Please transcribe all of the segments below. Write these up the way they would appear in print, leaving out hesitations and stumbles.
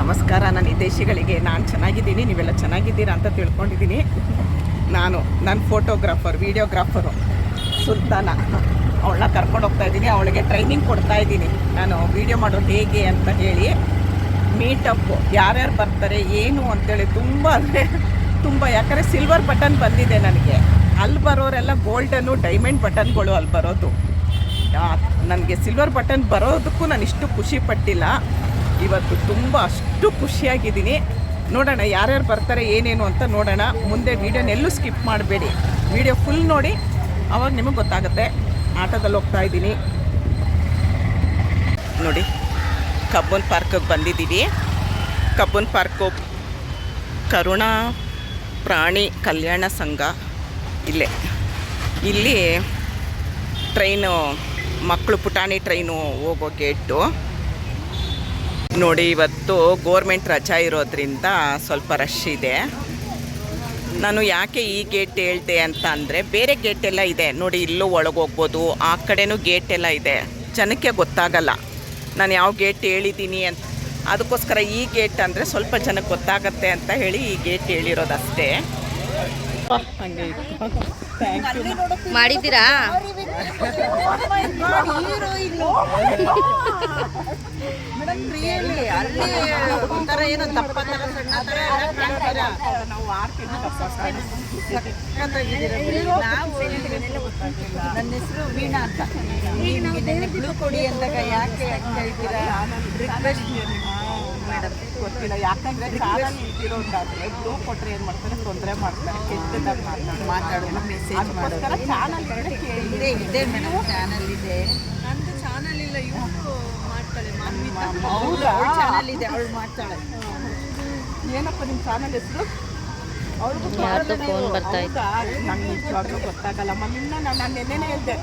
ನಮಸ್ಕಾರ. ನನ್ನ ಹಿತೈಷಿಗಳಿಗೆ ನಾನು ಚೆನ್ನಾಗಿದ್ದೀನಿ, ನೀವೆಲ್ಲ ಚೆನ್ನಾಗಿದ್ದೀರಾ ಅಂತ ತಿಳ್ಕೊಂಡಿದ್ದೀನಿ. ನನ್ನ ಫೋಟೋಗ್ರಾಫರ್, ವಿಡಿಯೋಗ್ರಾಫರು ಸುಲ್ತಾನ, ಅವಳನ್ನ ಕರ್ಕೊಂಡು ಹೋಗ್ತಾ ಇದ್ದೀನಿ. ಅವಳಿಗೆ ಟ್ರೈನಿಂಗ್ ಕೊಡ್ತಾ ಇದ್ದೀನಿ ನಾನು ವೀಡಿಯೋ ಮಾಡೋದು ಹೇಗೆ ಅಂತ ಹೇಳಿ. ಮೀಟಪ್ಪು ಯಾರ್ಯಾರು ಬರ್ತಾರೆ ಏನು ಅಂತೇಳಿ ತುಂಬ ಅಂದರೆ ತುಂಬ, ಯಾಕಂದರೆ ಸಿಲ್ವರ್ ಬಟನ್ ಬಂದಿದೆ ನನಗೆ. ಅಲ್ಲಿ ಬರೋರೆಲ್ಲ ಗೋಲ್ಡನ್ನು ಡೈಮಂಡ್ ಬಟನ್ಗಳು ಅಲ್ಲಿ ಬರೋದು. ನನಗೆ ಸಿಲ್ವರ್ ಬಟನ್ ಬರೋದಕ್ಕೂ ನಾನು ಇಷ್ಟು ಖುಷಿ ಪಟ್ಟಿಲ್ಲ. ಇವತ್ತು ತುಂಬ ಅಷ್ಟು ಖುಷಿಯಾಗಿದ್ದೀನಿ. ನೋಡೋಣ ಯಾರ್ಯಾರು ಬರ್ತಾರೆ ಏನೇನು ಅಂತ ನೋಡೋಣ. ಮುಂದೆ ವೀಡಿಯೋನೆಲ್ಲೂ ಸ್ಕಿಪ್ ಮಾಡಬೇಡಿ, ವೀಡಿಯೋ ಫುಲ್ ನೋಡಿ, ಆವಾಗ ನಿಮಗೆ ಗೊತ್ತಾಗುತ್ತೆ. ಆಟೋದಲ್ಲಿ ಹೋಗ್ತಾ ಇದ್ದೀನಿ ನೋಡಿ. ಕಬ್ಬನ್ ಪಾರ್ಕಿಗೆ ಬಂದಿದ್ದೀವಿ. ಕಬ್ಬನ್ ಪಾರ್ಕು ಕರುಣಾ ಪ್ರಾಣಿ ಕಲ್ಯಾಣ ಸಂಘ ಇಲ್ಲಿ ಟ್ರೈನು, ಮಕ್ಕಳು ಪುಟಾಣಿ ಟ್ರೈನು ಹೋಗೋ ಗೇಟು ನೋಡಿ. ಇವತ್ತು ಗೋರ್ಮೆಂಟ್ ರಜಾ ಇರೋದ್ರಿಂದ ಸ್ವಲ್ಪ ರಶ್ ಇದೆ. ನಾನು ಯಾಕೆ ಈ ಗೇಟ್ ಹೇಳ್ದೆ ಅಂತ ಅಂದರೆ, ಬೇರೆ ಗೇಟೆಲ್ಲ ಇದೆ ನೋಡಿ, ಇಲ್ಲೂ ಒಳಗೆ ಹೋಗ್ಬೋದು, ಆ ಕಡೆನೂ ಗೇಟೆಲ್ಲ ಇದೆ. ಜನಕ್ಕೆ ಗೊತ್ತಾಗಲ್ಲ ನಾನು ಯಾವ ಗೇಟ್ ಹೇಳಿದ್ದೀನಿ ಅಂತ. ಅದಕ್ಕೋಸ್ಕರ ಈ ಗೇಟ್ ಅಂದರೆ ಸ್ವಲ್ಪ ಜನಕ್ಕೆ ಗೊತ್ತಾಗತ್ತೆ ಅಂತ ಹೇಳಿ ಈ ಗೇಟ್ ಹೇಳಿರೋದಷ್ಟೇ. ಹಂಗೆ ಮಾಡಿದ್ದೀರಾ? ಏನೋ ದಪ್ಪ ಥರ ಸಣ್ಣ ಥರ ನಾವು ನನ್ನ ಹೆಸರು ವೀಣಾ ಅಂತ. ಬ್ಲೂ ಕೊಡಿ ಅಂದಾಗ ಯಾಕೆ ಹೇಳ್ತೀರಾ? ರಿಕ್ವೆಸ್ಟ್ ಮೇಡಮ್ ಗೊತ್ತಿಲ್ಲ, ಯಾಕಂದರೆ ಚಾನಲ್ ಇಟ್ಟಿರೋದಾದರೆ ಬ್ಲೂ ಕೊಟ್ಟರೆ ಏನು ಮಾಡ್ತಾರೆ, ತೊಂದರೆ ಮಾಡ್ತಾರೆ, ಕೆಟ್ಟದಾಗಿ ಮಾತಾಡೋದು, ಮೆಸೇಜ್ ಮಾಡೋದು. ಚಾನಲ್ ಇದೆ ಮೇಡಮ್, ಚಾನಲ್ ಇದೆ. ನಂದು ಚಾನಲ್ ಇಲ್ಲ, ಇವರು ಮಾಡ್ತಾಳೆ. ಹೌದಾ? ಚಾನಲ್ ಇದೆ, ಅವಳು ಮಾಡ್ತಾಳೆ. ಏನಪ್ಪ ನಿಮ್ಮ ಚಾನಲ್ ಹೆಸರು? ಅವ್ರಿಗೂ ಫೋನ್ ಬರ್ತಾ ಇತ್ತು. ನಂಗೆ ನಿಜವಾಗ್ಲೂ ಗೊತ್ತಾಗಲ್ಲ. ಮಮ್ಮಿನ ನಾನು ನೆನ್ನೆನೇ ಹೇಳ್ದೆ,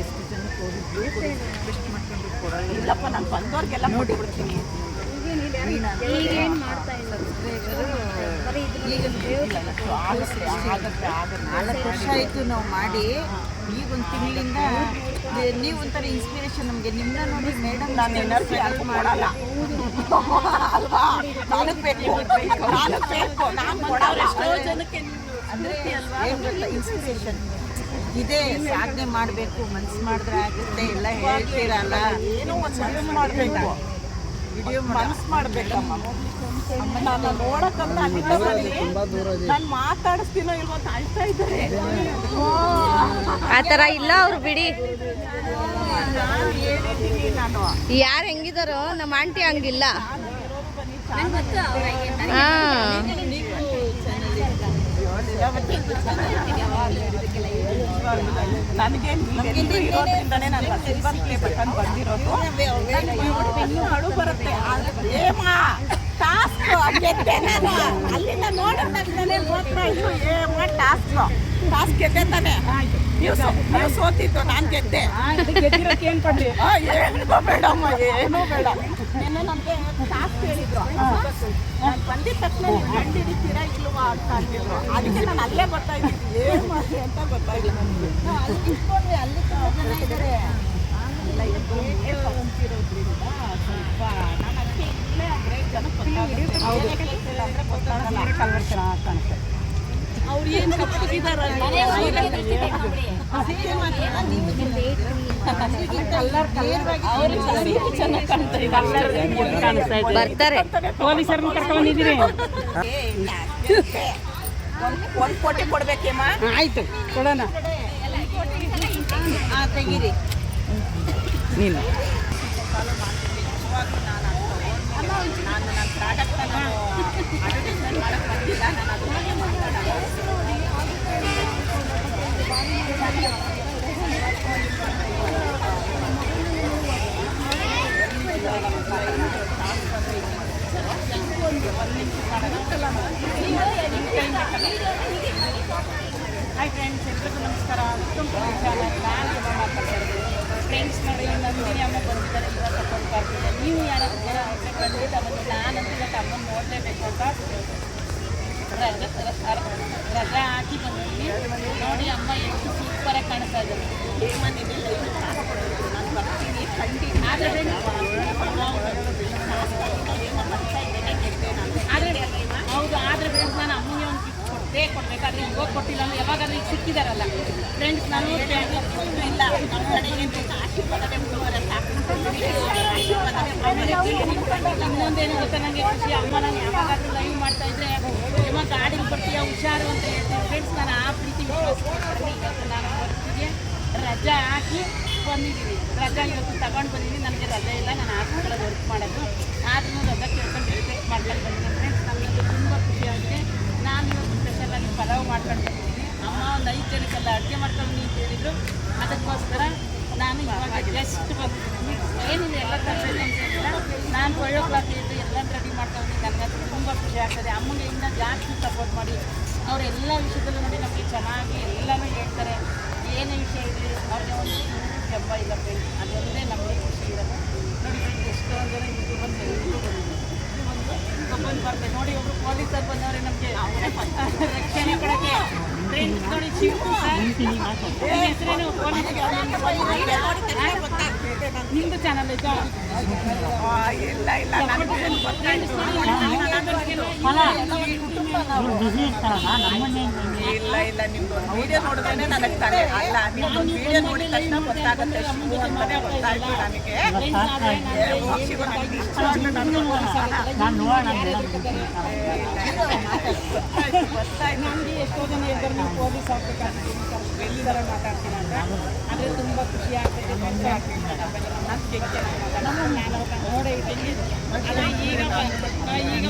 ಎಷ್ಟು ಜನಕ್ಕೆ ಹೋಗಿದ್ದು ಬೆಸ್ಟ್ ಮಾಡ್ಕೊಂಡು ಕೊಡೋಲ್ಲ. ಇಲ್ಲಪ್ಪ, ನಾನು ಬಂದವ್ರಿಗೆಲ್ಲ ನೋಡಿಬಿಡ್ತೀನಿ. ನಾಲ್ಕು ವರ್ಷ ಆಯಿತು ನಾವು ಮಾಡಿ. ಈಗ ಒಂದು ತಿಂಗಳಿಂದ ನೀವು ಒಂಥರ ಇನ್ಸ್ಪಿರೇಷನ್ ನಮಗೆ. ನಿಮ್ಮನ್ನ ನೋಡಿ ಮೇಡಮ್, ನಾನು ಎನರ್ಜಿ ಯಾರು ಮಾಡಲ್ಲ ಅಲ್ವಾ? ನಾನು ಬೇಕು, ನಾನು ಕೊಡಲ್ಲ. ಎಷ್ಟೋ ಜನಕ್ಕೆ ಅಂದರೆ ಏನು ಗೊತ್ತಾ, ಇನ್ಸ್ಪಿರೇಷನ್ ಇದೆ. ಸಾಧನೆ ಮಾಡಬೇಕು, ಮನ್ಸು ಮಾಡಿದ್ರೆ ಆಗುತ್ತೆ. ಎಲ್ಲ ಹೇಳ್ತೀರಲ್ಲ, ಏನೋ ಒಂದು ಮನಸ್ಸು ಮಾಡಬೇಕು, ವಿಡಿಯೋ ಮನಸ್ಸು ಮಾಡಬೇಕಮ್ಮ. ನಾನು ನೋಡಕ್ಕಂತ ನಾನು ಮಾತಾಡಿಸ್ತೀನೋ ಇಲ್ವೋ ಅಂತ ಅಳ್ತಾ ಇದ್ದಾರೆ. ಆ ಥರ ಇಲ್ಲ ಅವ್ರು, ಬಿಡಿ. ನಾನು ಹೇಳಿದ್ದೀನಿ, ನಾನು ಯಾರು ಹೆಂಗಿದಾರೋ ನಮ್ಮ ಆಂಟಿ ಹಂಗಿಲ್ಲ. ನನಗೆ ಇರೋದ್ರಿಂದನೇ ನನ್ನ ಸಿಲ್ವರ್ ಪ್ಲೇ ಬಟನ್ ಬಂದಿರೋದು. ಅಳು ಬರುತ್ತೆ. ಟಾಸ್ಕ್ ಗೆದ್ದೆ ನಾನು. ಅಲ್ಲಿಂದ ನೋಡಿದ ತಕ್ಷಣ ಹೋಗ್ತಾ ಇದ್ದು ಟಾಸ್ಕ್ ಗೆದ್ದೆ ತಾನೆ. ನೀವು ಸೋತಿತ್ತು, ನಾನು ಗೆದ್ದೆ. ಗೆದ್ದಿರೋಕ್ಕೆ ಏನು ಕೊಡಲಿ? ಏನೋ ಬೇಡಮ್ಮ, ಏನೋ ಬೇಡ. ನಿನ್ನೆ ನನಗೆ ಟಾಸ್ಕ್ ಹೇಳಿದ್ರು. ನಾನು ಬಂದಿದ್ದ ತಕ್ಷಣ ನೀವು ಕಂಡು ಹಿಡಿತೀರಾ ಇಲ್ವಾ ಅಂತ ಅಂತಿದ್ರು. ಅದಕ್ಕೆ ನಾನು ಅಲ್ಲೇ ಬರ್ತಾ ಇದ್ದೀನಿ, ಏನು ಮಾಡಿ ಅಂತ ಗೊತ್ತಾಯಿಲ್ಲ ನನಗೆ. ಅಲ್ಲಿ ತುಂಬ ಜನ ಇದ್ದಾರೆ. ಇಲ್ಲ, ಇದು ಅಂತಿರೋದ್ರಿಂದ ಸ್ವಲ್ಪ ನಾನು ಅದಕ್ಕೆ ಇಲ್ಲೇ ಅಂದರೆ ಜನಕ್ಕೆ ಗೊತ್ತಾಗುತ್ತೆ. ಅಂದರೆ ಗೊತ್ತಾಗಲ್ಲ. ಕಾಣಿಸ್ತೇನೆ ಅವ್ರು ಏನು ಕಪ್ಪಿದ್ದಾರಲ್ಲ, ಬರ್ತಾರೆ. ಪೊಲೀಸರನ್ನ ಕರ್ಕೊಂಡಿದ್ದೀರಿ. ಒಂದು ಕೋಟಿ ಕೊಡ್ಬೇಕೇಮ್ಮ? ಆಯ್ತು, ಕೊಡೋಣ. ತೆಗೀರಿ ನೀನು. ನಾನು ನನ್ನ ಪ್ರಾಡಕ್ಟನ್ನು ಅಡ್ವರ್ಟೈಸ್ಮೆಂಟ್ ಮಾಡೋಕ್ಕೆ ಬಂದಿಲ್ಲ. ನಾನು ಅದ್ರ ಬಗ್ಗೆ ಮಾತಾಡೋಣ. ಹಾಯ್ ಫ್ರೆಂಡ್ಸ್, ಎಲ್ರಿಗೂ ನಮಸ್ಕಾರ. ನಾನು ಮಾತಾಡ್ತಾ ಫ್ರೆಂಡ್ಸ್ ನೋಡಿ, ನಂದಿನಿ ಅಮ್ಮ ಬಂದಿದ್ದಾರೆ ಇವತ್ತು ತಗೊಂಡು ಬರ್ತಿದ್ದೆ. ನೀವು ಯಾರಾದ್ರೂ ಜನ ಖಂಡಿತ ಬಂದಿಲ್ಲ. ನಾನಂತೂ ಇವತ್ತು ಅಮ್ಮನ ನೋಡಲೇಬೇಕು ಅಂತ ರಜಾ ಹಾಕಿ ಬಂದಿದ್ದೀನಿ. ನೋಡಿ ಅಮ್ಮ ಎಷ್ಟು ಸೂಪರಾಗಿ ಕಾಣಿಸ್ತಾ ಇದ್ದಾರೆ. ನಾನು ಬರ್ತೀನಿ ಖಂಡಿತ. ಆದರೆ ಡೇ ಕೊಡಬೇಕಾದ್ರೆ ಇವಾಗ ಕೊಟ್ಟಿಲ್ಲ ಅಂದ್ರೆ ಯಾವಾಗಾದ್ರೂ ಈಗ ಸಿಕ್ಕಿದಾರಲ್ಲ ಫ್ರೆಂಡ್ಸ್ ನಾನು ಇಲ್ಲ ನಮ್ಮ ಕಡೆಗೆ ಆಶೀರ್ವಾದವೇ ಮುಳುವರೆ ಸಾಕು. ಇನ್ನೊಂದೇನು ಗೊತ್ತಾ, ನನಗೆ ಖುಷಿ ಅಮ್ಮ ನಾನು ಯಾವಾಗಾದ್ರೂ ಲೈವ್ ಮಾಡ್ತಾ ಇದ್ರೆ ಅಮ್ಮ ಗಾಡಿಲಿ ಬರ್ತೀಯ ಹುಷಾರು ಅಂತ ಹೇಳ್ತೀನಿ ಫ್ರೆಂಡ್ಸ್. ನಾನು ಆ ಪ್ರೀತಿ ವಿಶ್ವಾಸ ಇವತ್ತು ನಾನು ಬರ್ತಿಗೆ ರಜಾ ಹಾಕಿ ಬಂದಿದ್ದೀನಿ. ರಜಾ ಇವತ್ತು ತಗೊಂಡು ಬಂದಿದ್ದೀನಿ. ನನಗೆ ರಜೆ ಇಲ್ಲ, ನಾನು ಹಾಸ್ಪಿಟಲ್ ವರ್ಕ್ ಮಾಡೋದು. ಆದ್ರೂ ರಜಾ ಕೇಳ್ಕೊಂಡು ರಿಕ್ವೆಸ್ಟ್ ಮಾಡ್ಕೊಂಡು ಬಂದಿದ್ದೀನಿ ಫ್ರೆಂಡ್ಸ್. ನನಗೆ ತುಂಬ ಖುಷಿಯಾಗಿದೆ. ನಾನು ಇವತ್ತು ಸ್ಪೆಷಲಾಗಿ ಪಲಾವ್ ಮಾಡ್ಕೊಂಡು ಬಂದಿದ್ದೀನಿ. ಅಮ್ಮ ಒಂದು 5 ಜನಕ್ಕೆಲ್ಲ ಅಡುಗೆ ಮಾಡ್ಕೊಂಡು ಅಂತ ಹೇಳಿದರು. ಅದಕ್ಕೋಸ್ಕರ ನಾನು ಇವಾಗ ಜಸ್ಟ್ ಬಂದಿದ್ದೀನಿ. ಏನಿದೆ ಎಲ್ಲ ಥರದಲ್ಲಿ ಅಂತ ನಾನು 5 o'clock ಇದ್ದು ಎಲ್ಲ ರೆಡಿ ಮಾಡ್ಕೊಂಡು ನನಗಂತೂ ತುಂಬ ಖುಷಿ ಆಗ್ತದೆ. ಅಮ್ಮಗೆ ಇನ್ನೂ ಜಾಸ್ತಿ ಸಪೋರ್ಟ್ ಮಾಡಿ ಅವರೆಲ್ಲ ವಿಷಯದಲ್ಲೂ ನೋಡಿ ನಮಗೆ ಚೆನ್ನಾಗಿ ಎಲ್ಲನೂ ಹೇಳ್ತಾರೆ. ಏನೇ ವಿಷಯ ಇರಲಿ ಅವ್ರಿಗೆ ಒಂದು ಜಂಬ ಇಲ್ಲ ಫ್ರೆಂಡ್ಸ್. ಅದೊಂದೇ ನಮಗೆ ಖುಷಿ ಇರೋದು. ನೋಡಿ ಫ್ರೆಂಡ್ಸ್, ಎಷ್ಟೊಂದು ಜನ ಯೂಟ್ಯೂಬಲ್ಲಿ ಎಲ್ಲರೂ ಬಂದು ಬರ್ತೇವೆ ನೋಡಿ. ಒಬ್ಬರು ಪೊಲೀಸರು ಬಂದವರೆ ನಮಗೆ ರಕ್ಷಣೆ ಕೊಡೋಕ್ಕೆ. ಫ್ರೆಂಡ್ಸ್ ನೋಡಿ, ಶಿವು ಸರ್ ನಿಮ್ಮ ಹೆಸರೇನು? ಪೊಲೀಸ್ ನಿಮ್ಮದು ಚಾನಲ್ ಆಯಿತಾ? ಇಲ್ಲ ಇಲ್ಲ ಇಲ್ಲ ಇಲ್ಲ ನಿಮ್ದೊಂದು ವಿಡಿಯೋ ನೋಡಿದ್ರೆ ನನಗೆ ತಾನೆ ಅಲ್ಲ, ನಿಮ್ದೊಂದು ವಿಡಿಯೋ ನೋಡಿದ ತಕ್ಷಣ ಗೊತ್ತಾಗುತ್ತೆ ಶಿವು ಅಂತಲೇ ಗೊತ್ತಾಯ್ತು ನನಗೆ. ಶಿವು ನನಗೆ ಇಷ್ಟವಾಗ್ಲೂ ಗೊತ್ತಾಯ್ತು. ನನಗೆ ಎಷ್ಟೋ ಜನ ಇದ್ದಾರೆ ನೀವು ಪೊಲೀಸ್ ಆಗ್ಬೇಕಾದ್ರೆ ಎಲ್ಲಿದ್ದಾರೆ ಮಾತಾಡ್ತೀನಿ ಅಂತ. ಆದರೆ ತುಂಬ ಖುಷಿ ಆಗ್ತದೆ. ಕಷ್ಟ ಆಗ್ತದೆ. ನಾನು ನೋಡೇ ಇದ್ದೀನಿ. ಆದರೆ ಈಗ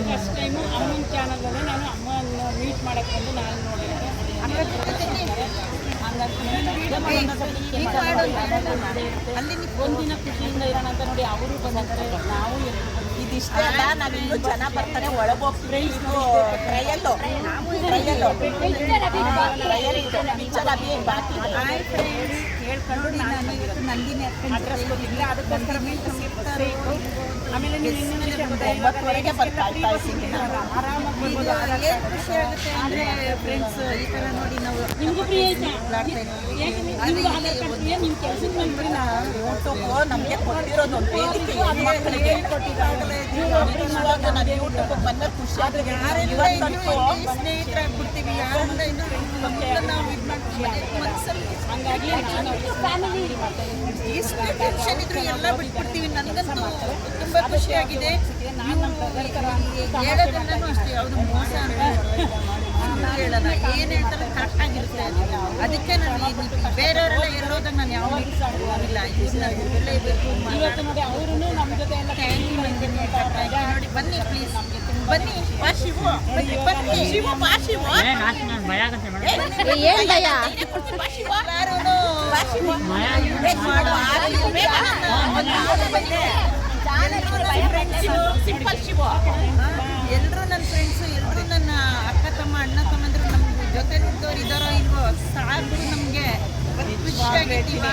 ಫಸ್ಟ್ ಟೈಮು ಅಮ್ಮನ ಚಾನಲಲ್ಲಿ ನಾನು ಅಮ್ಮನ ಮೀಟ್ ಮಾಡೋಕ್ಕೆ ಬಂದು ನಾನು ನೋಡಿದ್ದೆ. ಒಂದಿನ ಖುಷಿಯಿಂದ ಇರೋಣ ಅಂತ ನೋಡಿ ಅವರು ಬಂದಿದ್ದಾರೆ. ನಾವು ಇದಿಷ್ಟೇ ಅಲ್ಲ, ನಾನು ಇನ್ನೂ ಜನ ಬರ್ತಾರೆ ಒಳಗೋಗ್ತೀವಿ. ಇದು ಟ್ರಯಲ್ಲು ಪಿಕ್ಚರ್ ಅಭಿ ಬಾಕಿ ಹೇಳ್ಕೊಂಡು ನಾನು ಇವತ್ತು ನಂದಿನಿ ಅಡ್ರೆಸ್ ಕೊಟ್ಟಿಲ್ಲ. ಅದಕ್ಕೋಸ್ಕರ ಆಮೇಲೆ ನೀವು ಇನ್ನೊಂದು ವಿಷಯ ಗೊತ್ತಾ, 9:30ಗೆ ಬರ್ತಾ ಇದ್ದೀನಿ. ಆರಾಮಾಗಿ ಬರ್ಬೋದು. ಖುಷಿ ಆಗುತ್ತೆ. ಅಂದರೆ ಫ್ರೆಂಡ್ಸ್ ಈ ಥರ ನೋಡಿ ನಾವು ನಿಮಗೂ ಫ್ರೀ ಐತೆ. ನಿಮ್ಗೆ ಆಧಾರ್ ಕಾರ್ಡ್ ಫ್ರೀ, ನಿಮ್ಮ ಕೆಲಸದ ಮೇಲೆ ಯೂಟ್ಯೂಬ್ ನಮಗೆ ಕೊಟ್ಟಿರೋದು ಒಂದು ವೇದಿಕೆ ಹೆಣ್ಮಕ್ಳಿಗೆ ಕೊಟ್ಟಿದ್ದಾರೆ. ನಾನು ಯೂಟ್ಯೂಬ್ ಬಂದ ಖುಷಿ ಆದ್ರೆ ಇವತ್ತಂತೂ ಸ್ನೇಹಿತರಾಗ್ಬಿಡ್ತೀವಿ. ಯಾರಿಂದ ನಾವು ಇದು ಮಾಡ್ತೀವಿ ಮನಸ್ಸಲ್ಲಿ. ಹಂಗಾಗಿ ಎಷ್ಟು ಟೆನ್ಷನ್ ಇದ್ರು ಎಲ್ಲ ಬಿಟ್ಬಿಡ್ತೀವಿ. ನನಗಂತೂ ತುಂಬ ಖುಷಿಯಾಗಿದೆ. ಹೇಳೋದನ್ನು ಅಷ್ಟೇ ಯಾವುದು ಮೋಸ ಅಂತ ಹೇಳಲ್ಲ. ಏನು ಹೇಳ್ತಾರೆ ಕರೆಕ್ಟಾಗಿರುತ್ತೆ. ಅದಕ್ಕೆ ನಾನು ಬೇರೆಯವರೆಲ್ಲ ಹೇಳೋದಾಗ ನಾನು ಯಾವ ಇಲ್ಲ ಇವೆಲ್ಲ ಇರಬೇಕು. ಇವತ್ತು ನೋಡಿ ಅವರು ನಮ್ಮ ಜೊತೆ ಎಲ್ಲ ನೋಡಿ ಬನ್ನಿ ಪ್ಲೀಸ್ ಬನ್ನಿ. ಬಾ ಶಿವು, ಬನ್ನಿ ಶಿವು, ಬಾ ಶಿವು. ಏನ್ ಭಯ? ಎಲ್ಲರೂ ನನ್ನ ಫ್ರೆಂಡ್ಸು, ಎಲ್ಲರೂ ನನ್ನ ಅಕ್ಕ ತಮ್ಮ ಅಣ್ಣ ತಮ್ಮಂದ್ರು ನಮ್ಮ ಜೊತೆ ನಿಂತವ್ರು ಇದ್ದಾರೋ ಇಲ್ವೋ ಸಾಕು ನಮಗೆ ಖುಷಿಯಾಗಿದ್ದೀವಿ.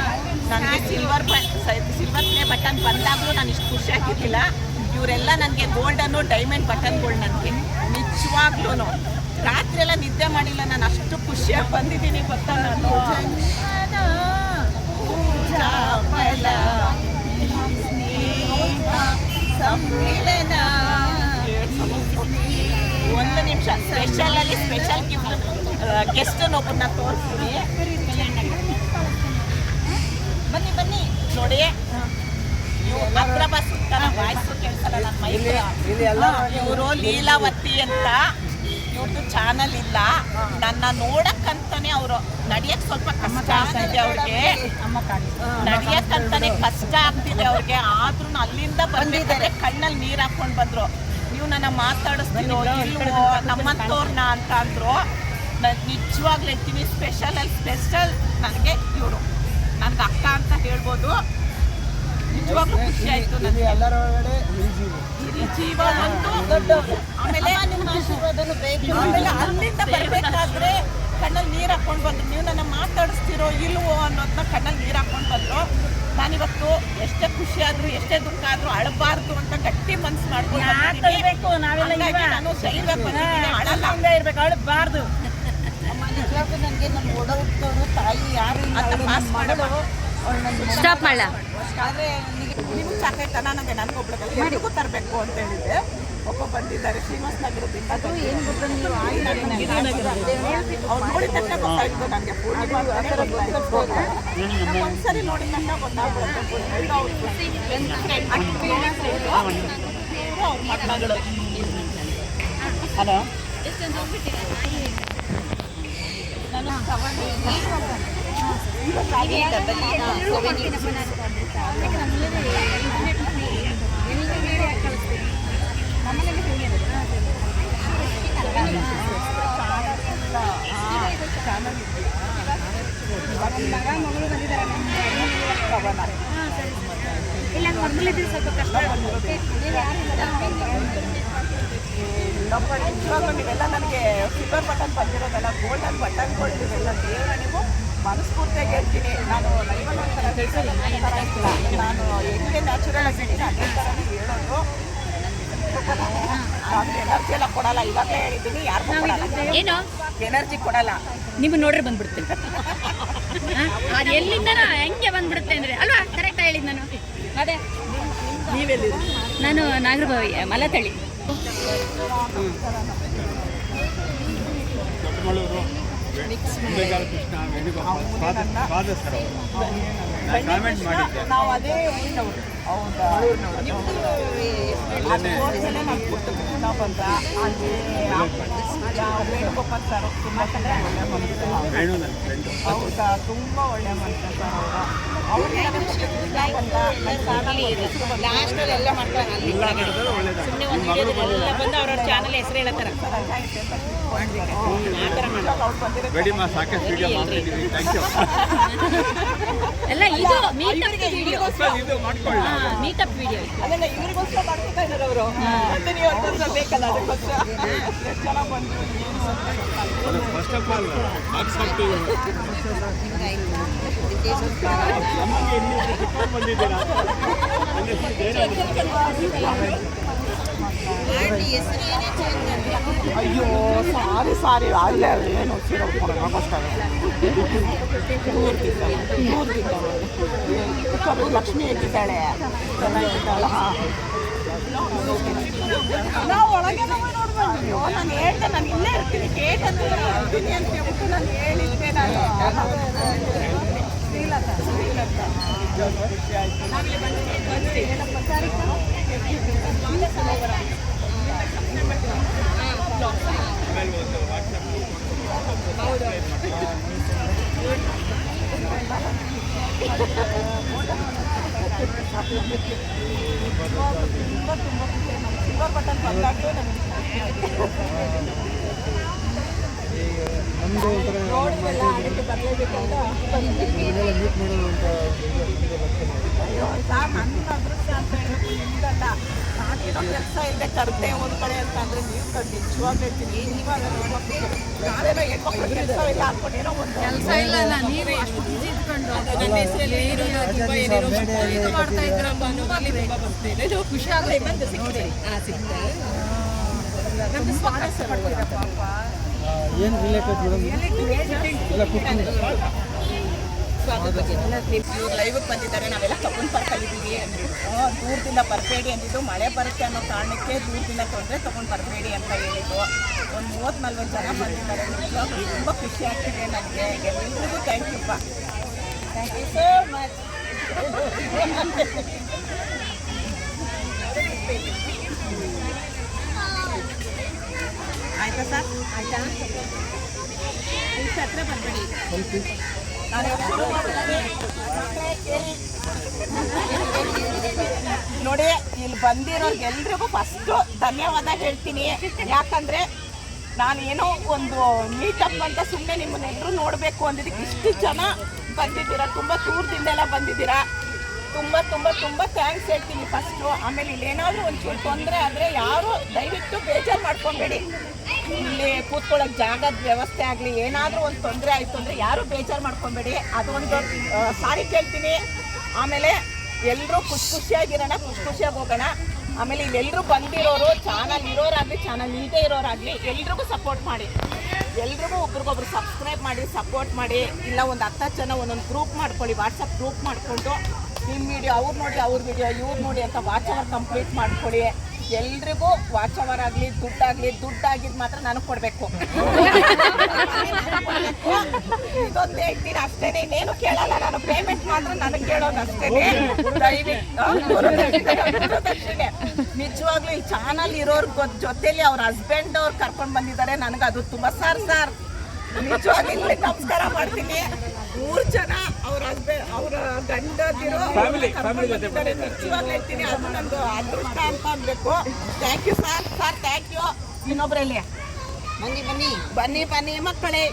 ನನಗೆ ಸಿಲ್ವರ್ ಪ್ಲೇ ಬಟನ್ ಬಂದಾಗಲೂ ನಾನು ಇಷ್ಟು ಖುಷಿಯಾಗಿದ್ದಿಲ್ಲ. ಇವರೆಲ್ಲ ನನಗೆ ಗೋಲ್ಡನ್ನು ಡೈಮಂಡ್ ಬಟನ್ಗಳು ನನಗೆ ನಿಜವಾಗ್ಲೂ ರಾತ್ರಿ ಎಲ್ಲ ನಿದ್ದೆ ಮಾಡಿಲ್ಲ. ನಾನು ಅಷ್ಟು ಖುಷಿಯಾಗಿ ಬಂದಿದ್ದೀನಿ ಗೊತ್ತಾ. ಒಂದು ನಿಮಿಷ ಸ್ಪೆಷಲಲ್ಲಿ ಸ್ಪೆಷಲ್ ಗೆಸ್ಟನ್ನು ಒಬ್ಬರನ್ನ ತೋರಿಸ್ತೀನಿ. ಬನ್ನಿ ಬನ್ನಿ ನೋಡಿ. ಹತ್ರ ಬಸ್ ವಾಯ್ಸು ಕೇಳ್ಸಲ್ಲ ನನ್ನ ಮೈಲಿ. ಇವರು ಲೀಲಾವತಿ ಅಂತ, ಇವ್ರದ್ದು ಚಾನಲ್ ಇಲ್ಲ. ನನ್ನ ನೋಡಕ್ಕಂತಾನೆ ಅವರು ನಡಿಯಕ್ಕೆ ಸ್ವಲ್ಪ ಕಷ್ಟ ಆಗ್ತಿದೆ ಅವ್ರಿಗೆ. ನಡಿಯಕ್ಕಂತಾನೆ ಕಷ್ಟ ಆಗ್ತಿದೆ ಅವ್ರಿಗೆ. ಆದ್ರೂ ಅಲ್ಲಿಂದ ಬಂದಿದ್ದಾರೆ. ಕಣ್ಣಲ್ಲಿ ನೀರು ಹಾಕೊಂಡು ಬಂದ್ರು. ನೀವು ನನ್ನ ಮಾತಾಡಿಸ್ತೀರೋ ಇಲ್ವೋ ನಮ್ಮಂತವ್ರನ್ನ ಅಂತ ಅಂದ್ರು. ನಾನು ನಿಜವಾಗ್ಲೂ ಹೇಳ್ತೀನಿ, ಸ್ಪೆಷಲ್ ನನಗೆ ಇವರು ನನ್ಗೆ ಅಕ್ಕ ಅಂತ ಹೇಳ್ಬೋದು. ನಿಜವಾಗ್ಲೂ ಖುಷಿ ಆಯ್ತು ನನಗೆ. ಈ ಜೀವ ಒಂದು ಆಮೇಲೆ ನಿಮ್ಮ ಆಶೀರ್ವಾದನೂ ಬೇಕು. ಆಮೇಲೆ ಅಲ್ಲಿಂದ ಬರಬೇಕಾದ್ರೆ ಕಣ್ಣಲ್ಲಿ ನೀರು ಹಾಕೊಂಡು ಬಂದ್ರು. ನೀವು ನನ್ನ ಮಾತಾಡಿಸ್ತಿರೋ ಇಲ್ವೋ ಅನ್ನೋದನ್ನ ಕಣ್ಣಲ್ಲಿ ನೀರು ಹಾಕೊಂಡು ಬಂದ್ರು. ನಾನಿವತ್ತು ಎಷ್ಟೇ ಖುಷಿ ಆದ್ರೂ ಎಷ್ಟೇ ದುಃಖ ಆದ್ರೂ ಅಳಬಾರ್ದು ಅಂತ ಗಟ್ಟಿ ಮನ್ಸು ಮಾಡ್ಕೊಂಡು ನಾನು ಅಳಲ್ಲ ಇರ್ಬೇಕು, ಅಳಬಾರ್ದು. ನಿಜವಾಗ್ಲೂ ನನಗೆ ನಮ್ಮ ಓಡ ಹುಟ್ಟೋರು ತಾಯಿ ಯಾರು ಸ್ಟಾಪ್ ಮಾಡಲ. ಆದರೆ ನಿಮ್ಗೆ ಚಾಕ್ಲೇಟ್ ನನಗೆ ನನಗೊಬ್ಳಿಗೆ ಎಲ್ರಿಗೂ ತರಬೇಕು ಅಂತ ಹೇಳಿದ್ದೆ. ಒಬ್ಬ ಬಂದಿದ್ದೆ. ಬಂದಿದ್ದಾರೆ ಶ್ರೀನಿವಾಸ ನಗರದಿಂದ. ಅವ್ರು ನೋಡಿದ ತಕ್ಷಣ ಗೊತ್ತಾಗಿದ್ದು ನನಗೆ. ಒಂದ್ಸರಿ ನೋಡಿದ ತಕ್ಷಣ ಗೊತ್ತಾಗ್ಬಿಡುತ್ತೆ. ಅವ್ರ ಮಕ್ಕಳು. ಹಲೋ, ಇಲ್ಲ ಮಕ್ಕಳಿದ್ರೆ ಸ್ವಲ್ಪ ಕಷ್ಟ ಆಗುತ್ತೆ. ಇವಾಗ ನೀವೆಲ್ಲ ನನಗೆ ಸಿಲ್ವರ್ ಬಟನ್ ಬಂದಿರೋದಲ್ಲ, ಗೋಲ್ಡನ್ ಬಟನ್ಗಳು ನೀವೆಲ್ಲ ದೇವರ ನೀವು ಮನಸ್ಫೂರ್ತಿಯಾಗಿ ಹೇಳ್ತೀನಿ. ನಾನು ಲೈವಲ್ಲಿ ಒಂಥರ ತಿಳಿಸಲ್ಲ, ನಾನು ಹೆಂಗೆ ನ್ಯಾಚುರಲ್ ಆಗಿದ್ದೀನಿ ಅದೇ ಥರ ಹೇಳೋದು. ನಾನು ಎನರ್ಜಿ ಎಲ್ಲ ಕೊಡಲ್ಲ, ಇವಾಗಲೇ ಹೇಳಿದ್ದೀನಿ. ಯಾರಿಗೂ ಕೊಡಲ್ಲ, ಏನು ಎನರ್ಜಿ ಕೊಡಲ್ಲ. ನೀವು ನೋಡ್ರೆ ಬಂದ್ಬಿಡ್ತೀನಿ. ಅದು ಎಲ್ಲಿಂದ ಹೆಂಗೆ ಬಂದ್ಬಿಡುತ್ತೆ ಅಂದರೆ ಅಲ್ವಾ? ಕರೆಕ್ಟ್ ಹೇಳಿದ್ದು ನಾನು. ಅದೇ ನೀವೆಲ್ಲಿ ನಾನು ನಾಗರಬಾವಿ ಮಲತಳಿ. ನಾವು ಅದೇ ಊರಿನವರು. ಹೌದಾ? ನಾನು ಪುಟ್ಟದಿಂದ ಬಂದ ಅಲ್ಲಿ ವೇಣುಗೋಪಾಲ್ ಸರ್ ತುಂಬ ಒಳ್ಳೆ ಮನುಷ್ಯ. ಹೌದಾ? ತುಂಬ ಒಳ್ಳೆ ಮನುಷ್ಯ ಸರ್ ಅವರು. ಲಾಸ್ಟಲ್ಲಿ ಎಲ್ಲ ಮಾಡ್ತಾರೆ ಅಲ್ಲಿ ಸುಮ್ಮನೆ ಒಂದು ವಿಡಿಯೋದಲ್ಲೆಲ್ಲ ಬಂದು ಅವ್ರವ್ರ ಚಾನಲ್ ಹೆಸರು ಹೇಳ್ತಾರೆ. ಆ ಥರ ಎಲ್ಲ ಇದು ಮೀಟಪ್ ವಿಡಿಯೋ. ಮೀಟಪ್ ವಿಡಿಯೋ ಅದೆಲ್ಲ ಇವ್ರಿಗೋಸ್ಕರ ಮಾಡ್ತಾ ಇದ್ದಾರೆ ಅವರು. ಕಂಟಿನ್ಯೂ ಬೇಕಲ್ಲ, ಅದಕ್ಕೋಸ್ಕರ ಎಷ್ಟು ಜನ ಬಂದರು. ಫಸ್ಟ್ ಆಫ್ ಆಲ್ ಅಯ್ಯೋ ಸಾರಿ ಅಲ್ಲೇ ಏನು ಲಕ್ಷ್ಮಿ ಹೇಗಿದ್ದಾಳೆ? ಚೆನ್ನಾಗಿದ್ದಾಳ? ನಾವು ಒಳಗೆ ನೋಡ್ಬಂದು ನಾನು ಹೇಳ್ದೆ, ನಾನು ಇಲ್ಲೇ ಇರ್ತೀನಿ, ಗೇಟ್ ಅಂತ ಇರ್ತೀನಿ ಅಂತ ಹೇಳ್ಬಿಟ್ಟು ನಾನು ಹೇಳಿದ್ದೆ. ನಾನು ಖುಷಿ ಆಯಿತು. ಸಿಲ್ವರ್ ಬಟನ್ ಬಂದಾಗಲೂ ನೋಡಿದೆಲ್ಲ ಅದಕ್ಕೆ ಬರಲೇಬೇಕಂತ ಅಯ್ಯೋ ಸರ್, ನನ್ನ ಅದೃಷ್ಟ ಅಂತ ಹೇಳೋದು ನಿಮ್ದಲ್ಲ. ನಾನೇನೋ ಕೆಲಸ ಇಲ್ಲದೆ ಕರೆದೆ ಒಂದು ಕಡೆ ಅಂತ ಅಂದರೆ ನೀವು ನಿಜವಾಗ್ಲೂ ಹೇಳ್ತೀನಿ. ಇವಾಗ ನಾನೇನೋ ಹೆಣ್ಮಕ್ಳು ಕೆಲಸ ಇಲ್ಲ ಹಾಕ್ಕೊಂಡು ಏನೋ ಒಂದು ಕೆಲಸ ಇಲ್ಲ, ನೀವೇ ಅಷ್ಟು ಬಿಸಿ ಇಟ್ಕೊಂಡು ನನ್ನ ಹೆಸರಲ್ಲಿ ಇದು ಮಾಡ್ತಾ ಇದ್ರಪ್ಪ ಅನ್ನೋ ಖುಷಿ ಆಗಲಿ. ಬಂದು ಸಿಕ್ಕಿದೆ. ಸಿಗ್ತಾರೆ ನಮ್ದು ಸ್ವಾಗತ ಪಡ್ತೀರ ಪಾಪ. ಏನು ರಿಲೇಟೆಡ್ ಇವ್ರು ಲೈವ್ಗೆ ಬಂದಿದ್ದಾರೆ. ನಾವೆಲ್ಲ ಕಬ್ಬನ್ ಪಾರ್ಕಲ್ಲಿದ್ದೀವಿ. ದೂರದಿಂದ ಬರಬೇಡಿ ಅಂದಿದ್ದು, ಮಳೆ ಬರುತ್ತೆ ಅನ್ನೋ ಕಾರಣಕ್ಕೆ ದೂರದಿಂದ ತೊಂದರೆ ತೊಗೊಂಡು ಬರಬೇಡಿ ಅಂತ ಹೇಳಿದ್ದು. ಒಂದು 30-40 ಜನ ಬಂದಿದ್ದಾರೆ. ತುಂಬ ಖುಷಿ ಆಗ್ತಿದೆ ನನಗೆ. ಎಲ್ಲರಿಗೂ ಥ್ಯಾಂಕ್ ಯು ಪಾ. Thank you so much. ಆಯ್ತಾ ಸರ್? ಆಯ್ತಾ? ಇಷ್ಟು ಹತ್ರ ಬರಬೇಡಿ. ನೋಡಿ, ಇಲ್ಲಿ ಬಂದಿರೋರ್ಗೆಲ್ರಿಗೂ ಫಸ್ಟು ಧನ್ಯವಾದ ಹೇಳ್ತೀನಿ. ಯಾಕಂದರೆ ನಾನು ಏನೋ ಒಂದು ಮೀಟಪ್ ಅಂತ ಸುಮ್ಮನೆ ನಿಮ್ಮನ್ನೆಲ್ಲರೂ ನೋಡಬೇಕು ಅಂದಿದ್ದಕ್ಕೆ ಇಷ್ಟು ಜನ ಬಂದಿದ್ದೀರಾ. ತುಂಬ ದೂರದಿಂದೆಲ್ಲ ಬಂದಿದ್ದೀರಾ. ತುಂಬ ತುಂಬ ತುಂಬ ಥ್ಯಾಂಕ್ಸ್ ಹೇಳ್ತೀನಿ ಫಸ್ಟು. ಆಮೇಲೆ ಇಲ್ಲೇನಾದರೂ ಒಂಚೂರು ತೊಂದರೆ ಆದರೆ ಯಾರು ದಯವಿಟ್ಟು ಬೇಜಾರು ಮಾಡ್ಕೊಬೇಡಿ. ಇಲ್ಲಿ ಕೂತ್ಕೊಳ್ಳೋಕೆ ಜಾಗದ ವ್ಯವಸ್ಥೆ ಆಗಲಿ, ಏನಾದರೂ ಒಂದು ತೊಂದರೆ ಆಯಿತು ಅಂದರೆ ಯಾರೂ ಬೇಜಾರು ಮಾಡ್ಕೊಬೇಡಿ. ಅದೊಂದು ಸಾರಿ ಕೇಳ್ತೀನಿ. ಆಮೇಲೆ ಎಲ್ಲರೂ ಖುಷಿಯಾಗಿರೋಣ, ಖುಷಿಯಾಗಿ ಹೋಗೋಣ. ಆಮೇಲೆ ಇಲ್ಲೆಲ್ಲರೂ ಬಂದಿರೋರು, ಚಾನಲ್ ಇರೋರಾಗಲಿ ಚಾನಲ್ ಇಲ್ಲದೆ ಇರೋರಾಗಲಿ ಎಲ್ರಿಗೂ ಸಪೋರ್ಟ್ ಮಾಡಿ. ಎಲ್ರಿಗೂ ಒಬ್ರಿಗೊಬ್ರು ಸಬ್ಸ್ಕ್ರೈಬ್ ಮಾಡಿ, ಸಪೋರ್ಟ್ ಮಾಡಿ. ಇಲ್ಲ ಒಂದು 10 ಜನ ಒಂದೊಂದು ಗ್ರೂಪ್ ಮಾಡ್ಕೊಳ್ಳಿ, ವಾಟ್ಸಪ್ ಗ್ರೂಪ್ ಮಾಡಿಕೊಂಡು ನಿಮ್ಮ ವಿಡಿಯೋ ಅವ್ರು ನೋಡಿ, ಅವ್ರ ವಿಡಿಯೋ ಇವ್ರು ನೋಡಿ ಅಂತ ವಾಚ್ ಅವರ್ ಕಂಪ್ಲೀಟ್ ಮಾಡ್ಕೊಳ್ಳಿ. ಎಲ್ರಿಗೂ ವಾಚ್ ಅವರ್ ಆಗಲಿ ದುಡ್ಡಾಗಿದ್ದು ಮಾತ್ರ ನನಗೆ ಕೊಡಬೇಕು. ಇದೊಂದು ಹೇಳ್ತೀನಿ ಅಷ್ಟೇನೆ, ಇನ್ನೇನು ಕೇಳಲ್ಲ ನಾನು. ಪೇಮೆಂಟ್ ಮಾತ್ರ ನನಗೆ ಕೇಳೋದು ಅಷ್ಟೇನೆ. ದಯವಿಟ್ಟು ನಿಜವಾಗ್ಲೂ ಈ ಚಾನಲ್ ಇರೋರ್ ಜೊತೆಲಿ ಅವ್ರ ಹಸ್ಬೆಂಡ್ ಅವ್ರು ಕರ್ಕೊಂಡು ಬಂದಿದ್ದಾರೆ. ನನಗೆ ಅದು ತುಂಬ ಸರ್ ನಿಜವಾಗ್ಲೂ ನಮಸ್ಕಾರ ಮಾಡ್ತೀನಿ. 3 ಜನ ಅವ್ರ ಹಸ್ಬೆಂಡ್ ಅವ್ರ ಗಂಡದಿರೋ ನಿಜವಾಗ್ಲೂ ಹೇಳ್ತೀನಿ, ಅದು ನಂದು ಅದೃಷ್ಟ ಅಂತ ಅನ್ಬೇಕು. Thank you sir thank you. ಇನ್ನೊಬ್ರಲ್ಲಿ ಬನ್ನಿ ಮಕ್ಕಳೇ,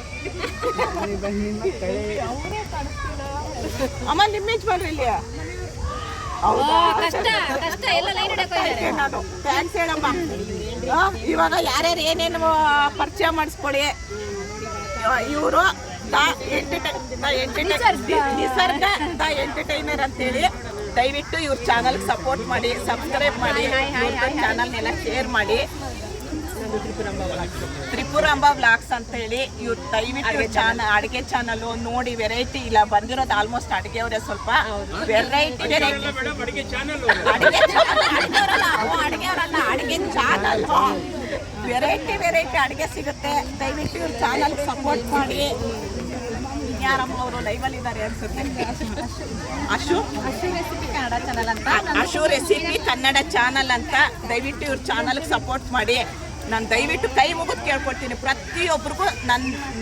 ಅಮ್ಮ ನಿಮ್ಮ ಯಜಮಾನ್ರು ಇಲ್ಲಿ. ನಾನು ಥ್ಯಾಂಕ್ಸ್ ಹೇಳಮ್ಮ. ಇವಾಗ ಯಾರ್ಯಾರು ಏನೇನು ಪರಿಚಯ ಮಾಡಿಸ್ಕೊಳ್ಳಿ. ಇವರು ನಿಸರ್ಗ ದ ಎಂಟರ್ಟೈನರ್ ಅಂತೇಳಿ ದಯವಿಟ್ಟು ಇವ್ರ ಚಾನಲ್ಗೆ ಸಪೋರ್ಟ್ ಮಾಡಿ, ಸಬ್ಸ್ಕ್ರೈಬ್ ಮಾಡಿ, ಚಾನಲ್ನೆಲ್ಲ ಶೇರ್ ಮಾಡಿ. ತ್ರಿಪುರಾಂಬ ವ್ಲಾಗ್ಸ್ ಅಂತ ಹೇಳಿ ಇವ್ರು ದಯವಿಟ್ಟು ಅಡುಗೆ ಚಾನಲ್ ನೋಡಿ. ವೆರೈಟಿ ಇಲ್ಲ ಬಂದಿರೋದು ಆಲ್ಮೋಸ್ಟ್ ಅಡುಗೆಯವರೇ, ಸ್ವಲ್ಪ ವೆರೈಟಿ ಅಡುಗೆ ಚಾನಲ್ ವೆರೈಟಿ ಅಡುಗೆ ಸಿಗುತ್ತೆ. ದಯವಿಟ್ಟು ಇವ್ರ ಚಾನಲ್ ಸಪೋರ್ಟ್ ಮಾಡಿ. ಯಾರಮ್ಮ ಅವರು ಲೈವಲ್ಲಿ ಇದ್ದಾರೆ ಅನ್ಸುತ್ತೆ. ಅಶು ರೆಸಿಪಿ ಕನ್ನಡ ಚಾನಲ್ ಅಂತ ದಯವಿಟ್ಟು ಇವ್ರ ಚಾನಲ್ಗೆ ಸಪೋರ್ಟ್ ಮಾಡಿ. ನಾನು ದಯವಿಟ್ಟು ಕೈ ಮುಗಿದು ಕೇಳ್ಕೊಳ್ತೀನಿ ಪ್ರತಿಯೊಬ್ಬರಿಗೂ.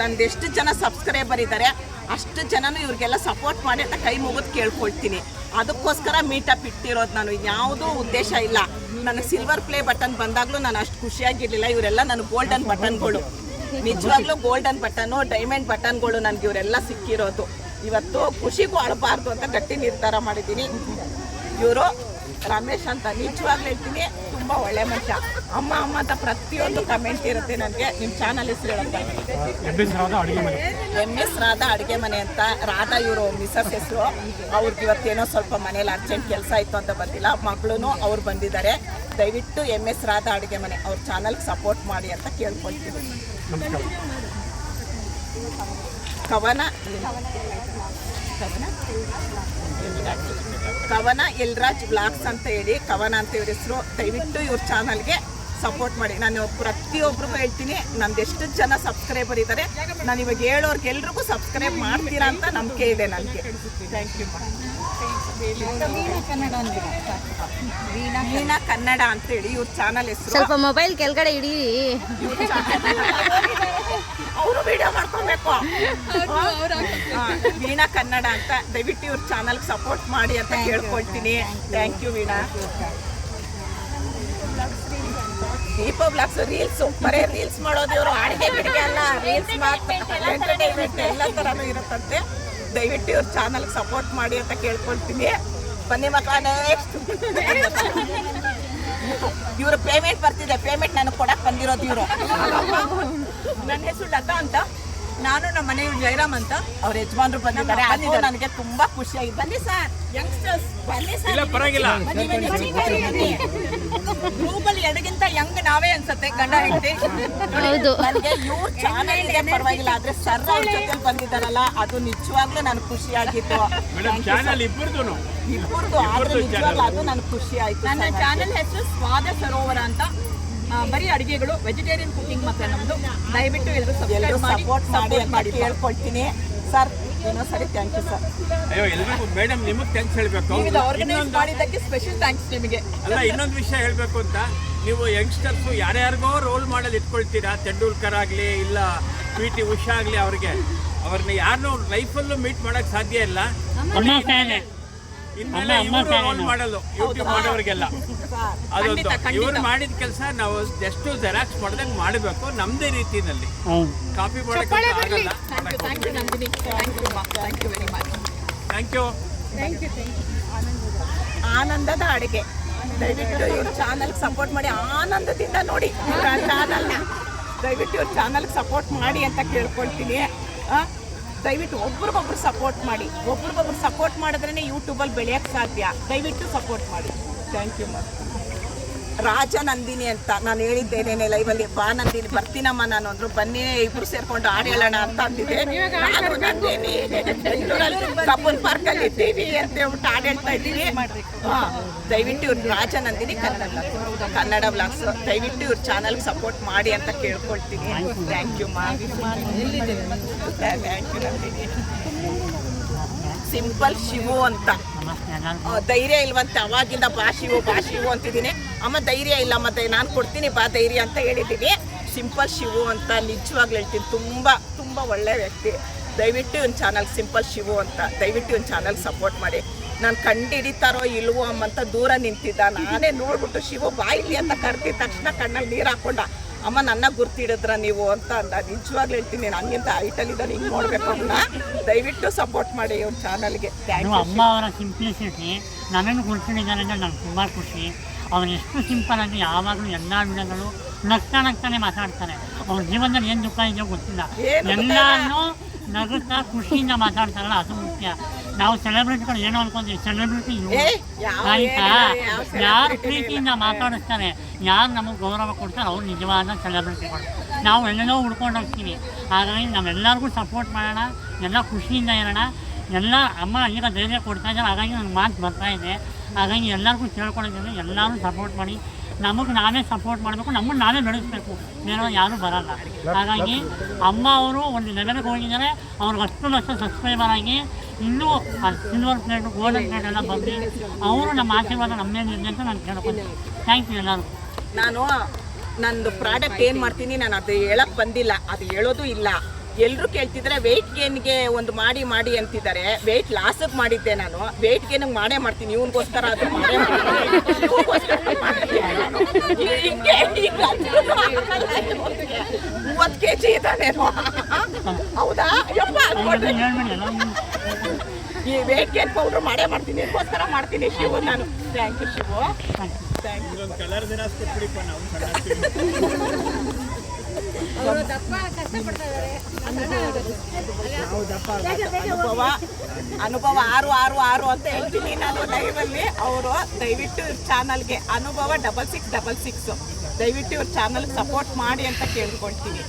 ನಂದು ಎಷ್ಟು ಜನ ಸಬ್ಸ್ಕ್ರೈಬರ್ ಇದ್ದಾರೆ ಅಷ್ಟು ಜನನು ಇವ್ರಿಗೆಲ್ಲ ಸಪೋರ್ಟ್ ಮಾಡಿ ಅಂತ ಕೈ ಮುಗಿದು ಕೇಳ್ಕೊಳ್ತೀನಿ. ಅದಕ್ಕೋಸ್ಕರ ಮೀಟಪ್ ಇಟ್ಟಿರೋದು ನಾನು, ಯಾವುದೂ ಉದ್ದೇಶ ಇಲ್ಲ. ನನಗೆ ಸಿಲ್ವರ್ ಪ್ಲೇ ಬಟನ್ ಬಂದಾಗಲೂ ನಾನು ಅಷ್ಟು ಖುಷಿಯಾಗಿರಲಿಲ್ಲ. ಇವರೆಲ್ಲ ನನಗೆ ಗೋಲ್ಡನ್ ಬಟನ್ಗಳು, ನಿಜವಾಗ್ಲೂ ಗೋಲ್ಡನ್ ಬಟನ್ನು ಡೈಮಂಡ್ ಬಟನ್ಗಳು ನನಗೆ ಇವರೆಲ್ಲ ಸಿಕ್ಕಿರೋದು. ಇವತ್ತು ಖುಷಿಗೂ ಆಡಬಾರ್ದು ಅಂತ ಗಟ್ಟಿ ನಿರ್ಧಾರ ಮಾಡಿದ್ದೀನಿ. ಇವರು ರಮೇಶ್ ಅಂತ ನಿಜವಾಗ್ಲೂ ಹೇಳ್ತೀನಿ, ತುಂಬ ಒಳ್ಳೆ ಮನುಷ್ಯ. ಅಮ್ಮ ಅಂತ ಪ್ರತಿಯೊಂದು ಕಮೆಂಟ್ ಇರುತ್ತೆ ನನಗೆ. ನಿಮ್ಮ ಚಾನಲ್ ಹೆಸರು ಹೇಳಪ್ಪ. MS ರಾಧಾ ಅಡುಗೆ ಮನೆ ಅಂತ. ರಾಧಾ ಇವರು ಮಿಸಸ್ ಹೆಸರು. ಅವ್ರಿಗೆ ಇವತ್ತೇನೋ ಸ್ವಲ್ಪ ಮನೇಲಿ ಅರ್ಜೆಂಟ್ ಕೆಲಸ ಇತ್ತು ಅಂತ ಬಂದಿಲ್ಲ. ಮಗಳೂ ಅವ್ರು ಬಂದಿದ್ದಾರೆ. ದಯವಿಟ್ಟು MS ರಾಧಾ ಅಡುಗೆ ಮನೆ ಅವ್ರ ಚಾನಲ್ಗೆ ಸಪೋರ್ಟ್ ಮಾಡಿ ಅಂತ ಕೇಳ್ಕೊಳ್ತೀನಿ. ಕವನ ಎಲ್ರಾಜ್ ವ್ಲಾಗ್ಸ್ ಅಂತ ಹೇಳಿ, ಕವನ ಅಂತ ಇವ್ರ ಹೆಸರು. ದಯವಿಟ್ಟು ಇವ್ರ ಚಾನಲ್ಗೆ ಸಪೋರ್ಟ್ ಮಾಡಿ. ನಾನು ಪ್ರತಿಯೊಬ್ಬರಿಗೂ ಹೇಳ್ತೀನಿ, ನಂದು ಎಷ್ಟು ಜನ ಸಬ್ಸ್ಕ್ರೈಬರ್ ಇದ್ದಾರೆ, ನಾನು ಇವಾಗ ಹೇಳೋರ್ಗೆಲ್ರಿಗೂ ಸಬ್ಸ್ಕ್ರೈಬ್ ಮಾಡ್ತೀರಾ ಅಂತ ನಂಬಿಕೆ ಇದೆ ನನಗೆ. Thank you. ವೀಣಾ ಕನ್ನಡ ಅಂತೇಳಿ ಇವ್ರ ಚಾನಲ್ ಹೆಸರು. ಸ್ವಲ್ಪ ಮೊಬೈಲ್ ಕೆಳಗಡೆ ಇಡಿ. ಅವರು ವಿಡಿಯೋ ಮಾಡ್ಕೊಬೇಕು. ವೀಣಾ ಕನ್ನಡ ಅಂತ ದಯವಿಟ್ಟು ಇವ್ರ ಚಾನಲ್ಗೆ ಸಪೋರ್ಟ್ ಮಾಡಿ ಅಂತ ಕೇಳ್ಕೊಳ್ತೀನಿ. Thank you Veena. Deepa blogs ಬರೀ ರೀಲ್ಸ್ ಮಾಡೋದು ಇವರು, ಅಡುಗೆ ಬಿಡುಗೆ ಅಲ್ಲ, ರೀಲ್ಸ್ ಎಂಟರ್ಟೈನ್ಮೆಂಟ್ ಎಲ್ಲ ಥರನೂ ಇರುತ್ತಂತೆ. ದಯವಿಟ್ಟು ಇವ್ರ ಚಾನಲ್ಗೆ ಸಪೋರ್ಟ್ ಮಾಡಿ ಅಂತ ಕೇಳ್ಕೊಳ್ತೀನಿ. ಬನ್ನಿ ಮಕ್ಕಳ, ನೆಕ್ಸ್ಟ್ ಇವರು ಪೇಮೆಂಟ್ ಬರ್ತಿದೆ. ಪೇಮೆಂಟ್ ನನಗೆ ಕೊಡಕ್ಕೆ ಬಂದಿರೋದು ಇವರು. ನನ್ನ ಹೆಸರು ಲತಾ ಅಂತ, ನಾನು ನಮ್ಮ ಮನೆಯವ್ರು ಜಯರಾಮ್ ಅಂತ. ಅವ್ರ ಯಜಮಾನ್ರು ಬಂದಿದ್ದಾರೆ. ಅದು ನನಗೆ ತುಂಬಾ ಖುಷಿಯಾಗಿದೆ. ಬನ್ನಿ ಸರ್, ಯಂಗ್ಸ್ಟರ್ಸ್ ಬನ್ನಿ ಸರ್. ಗ್ರೂಪಲ್ಲಿ ಎಡಗಿಂತ ಯಂಗ್ ನಾವೇ ಅನ್ಸುತ್ತೆ, ಗಂಡ ಹೆಂಡತಿ. ನನಗೆ ಇವ್ರ ಚಾನಲ್ ಇದೆ ಪರವಾಗಿಲ್ಲ, ಆದ್ರೆ ಸರ್ ಅವ್ರ ಜೊತೆ ಬಂದಿದ್ದಾರಲ್ಲ ಅದು ನಿಜವಾಗ್ಲೂ ನನಗೆ ಖುಷಿಯಾಗಿತ್ತು. ಇಬ್ಬರದು ಆದ್ರೆ ನಿಜವಾಗ್ಲೂ ಅದು ನನಗೆ ಖುಷಿ ಆಯ್ತು. ನನ್ನ ಚಾನಲ್ ಹೆಸರು ಸ್ವಾದ ಸರೋವರ ಅಂತ. ಬರೀ ಅಡುಗೆಗಳು, ವೆಜಿಟೇರಿಯನ್ ಕುಕಿಂಗ್ ಮಾತ್ರ ನಮ್ದು. ದಯವಿಟ್ಟು ಎಲ್ಲರೂ ಸಪೋರ್ಟ್ ಮಾಡಿ ಅಂತ ಕೇಳ್ಕೊಳ್ತೀನಿ ಸರ್. ಇನ್ನೊಂದ್ಸರಿ ಥ್ಯಾಂಕ್ ಯು ಸರ್. ಅಯ್ಯೋ ಎಲ್ರಿಗೂ ಮೇಡಮ್ ನಿಮಗೆ ಥ್ಯಾಂಕ್ಸ್ ಹೇಳಬೇಕು. ಆರ್ಗನೈಸ್ ಮಾಡಿದ್ದಕ್ಕೆ ಸ್ಪೆಷಲ್ ಥ್ಯಾಂಕ್ಸ್ ನಿಮಗೆ. ಅಲ್ಲ, ಇನ್ನೊಂದು ವಿಷಯ ಹೇಳಬೇಕು ಅಂತ, ನೀವು ಯಂಗ್ಸ್ಟರ್ಸು ಯಾರ್ಯಾರಿಗೋ ರೋಲ್ ಮಾಡಲ್ ಇಟ್ಕೊಳ್ತೀರಾ. ತೆಂಡೂಲ್ಕರ್ ಆಗಲಿ ಇಲ್ಲ PT ಉಷಾ ಆಗಲಿ, ಅವ್ರನ್ನ ಯಾರನ್ನೂ ಲೈಫಲ್ಲೂ ಮೀಟ್ ಮಾಡೋಕ್ಕೆ ಸಾಧ್ಯ ಇಲ್ಲ. ಇನ್ಮೇಲೆ ಇವರು ರೋಲ್ ಮಾಡಲು ಯೂಟ್ಯೂಬ್ ಮಾಡೋರಿಗೆಲ್ಲ ಅದೊಂದು ಇವ್ರು ಮಾಡಿದ ಕೆಲಸ ನಾವು ಎಷ್ಟು ಜೆರಾಕ್ಸ್ ಮಾಡ್ದಂಗೆ ಮಾಡಬೇಕು ನಮ್ಮದೇ ರೀತಿಯಲ್ಲಿ. ಕಾಪಿ ಮಾಡೋಕ್ಕೆ ಆಗಲ್ಲ. Thank you. ಆನಂದದ ಅಡುಗೆ ದಯವಿಟ್ಟು ಇವ್ರ ಚಾನಲ್ಗೆ ಸಪೋರ್ಟ್ ಮಾಡಿ. ಆನಂದದಿಂದ ನೋಡಿ ಚಾನಲ್ನ. ದಯವಿಟ್ಟು ಇವ್ರ ಚಾನಲ್ಗೆ ಸಪೋರ್ಟ್ ಮಾಡಿ ಅಂತ ಕೇಳ್ಕೊಳ್ತೀನಿ. ದಯವಿಟ್ಟು ಒಬ್ರಿಗೊಬ್ರು ಸಪೋರ್ಟ್ ಮಾಡಿ. ಒಬ್ರಿಗೊಬ್ರು ಸಪೋರ್ಟ್ ಮಾಡಿದ್ರೇ ಯೂಟ್ಯೂಬಲ್ಲಿ ಬೆಳೆಯೋಕ್ಕೆ ಸಾಧ್ಯ. ದಯವಿಟ್ಟು ಸಪೋರ್ಟ್ ಮಾಡಿ. Thank you ma'am. ರಾಜನಂದಿನಿ ಅಂತ ನಾನು ಹೇಳಿದ್ದೇನೆ ಲೈವಲ್ಲಿ, ಬಾ ನಂದಿನಿ ಬರ್ತೀನಮ್ಮ ನಾನು ಅಂದ್ರು. ಬನ್ನಿ ಇಬ್ರು ಸೇರ್ಕೊಂಡು ಹಾಡು ಹೇಳೋಣ ಅಂತ ಅಂದಿದ್ದೆ. ನಾನು ನಂದಿನಿ ಕಬ್ಬನ್ ಪಾರ್ಕಲ್ಲಿ ಇದ್ದೀವಿ ಅಂತ ಹೇಳ್ಬಿಟ್ಟು ಹಾಡು ಹೇಳ್ತಾ ಇದ್ದೀವಿ. ದಯವಿಟ್ಟು ಇವ್ರು ರಾಜನಂದಿನಿ ಕನ್ನಡ ವ್ಲಾಗ್ಸ್, ದಯವಿಟ್ಟು ಇವ್ರ ಚಾನಲ್ಗೆ ಸಪೋರ್ಟ್ ಮಾಡಿ ಅಂತ ಕೇಳ್ಕೊಳ್ತೀನಿ. ಥ್ಯಾಂಕ್ ಯು ಮಾ. Thank you Nandini. Simple Shivu ಅಂತ. ಧೈರ್ಯ ಇಲ್ವಂತೆ ಅವಾಗಿಂದ ಬಾ ಶಿವು ಅಂತಿದ್ದೀನಿ. ಅಮ್ಮ ಧೈರ್ಯ ಇಲ್ಲ, ಮತ್ತೆ ನಾನು ಕೊಡ್ತೀನಿ ಬಾ ಧೈರ್ಯ ಅಂತ ಹೇಳಿದ್ದೀನಿ. ಸಿಂಪಲ್ ಶಿವು ಅಂತ ನಿಜವಾಗ್ಲೂ ಹೇಳ್ತೀನಿ, ತುಂಬ ಒಳ್ಳೆ ವ್ಯಕ್ತಿ. ದಯವಿಟ್ಟು ಇವ್ನ ಚಾನಲ್ ಸಿಂಪಲ್ ಶಿವು ಅಂತ, ದಯವಿಟ್ಟು ಇವ್ನ ಚಾನಲ್ ಸಪೋರ್ಟ್ ಮಾಡಿ. ನಾನು ಕಂಡು ಹಿಡಿತಾರೋ ಇಲ್ವೋ ಅಮ್ಮಂತ ದೂರ ನಿಂತಿದ್ದ. ನಾನೇ ನೋಡ್ಬಿಟ್ಟು ಶಿವು ಬಾ ಇಲ್ಲಿ ಅಂತ ಕರ್ತಿದ ತಕ್ಷಣ ಕಣ್ಣಲ್ಲಿ ನೀರು ಹಾಕೊಂಡ. ಅಮ್ಮ ನನ್ನ ಗುರ್ತಿಡಿದ್ರ ನೀವು ಅಂತ ಅಂದ. ನಿಜವಾಗ್ಲೂ ಹೇಳ್ತೀನಿ, ನನಗಿಂತ ಹೈಟಲ್ಲಿದ್ದಾನೆ, ಹಿಂಗೆ ನೋಡ್ಬೇಕು ಅಮ್ಮ. ದಯವಿಟ್ಟು ಸಪೋರ್ಟ್ ಮಾಡಿ ಇವ್ರ ಚಾನಲ್ಗೆ. ಅಮ್ಮ ಅವರ ಸಿಂಪ್ಲಿಸಿಟಿ ನನ್ನನ್ನು ಗುರುತಿದ್ದಾರೆ ಅಂದರೆ ನನಗೆ ತುಂಬ ಖುಷಿ. ಅವ್ರು ಎಷ್ಟು ಸಿಂಪಲ್ ಆಗಿ ಯಾವಾಗಲೂ ಎಲ್ಲ ವಿಡಿಯೋಗಳು ನಗ್ತಾನೆ ಮಾತಾಡ್ತಾರೆ. ಅವ್ರ ಜೀವನದಲ್ಲಿ ಏನು ದುಃಖ ಇದೆಯೋ ಗೊತ್ತಿಲ್ಲ, ಎಲ್ಲನೂ ನಗುತ್ತಾ ಖುಷಿಯಿಂದ ಮಾತಾಡ್ತಾರಲ್ಲ, ಅದು ಮುಖ್ಯ. ನಾವು ಸೆಲೆಬ್ರಿಟಿಗಳು ಏನೋ ಅನ್ಕೊಂತೀವಿ, ಸೆಲೆಬ್ರಿಟಿ ಆಯಿತಾ? ಯಾರು ಪ್ರೀತಿಯಿಂದ ಮಾತಾಡಿಸ್ತಾರೆ, ಯಾರು ನಮಗೆ ಗೌರವ ಕೊಡ್ತಾರೆ, ಅವ್ರು ನಿಜವಾದ ಸೆಲೆಬ್ರಿಟಿಗಳು. ನಾವು ಎಲ್ಲೆಲ್ಲೋ ಹುಡ್ಕೊಂಡು ಹೋಗ್ತೀವಿ. ಹಾಗಾಗಿ ನಾವೆಲ್ಲರಿಗೂ ಸಪೋರ್ಟ್ ಮಾಡೋಣ, ಎಲ್ಲ ಖುಷಿಯಿಂದ ಇರೋಣ. ಎಲ್ಲ ಅಮ್ಮ ಈಗ ಧೈರ್ಯ ಕೊಡ್ತಾ ಇದ್ದಾರೆ, ಹಾಗಾಗಿ ನನಗೆ ಮಾತು ಬರ್ತಾಯಿದೆ. ಹಾಗಾಗಿ ಎಲ್ಲರಿಗೂ ಕೇಳ್ಕೊಂಡಿದ್ದೀನಿ, ಎಲ್ಲರೂ ಸಪೋರ್ಟ್ ಮಾಡಿ. ನಮಗೆ ನಾವೇ ಸಪೋರ್ಟ್ ಮಾಡಬೇಕು, ನಮ್ಮನ್ನು ನಾವೇ ಬೆಳೆಸಬೇಕು, ಬೇರೆ ಯಾರೂ ಬರೋಲ್ಲ. ಹಾಗಾಗಿ ಅಮ್ಮ ಅವರು ಒಂದು ಲೆವೆಲ್ಗೆ ಹೋಗಿದ್ದಾರೆ. ಅವ್ರಿಗೆ 10 ಲಕ್ಷ ಸಬ್ಸ್ಕ್ರೈಬರ್ ಆಗಿ ಇನ್ನೂ ಸಿಲ್ವರ್ ಪ್ಲೇಟು ಗೋಲ್ಡನ್ ಪ್ಲೇಟ್ ಎಲ್ಲ ಬಂದು ಅವರು ನಮ್ಮ ಆಶೀರ್ವಾದ ನಮ್ಮ ಮೇಲೆ ಇದೆ ಅಂತ ನಾನು ಕೇಳ್ಕೊತೀನಿ. ಥ್ಯಾಂಕ್ ಯು ಎಲ್ಲರಿಗೂ. ನಾನು ನಂದು ಪ್ರಾಡಕ್ಟ್ ಏನು ಮಾಡ್ತೀನಿ ನಾನು ಅದು ಹೇಳಕ್ಕೆ ಬಂದಿಲ್ಲ, ಅದು ಹೇಳೋದು ಇಲ್ಲ. ಎಲ್ಲರೂ ಕೇಳ್ತಿದ್ದಾರೆ ವೆಯ್ಟ್ ಗೇನ್ಗೆ ಒಂದು ಮಾಡಿ ಅಂತಿದ್ದಾರೆ. ವೆಯ್ಟ್ ಲಾಸಿಗೆ ಮಾಡಿದ್ದೆ ನಾನು, ವೆಯ್ಟ್ ಗೇನಿಗೆ ಮಾಡೇ ಮಾಡ್ತೀನಿ. ಇವನಿಗೋಸ್ಕರ ಅದು ಮಾಡೇ ಮಾಡ್ತೀನಿ. 30 kg ಇದ್ದಾನೇನೋ, ಹೌದಾ? ಈ ವೆಯ್ಟ್ ಗೇನ್ ಪೌಡ್ರ್ ಮಾಡೇ ಮಾಡ್ತೀನಿ, ಇದಕ್ಕೋಸ್ಕರ ಮಾಡ್ತೀನಿ ಶಿವು ನಾನು. Thank you Shivu, thank you. ಅನುಭವ 666 ಅಂತ ಹೇಳ್ತೀನಿ ನಾನು ಲೈವಲ್ಲಿ. ಅವರು ದಯವಿಟ್ಟು ಇವ್ರ ಚಾನಲ್ಗೆ ಅನುಭವ 6666 ದಯವಿಟ್ಟು ಇವ್ರ ಚಾನಲ್ಗೆ ಸಪೋರ್ಟ್ ಮಾಡಿ ಅಂತ ಕೇಳ್ಕೊಳ್ತೀನಿ.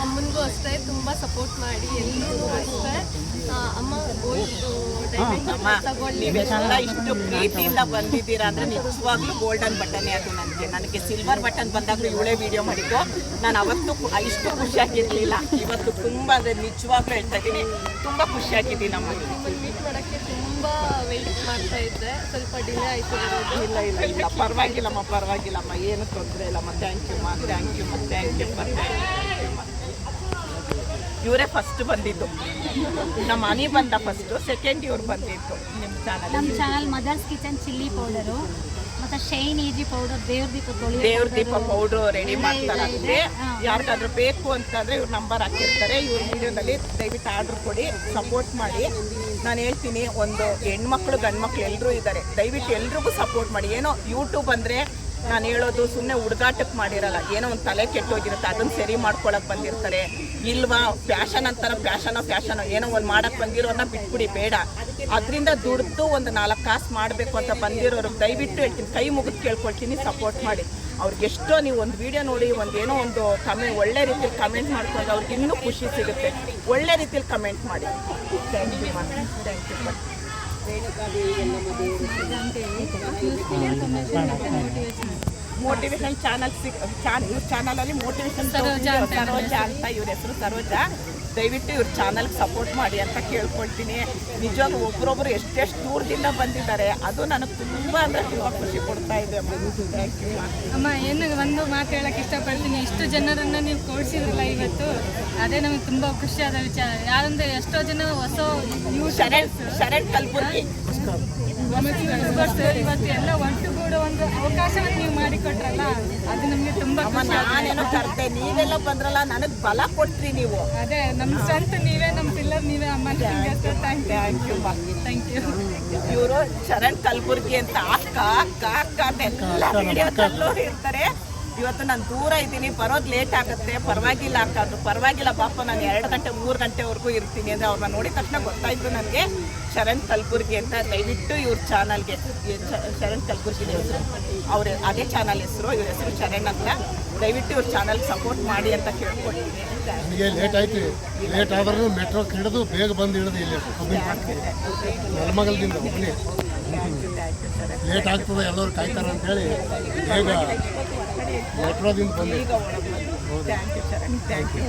ಅಮ್ಮನಿಗೂ ಅಷ್ಟೇ ತುಂಬ ಸಪೋರ್ಟ್ ಮಾಡಿ, ಎಲ್ಲರಿಗೂ ಅಷ್ಟೇ. ಅಮ್ಮ ನೀವೆಲ್ಲ ಇಷ್ಟು ಪ್ರೀತಿಯಿಂದ ಬಂದಿದ್ದೀರಾ ಅಂದರೆ ನಿಜವಾಗ್ಲೂ ಗೋಲ್ಡನ್ ಬಟನ್ನೇ ಅದು. ನನಗೆ ಸಿಲ್ವರ್ ಬಟನ್ ಬಂದಾಗಲೂ ಇವಳೇ ವಿಡಿಯೋ ಮಾಡಿದ್ದು. ನಾನು ಅವತ್ತು ಇಷ್ಟು ಖುಷಿಯಾಗಿರಲಿಲ್ಲ, ಇವತ್ತು ತುಂಬ ಅಂದರೆ ನಿಜವಾಗ್ಲೂ ಹೇಳ್ತಾ ಇದ್ದೀನಿ, ತುಂಬ ಖುಷಿಯಾಗಿದ್ದೀನಿ. ನಮ್ಮ ಮೀಟ್ ಮಾಡೋಕ್ಕೆ ತುಂಬ ವೆಯ್ಟ್ ಮಾಡ್ತಾ ಇದ್ದೆ, ಸ್ವಲ್ಪ ಡಿಲೇ ಆಯಿತು. ಇಲ್ಲ ಪರವಾಗಿಲ್ಲಮ್ಮ, ಏನು ತೊಂದರೆ ಇಲ್ಲಮ್ಮ. ಥ್ಯಾಂಕ್ ಯು ಮಾ, ಥ್ಯಾಂಕ್ ಯು ಮಾ, ಥ್ಯಾಂಕ್ ಯು ಮಾ. ಇವರೇ ಫಸ್ಟ್ ಬಂದಿದ್ದು, ನಮ್ಮ ಮನೆ ಬಂದ ಫಸ್ಟು, ಸೆಕೆಂಡ್ ಇವ್ರು ಬಂದಿತ್ತು ನಿಮ್ಮ ಚಾನಲ್. ನಮ್ಮ channel mother's kitchen chilli powder ಮತ್ತು ಶೈನ್ ಈಜಿ ಪೌಡರ್, ದೇವ್ರ ದೀಪ ಪೌಡ್ರು ರೆಡಿ ಮಾಡ್ತಾರೆ. ಯಾರಿಗಾದ್ರೂ ಬೇಕು ಅಂತಂದರೆ ಇವ್ರ ನಂಬರ್ ಹಾಕಿರ್ತಾರೆ, ಇವ್ರ ವಿಡಿಯೋದಲ್ಲಿ ದಯವಿಟ್ಟು ಆರ್ಡ್ರ್ ಕೊಡಿ, ಸಪೋರ್ಟ್ ಮಾಡಿ. ನಾನು ಹೇಳ್ತೀನಿ, ಒಂದು ಹೆಣ್ಮಕ್ಳು ಗಂಡು ಮಕ್ಳು ಎಲ್ಲರೂ ಇದ್ದಾರೆ, ದಯವಿಟ್ಟು ಎಲ್ರಿಗೂ ಸಪೋರ್ಟ್ ಮಾಡಿ. ಏನೋ ಯೂಟ್ಯೂಬ್ ಅಂದರೆ ನಾನು ಹೇಳೋದು ಸುಮ್ಮನೆ ಹುಡುಗಾಟಕ್ಕೆ ಮಾಡಿರಲ್ಲ, ಏನೋ ಒಂದು ತಲೆ ಕೆಟ್ಟೋಗಿರುತ್ತೆ, ಅದನ್ನು ಸರಿ ಮಾಡ್ಕೊಳಕ್ಕೆ ಬಂದಿರ್ತಾರೆ. ಇಲ್ವಾ ಫ್ಯಾಷನ್ ಅಂತಾರೆ, ಫ್ಯಾಷನು ಏನೋ ಒಂದು ಮಾಡೋಕ್ಕೆ ಬಂದಿರೋರನ್ನ ಬಿಟ್ಬಿಡಿ, ಬೇಡ. ಅದರಿಂದ ದುಡ್ದು ಒಂದು 4 ಕಾಸು ಮಾಡಬೇಕು ಅಂತ ಬಂದಿರೋರು ದಯವಿಟ್ಟು ಹೇಳ್ತೀನಿ, ಕೈ ಮುಗಿದು ಕೇಳ್ಕೊಳ್ತೀನಿ, ಸಪೋರ್ಟ್ ಮಾಡಿ. ಅವ್ರಿಗೆ ಎಷ್ಟೋ ನೀವು ಒಂದು ವಿಡಿಯೋ ನೋಡಿ ಏನೋ ಒಂದು ಒಳ್ಳೆ ರೀತಿಯಲ್ಲಿ ಕಮೆಂಟ್ ಮಾಡ್ಕೊಂಡು ಅವ್ರಿಗೆ ಇನ್ನೂ ಖುಷಿ ಸಿಗುತ್ತೆ. ಒಳ್ಳೆ ರೀತಿಯಲ್ಲಿ ಕಮೆಂಟ್ ಮಾಡಿ. Thank you ma'am, thank you. Motivation ಚಾನಲಲ್ಲಿ ಮೋಟಿವೇಶನ್ ಸರೋಜಾ ಅಂತ ಇವ್ರ ಹೆಸರು, ಸರೋಜಾ. ದಯವಿಟ್ಟು ಇವ್ರ ಚಾನಲ್ಗೆ ಸಪೋರ್ಟ್ ಮಾಡಿ ಅಂತ ಕೇಳ್ಕೊಳ್ತೀನಿ. ನಿಜವಾಗ್ಲೂ ಒಬ್ಬರೊಬ್ಬರು ಎಷ್ಟೆಷ್ಟು ದೂರದಿಂದ ಬಂದಿದ್ದಾರೆ, ಅದು ನನಗೆ ತುಂಬ ಅಂದರೆ ತುಂಬ ಖುಷಿ ಕೊಡ್ತಾ ಇದೆ. ಥ್ಯಾಂಕ್ ಯು ಅಮ್ಮ. ಏನು ಒಂದು ಮಾತು ಹೇಳಕ್ಕೆ ಇಷ್ಟಪಡ್ತೀನಿ, ಇಷ್ಟು ಜನರನ್ನು ನೀವು ತೋರಿಸಿದ್ರಲ್ಲ ಇವತ್ತು, ಅದೇ ನಮಗೆ ತುಂಬ ಖುಷಿಯಾದ ವಿಚಾರ. ಯಾರಂದರೆ ಎಷ್ಟೋ ಜನ ಹೊಸ ಶರಣ್ ಕಲ್ಬುರ್ಗಿ ಇವತ್ತು ಎಲ್ಲ ಒಟ್ಟುಗೂಡೋ ಒಂದು ಅವಕಾಶವನ್ನು ನೀವು ಮಾಡಿಕೊಟ್ರಲ್ಲ, ಅದು ನಮಗೆ ತುಂಬ. ನಾನೇನೋ ಕರ್ತೆ, ನೀವೆಲ್ಲ ಬಂದ್ರಲ್ಲ, ನನಗೆ ಬಲ ಕೊಟ್ರಿ ನೀವು. ಅದೇ ನಮ್ಮ ಸ್ಟ್ರೆಂತ್ ನೀವೇ, ನಮ್ಮ ಪಿಲ್ಲರ್ ನೀವೇ ಅಮ್ಮ. Thank you. ಇವರು ಶರಣ್ ಕಲ್ಬುರ್ಗಿ ಅಂತ ಅಕ್ಕ ಎಲ್ಲ ವಿಡಿಯೋದಲ್ಲೂ ಇರ್ತಾರೆ. ಇವತ್ತು ನಾನು ದೂರ ಇದ್ದೀನಿ, ಬರೋದು ಲೇಟ್ ಆಗುತ್ತೆ, ಪರವಾಗಿಲ್ಲ ಅಕ್ಕ, ಅದು ಪರವಾಗಿಲ್ಲ ಬಾಪ, ನಾನು 2 ಗಂಟೆ 3 ಗಂಟೆವರೆಗೂ ಇರ್ತೀನಿ ಅಂದರೆ ಅವ್ರನ್ನ ನೋಡಿದ ತಕ್ಷಣ ಗೊತ್ತಾಯಿತು ನನಗೆ. ಶರಣ್ ಕಲ್ಬುರ್ಗಿ ಅಂತ. ದಯವಿಟ್ಟು ಇವ್ರ ಚಾನಲ್ಗೆ ಶರಣ್ ಕಲ್ಬುರ್ಗಿ ಹೆಸರು, ಅವ್ರ ಅದೇ ಚಾನಲ್ ಹೆಸರು, ಇವ್ರ ಹೆಸರು ಶರಣ್ ಅಂತ. ದಯವಿಟ್ಟು ಇವ್ರ ಚಾನಲ್ ಸಪೋರ್ಟ್ ಮಾಡಿ ಅಂತ ಕೇಳ್ಕೊಳ್ತೀನಿ. ನನಗೆ ಲೇಟ್ ಆಯ್ತು, ಲೇಟ್ ಆದ್ರೂ ಮೆಟ್ರೋ ಹಿಡಿದು ಬೇಗ ಬಂದು ಹಿಡಿದು ಇಲ್ಲಿ ನೆಲಮಗಲದಿಂದ ಹುಬ್ಳಿ. ಲೇಟ್ ಆಗ್ತದೆ, ಎಲ್ಲರೂ ಕಾಯ್ತಾರೆ ಅಂತೇಳಿ ಬೇಗ ಮೆಟ್ರೋದಿಂದ ಬಂದು. Thank you Sharan, thank you.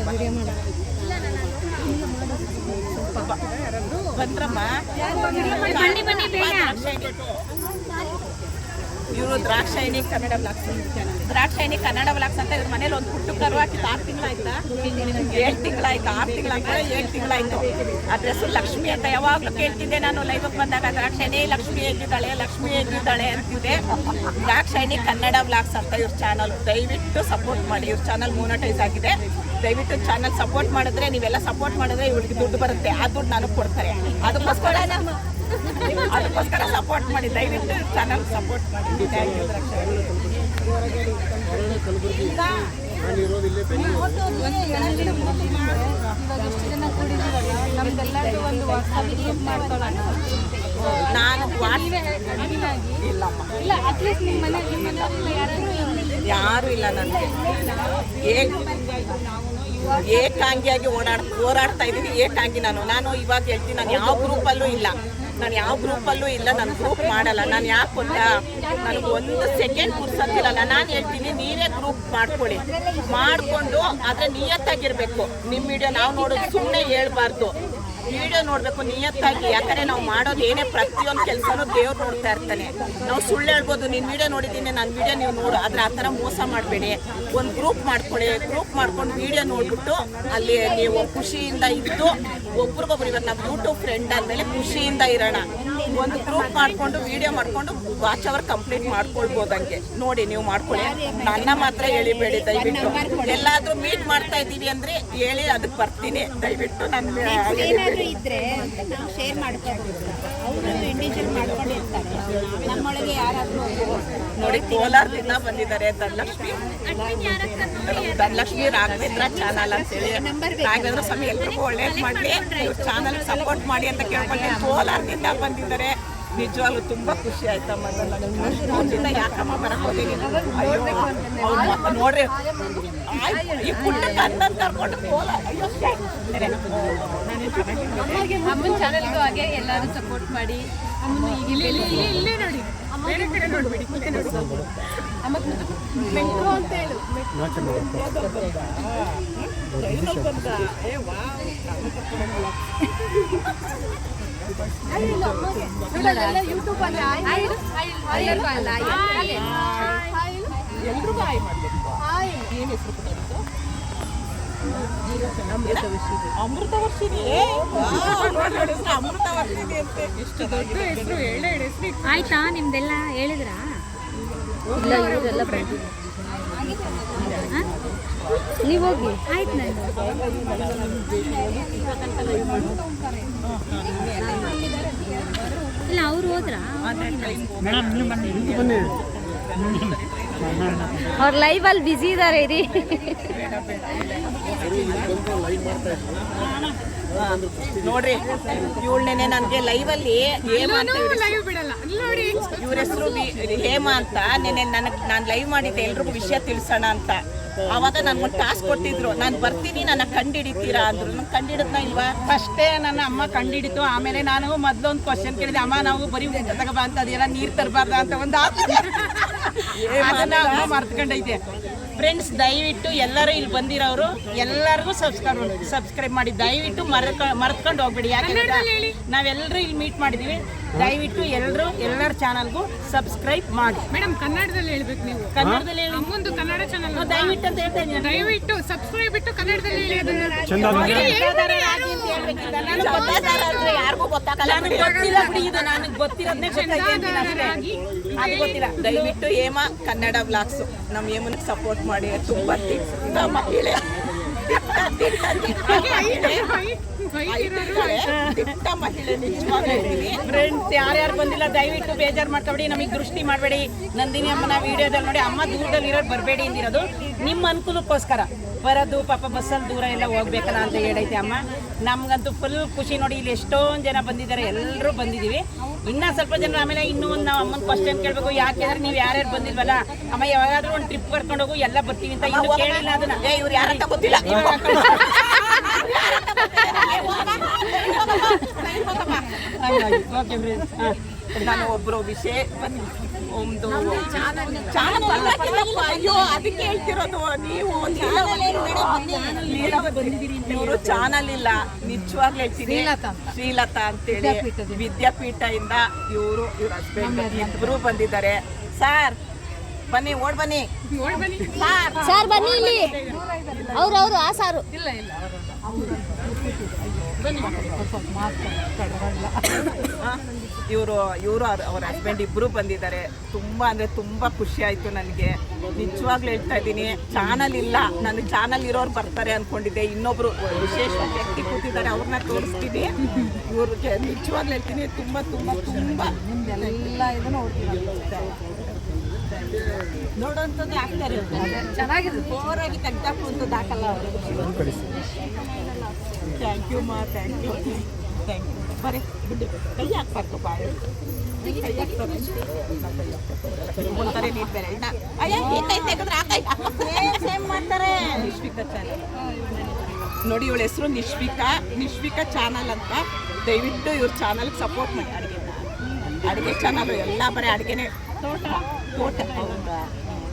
ಬಂದ್ರಮ್ಮ ಇವರು ದ್ರಾಕ್ಷಾಯಿನಿ ಕನ್ನಡ ಬ್ಲಾಗ್ಸ್ ಅಂತ. ಇವ್ರ ಮನೇಲಿ ಒಂದು ಪುಟ್ಟು ಕರು ಹಾಕಿದ್ದು 6 ತಿಂಗಳಾಯ್ತಾ, 7 ತಿಂಗಳಾಯ್ತು, 6 ತಿಂಗಳಾಯ್ತು, 7 ತಿಂಗಳಾಯ್ತು. ಅಡ್ರೆಸ್ಸು ಲಕ್ಷ್ಮಿ ಅಂತ. ಯಾವಾಗಲೂ ಕೇಳ್ತಿದ್ದೆ ನಾನು ಲೈವಕ್ಕೆ ಬಂದಾಗ, ದ್ರಾಕ್ಷಾಯಿನಿ ಲಕ್ಷ್ಮಿ ಹೇಗಿದ್ದಾಳೆ ಅಂತಿದ್ದೆ. ದ್ರಾಕ್ಷಾಯಿನಿ ಕನ್ನಡ ಬ್ಲಾಗ್ಸ್ ಅಂತ ಇವ್ರ ಚಾನಲ್. ದಯವಿಟ್ಟು ಸಪೋರ್ಟ್ ಮಾಡಿ. ಇವ್ರ ಚಾನಲ್ ಮೋನಟೈಸ್ ಆಗಿದೆ. ದಯವಿಟ್ಟು ಚಾನಲ್ ಸಪೋರ್ಟ್ ಮಾಡಿದ್ರೆ, ನೀವೆಲ್ಲ ಸಪೋರ್ಟ್ ಮಾಡಿದ್ರೆ ಇವ್ರಿಗೆ ದುಡ್ಡು ಬರುತ್ತೆ. ಆ ದುಡ್ಡು ನನಗೆ ಕೊಡ್ತಾರೆ. ಅದಕ್ಕೋಸ್ಕರ ಸಪೋರ್ಟ್ ಮಾಡಿ. ದಯವಿಟ್ಟು ಚಾನಲ್ ಸಪೋರ್ಟ್ ಮಾಡಿ. Thank you Drakshayini. ನಾನಿರೋದು ಇಲ್ಲೇ ಬೆಂಗಳೂರು. ಇವಾಗ ಎಷ್ಟು ಜನ ಕೂಡಿದ್ದೀರಲ್ಲ, ನಮ್ದೆಲ್ಲರಿಗೂ ಒಂದು ವಾಟ್ಸಪ್ ಗ್ರೂಪ್ ಮಾಡ್ಕೊಳ್ಳೋಣ. ನಾನು ಇಲ್ಲಮ್ಮ, ಇಲ್ಲ ಅಟ್ಲೀಸ್ಟ್ ನಿಮ್ಮ ಮನೆಯಲ್ಲಿ ಯಾರು ಇಲ್ಲ. ನನಗೆ ಏಕಾಂಗಿಯಾಗಿ ಹೋರಾಡ್ತಾ ಇದ್ದೀನಿ. ಏಕಾಂಗಿ ನಾನು ಇವಾಗ ಹೇಳ್ತೀನಿ, ನಾನು ಯಾವ ಗ್ರೂಪಲ್ಲೂ ಇಲ್ಲ. ನಾನು ಗ್ರೂಪ್ ಮಾಡಲ್ಲ. ನಾನು ಯಾಕೆ ಗೊತ್ತಾ, ನನಗೆ ಒಂದು ಸೆಕೆಂಡ್ ಪುರ್ಸತ್ತಿರಲ್ಲ. ನಾನು ಹೇಳ್ತೀನಿ, ನೀವೇ ಗ್ರೂಪ್ ಮಾಡಿಕೊಂಡು ಆದರೆ ನಿಯತ್ತಾಗಿರ್ಬೇಕು. ನಿಮ್ಮ ವಿಡಿಯೋ ನಾವು ನೋಡೋದು ಸುಮ್ಮನೆ ಹೇಳ್ಬಾರ್ದು. ವಿಡಿಯೋ ನೋಡಬೇಕು ನಿಯತ್ತಾಗಿ. ಯಾಕಂದರೆ ನಾವು ಮಾಡೋದು ಏನೇ ಪ್ರತಿಯೊಂದು ಕೆಲಸನೂ ದೇವ್ರು ನೋಡ್ತಾ ಇರ್ತಾನೆ. ನಾವು ಸುಳ್ಳು ಹೇಳ್ಬೋದು, ನಿನ್ನ ವಿಡಿಯೋ ನೋಡಿದ್ದೀನಿ, ನನ್ನ ವಿಡಿಯೋ ನೀವು ನೋಡು, ಆದರೆ ಆ ಥರ ಮೋಸ ಮಾಡಬೇಡಿ. ಒಂದು ಗ್ರೂಪ್ ಮಾಡ್ಕೊಳ್ಳಿ. ಗ್ರೂಪ್ ಮಾಡ್ಕೊಂಡು ವಿಡಿಯೋ ನೋಡಿಬಿಟ್ಟು ಅಲ್ಲಿ ನೀವು ಖುಷಿಯಿಂದ ಇದ್ದು ಒಬ್ರಿಗೊಬ್ರು, ಇವತ್ತು ನಾವು ಯೂಟ್ಯೂಬ್ ಫ್ರೆಂಡ್ ಆದಮೇಲೆ ಖುಷಿಯಿಂದ ಇರೋಣ. ಒಂದು ಗ್ರೂಪ್ ಮಾಡಿಕೊಂಡು ವಿಡಿಯೋ ಮಾಡಿಕೊಂಡು ವಾಚ್ ಅವರ್ ಕಂಪ್ಲೀಟ್ ಮಾಡ್ಕೊಳ್ಬೋದು. ಹಂಗೆ ನೋಡಿ ನೀವು ಮಾಡ್ಕೊಳ್ಳಿ. ನನ್ನ ಮಾತ್ರ ಹೇಳಿಬೇಡಿ ದಯವಿಟ್ಟು. ಎಲ್ಲಾದರೂ ಮೀಟ್ ಮಾಡ್ತಾ ಇದ್ದೀವಿ ಅಂದರೆ ಹೇಳಿ, ಅದಕ್ಕೆ ಬರ್ತೀನಿ. ದಯವಿಟ್ಟು ನನ್ನ ಇದ್ರೆ ನಾವು ಶೇರ್ ಮಾಡ್ಕೋಬಹುದು. ಅವರು ಇಂಡಿವಿಜುವಲ್ ಮಾಡ್ಕೊಂಡಿರ್ತಾರೆ. ನಮ್ಮೊಳಗೆ ಯಾರಾದರೂ ನೋಡಿ, ಕೋಲಾರದಿಂದ ಬಂದಿದ್ದಾರೆ ಧನಲಕ್ಷ್ಮಿ ರಾಘವೇಂದ್ರ ಚಾನಲ್ ಅಂತೇಳಿ. ರಾಘವೇಂದ್ರ ಸ್ವಾಮಿ ಎಲ್ರಿಗೂ ಒಳ್ಳೇದು ಮಾಡಲಿ. ಚಾನಲ್ ಸಪೋರ್ಟ್ ಮಾಡಿ ಅಂತ ಕೇಳ್ಕೊಳ್ಳಿ. ಕೋಲಾರದಿಂದ ಬಂದಿದ್ದಾರೆ. ನಿಜವಾಗ್ಲೂ ತುಂಬ ಖುಷಿ ಆಯ್ತಮ್ಮ. ನನಗಿಂದ ಯಾಕಮ್ಮ ಬರಕ್ಕೆ ಹೋಗಿದ್ದೀನಿ. ನೋಡ್ರಿ, ಈ ಪುಟ್ಟಕ್ಕೆ ಅನ್ನ ಕರ್ಕೊಂಡು ಅಮ್ಮನ ಚಾನಲ್ಗೂ ಹಾಗೆ ಎಲ್ಲರೂ ಸಪೋರ್ಟ್ ಮಾಡಿ. ಅಮ್ಮನ ಇಲ್ಲೇ ನೋಡಿ, ಬೇರೆ ಕಡೆ ನೋಡ್ಬೇಡಿ, ಇಲ್ಲೇ ನೋಡಿ. ಅಮ್ಮ ಮೆಟ್ರೋ ಅಂತ ಹೇಳು. ಯೂಟ್ಯೂಬ್ ಅಲ್ಲಿ ಎಲ್ರಿಗೂ ಹಾಯ್ ಮಾಡಬೇಕು. ಏನು ಹೆಸರು ಕೊಡೋದು? ಅಮೃತವರ್ಷಿಣಿ. ಅಮೃತವರ್ಷಿಣಿ ಅಂತ ಎಷ್ಟು ದೊಡ್ಡ ಹೆಸರು. ಹೆಸರು ಆಯ್ತಾ ನಿಮ್ದೆಲ್ಲ ಹೇಳಿದ್ರಾ? ಇಲ್ಲ, ಇವರೆಲ್ಲ ಫ್ರೆಂಡ್. ನೀವು ಹೋಗಿ. ಆಯ್ತು. ನಾನು ಇಲ್ಲ, ಅವ್ರು ಹೋದ್ರಾ? ಮೇಡಮ್ ನೀವು ಬನ್ನಿ. ಅವ್ರ ಲೈವ್ ಅಲ್ಲಿ ಬಿಸಿ ಇದಾರೆ. ಇರಿ, ನೋಡ್ರಿ, ಇವಳನ್ನೇ ನನಗೆ ಲೈವಲ್ಲಿ ಹೇಮಾ ಅಂತ ಇವ್ರ ಹೆಸರು ಹೇಮಾ ಅಂತ ನಾನು ಲೈವ್ ಮಾಡಿದ್ದೆ ಎಲ್ರಿಗೂ ವಿಷಯ ತಿಳಿಸೋಣ ಅಂತ. ಆವಾಗ ನನ್ಗೊಂದು ಟಾಸ್ಕ್ ಕೊಟ್ಟಿದ್ರು, ನಾನು ಬರ್ತೀನಿ, ನನ್ನ ಕಂಡಿಡಿತೀರಾ ಅಂದ್ರು. ನಾನು ಕಂಡಿಡಿದ್ನ ಇಲ್ವಾ? ಫಸ್ಟೇ ನನ್ನ ಅಮ್ಮ ಕಂಡಿಡಿತು. ಆಮೇಲೆ ನಾನು ಮೊದಲೊಂದು ಕ್ವಶನ್ ಕೇಳಿದೆ, ಅಮ್ಮ ನಾವು ಬರೀ ಊಟ ತಗೋಬ ಅಂತ ಅದೆಲ್ಲ ನೀರು ತರಬಾರ್ದ ಅಂತ ಒಂದು ಅದನ್ನ ಅಮ್ಮ ಮರ್ತ್ಕೊಂಡೈತೆ. ಫ್ರೆಂಡ್ಸ್, ದಯವಿಟ್ಟು ಎಲ್ಲರೂ ಇಲ್ಲಿ ಬಂದಿರೋರು ಎಲ್ಲರಿಗೂ ಸಬ್ಸ್ಕ್ರೈಬ್ ಮಾಡಿ. ದಯವಿಟ್ಟು ಮರ್ತ್ಕೊಂಡು ಹೋಗ್ಬೇಡಿ. ಯಾಕಂದ್ರೆ ನಾವೆಲ್ಲರೂ ಇಲ್ಲಿ ಮೀಟ್ ಮಾಡಿದ್ದೀವಿ. ದಯವಿಟ್ಟು ಎಲ್ಲರ ಚಾನಲ್ಗೂ ಸಬ್ಸ್ಕ್ರೈಬ್ ಮಾಡಿ. ಮೇಡಮ್, ಕನ್ನಡದಲ್ಲಿ ಹೇಳ್ಬೇಕು ನೀವು. ಕನ್ನಡದಲ್ಲಿ ಹೇಳಿ. ನಮ್ಮೊಂದು ಕನ್ನಡ ಚಾನಲ್ ದಯವಿಟ್ಟು ಅಂತ ಹೇಳ್ತಾ ಇದ್ದೀನಿ. ದಯವಿಟ್ಟು ಸಬ್ಸ್ಕ್ರೈಬ್ ಬಿಟ್ಟು ಕನ್ನಡದಲ್ಲಿ ಹೇಳಿ. ಯಾರಿಗೂ ಗೊತ್ತಾಗಲ್ಲ. ನನಗೆ ಗೊತ್ತಿರೋದನ್ನೇ ಅದು ಗೊತ್ತಿಲ್ಲ. ದಯವಿಟ್ಟು ಹೇಮಾ ಕನ್ನಡ ಬ್ಲಾಗ್ಸು ನಮ್ಮ ಹೇಮನಿಗೆ ಸಪೋರ್ಟ್ ಮಾಡಿ. ತುಂಬ ಮಹಿಳೆ ದಿಟ್ಟ ಮಹಿಳೆ ನಿಜವಾಗ್ಲೂ ಹೇಳ್ತೀನಿ. ಫ್ರೆಂಡ್ಸ್ ಯಾರ್ಯಾರು ಬಂದಿಲ್ಲ ದಯವಿಟ್ಟು ಬೇಜಾರು ಮಾಡ್ಕೊಬೇಡಿ, ನಮಗೆ ದೃಷ್ಟಿ ಮಾಡಬೇಡಿ. ನಂದಿನಿ ಅಮ್ಮನ ವಿಡಿಯೋದಲ್ಲಿ ನೋಡಿ ಅಮ್ಮ ದೂರದಲ್ಲಿರೋರು ಬರಬೇಡಿ ಅಂದಿರೋದು ನಿಮ್ಮ ಅನುಕೂಲಕ್ಕೋಸ್ಕರ. ಬರೋದು ಪಾಪ ಬಸ್ಸಲ್ಲಿ ದೂರ ಎಲ್ಲ ಹೋಗ್ಬೇಕಲ್ಲ ಅಂತ ಹೇಳೈತೆ ಅಮ್ಮ. ನಮ್ಗಂತೂ ಫುಲ್ ಖುಷಿ ನೋಡಿ, ಇಲ್ಲಿ ಎಷ್ಟೊಂದು ಜನ ಬಂದಿದ್ದಾರೆ, ಎಲ್ಲರೂ ಬಂದಿದ್ದೀವಿ. ಇನ್ನೂ ಸ್ವಲ್ಪ ಜನ ಆಮೇಲೆ ಇನ್ನೂ ಒಂದು ನಾವು ಅಮ್ಮನ ಕ್ವಶನ್ ಕೇಳಬೇಕು. ಯಾಕೆಂದ್ರೆ ನೀವು ಯಾರ್ಯಾರು ಬಂದಿಲ್ವಲ್ಲ ಅಮ್ಮ, ಯಾವಾಗಾದ್ರೂ ಒಂದು ಟ್ರಿಪ್ ಕರ್ಕೊಂಡು ಹೋಗು, ಎಲ್ಲ ಬರ್ತೀವಿ ಅಂತ ಇನ್ನೂ ಕೇಳಿಲ್ಲ ಅದನ್ನ. ಇವ್ರು ಯಾರಂತ ಗೊತ್ತಿಲ್ಲ. ಓಕೆ ಫ್ರೆಂಡ್ಸ್, ನಾನು ಒಬ್ರು ವಿಷಯ ಒಂದು ಚಾನಲ್ ಅಯ್ಯೋ ಅದಕ್ಕೆ ಹೇಳ್ತಿರೋದು ನೀವು ಇವರು ಚಾನಲ್ ಇಲ್ಲ, ನಿಜವಾಗ್ಲೂ ಹೇಳ್ತೀನಿ. ಶ್ರೀಲತಾ ಅಂತೇಳಿ ವಿದ್ಯಾಪೀಠ ಇಂದ ಇವ್ರ ಹಸ್ಬೆಂಡ್ ಇಬ್ರು ಬಂದಿದ್ದಾರೆ. ಸರ್ ಬನ್ನಿ, ಓಡ್ ಬನ್ನಿ ಸರ್ ಬನ್ನಿ ಇಲ್ಲಿ. ಅವ್ರು ಆ ಸಾರು ಇವರು ಅವ್ರ ಹಸ್ಬೆಂಡ್ ಇಬ್ರು ಬಂದಿದ್ದಾರೆ. ತುಂಬ ಅಂದರೆ ತುಂಬ ಖುಷಿ ಆಯಿತು ನನಗೆ. ನಿಜವಾಗ್ಲೂ ಹೇಳ್ತಾ ಇದ್ದೀನಿ, ಚಾನಲ್ ಇಲ್ಲ, ನಾನು ಚಾನಲ್ ಇರೋರು ಬರ್ತಾರೆ ಅಂದ್ಕೊಂಡಿದ್ದೆ. ಇನ್ನೊಬ್ರು ವಿಶೇಷ ವ್ಯಕ್ತಿ ಕೂತಿದ್ದಾರೆ, ಅವ್ರನ್ನ ತೋರಿಸ್ತೀನಿ. ಇವ್ರಿಗೆ ನಿಜವಾಗ್ಲೂ ಹೇಳ್ತೀನಿ, ತುಂಬ ತುಂಬ ತುಂಬ ಎಲ್ಲ ಇದನ್ನು ನೋಡೋಂಥದ್ದು ಆಗ್ತಾರೆ. ಚೆನ್ನಾಗಿದೆ, ಜೋರಾಗಿ ತೆಗ್ದಾಕುವಂಥದ್ದು ಹಾಕಲ್ಲ ಅವರು. ಥ್ಯಾಂಕ್ ಯು ಮಾ, ಥ್ಯಾಂಕ್ ಯು. ಬರೀ ಬಿಡಿ, ಕೈ ಹಾಕ್ಬಾರ್ದು ಬಾಯಿ, ಕೈ ಹಾಕ್ತಾರೆ ನೀರು ಬೇರೆ. ಕೈ ತೆಗೆದ್ರೆ ಸೇಮ್ ಮಾಡ್ತಾರೆ. ನಿಶ್ವಿಕಾ ಚಾನಲ್ ನೋಡಿ, ಇವಳ ಹೆಸರು ನಿಶ್ವಿಕಾ ಚಾನಲ್ ಅಂತ. ದಯವಿಟ್ಟು ಇವ್ರ ಚಾನಲ್ಗೆ ಸಪೋರ್ಟ್ ಮಾಡಿ. ಅಡುಗೆ ಚಾನಲ್ ಎಲ್ಲ ಬರೀ ಅಡುಗೆನೇ.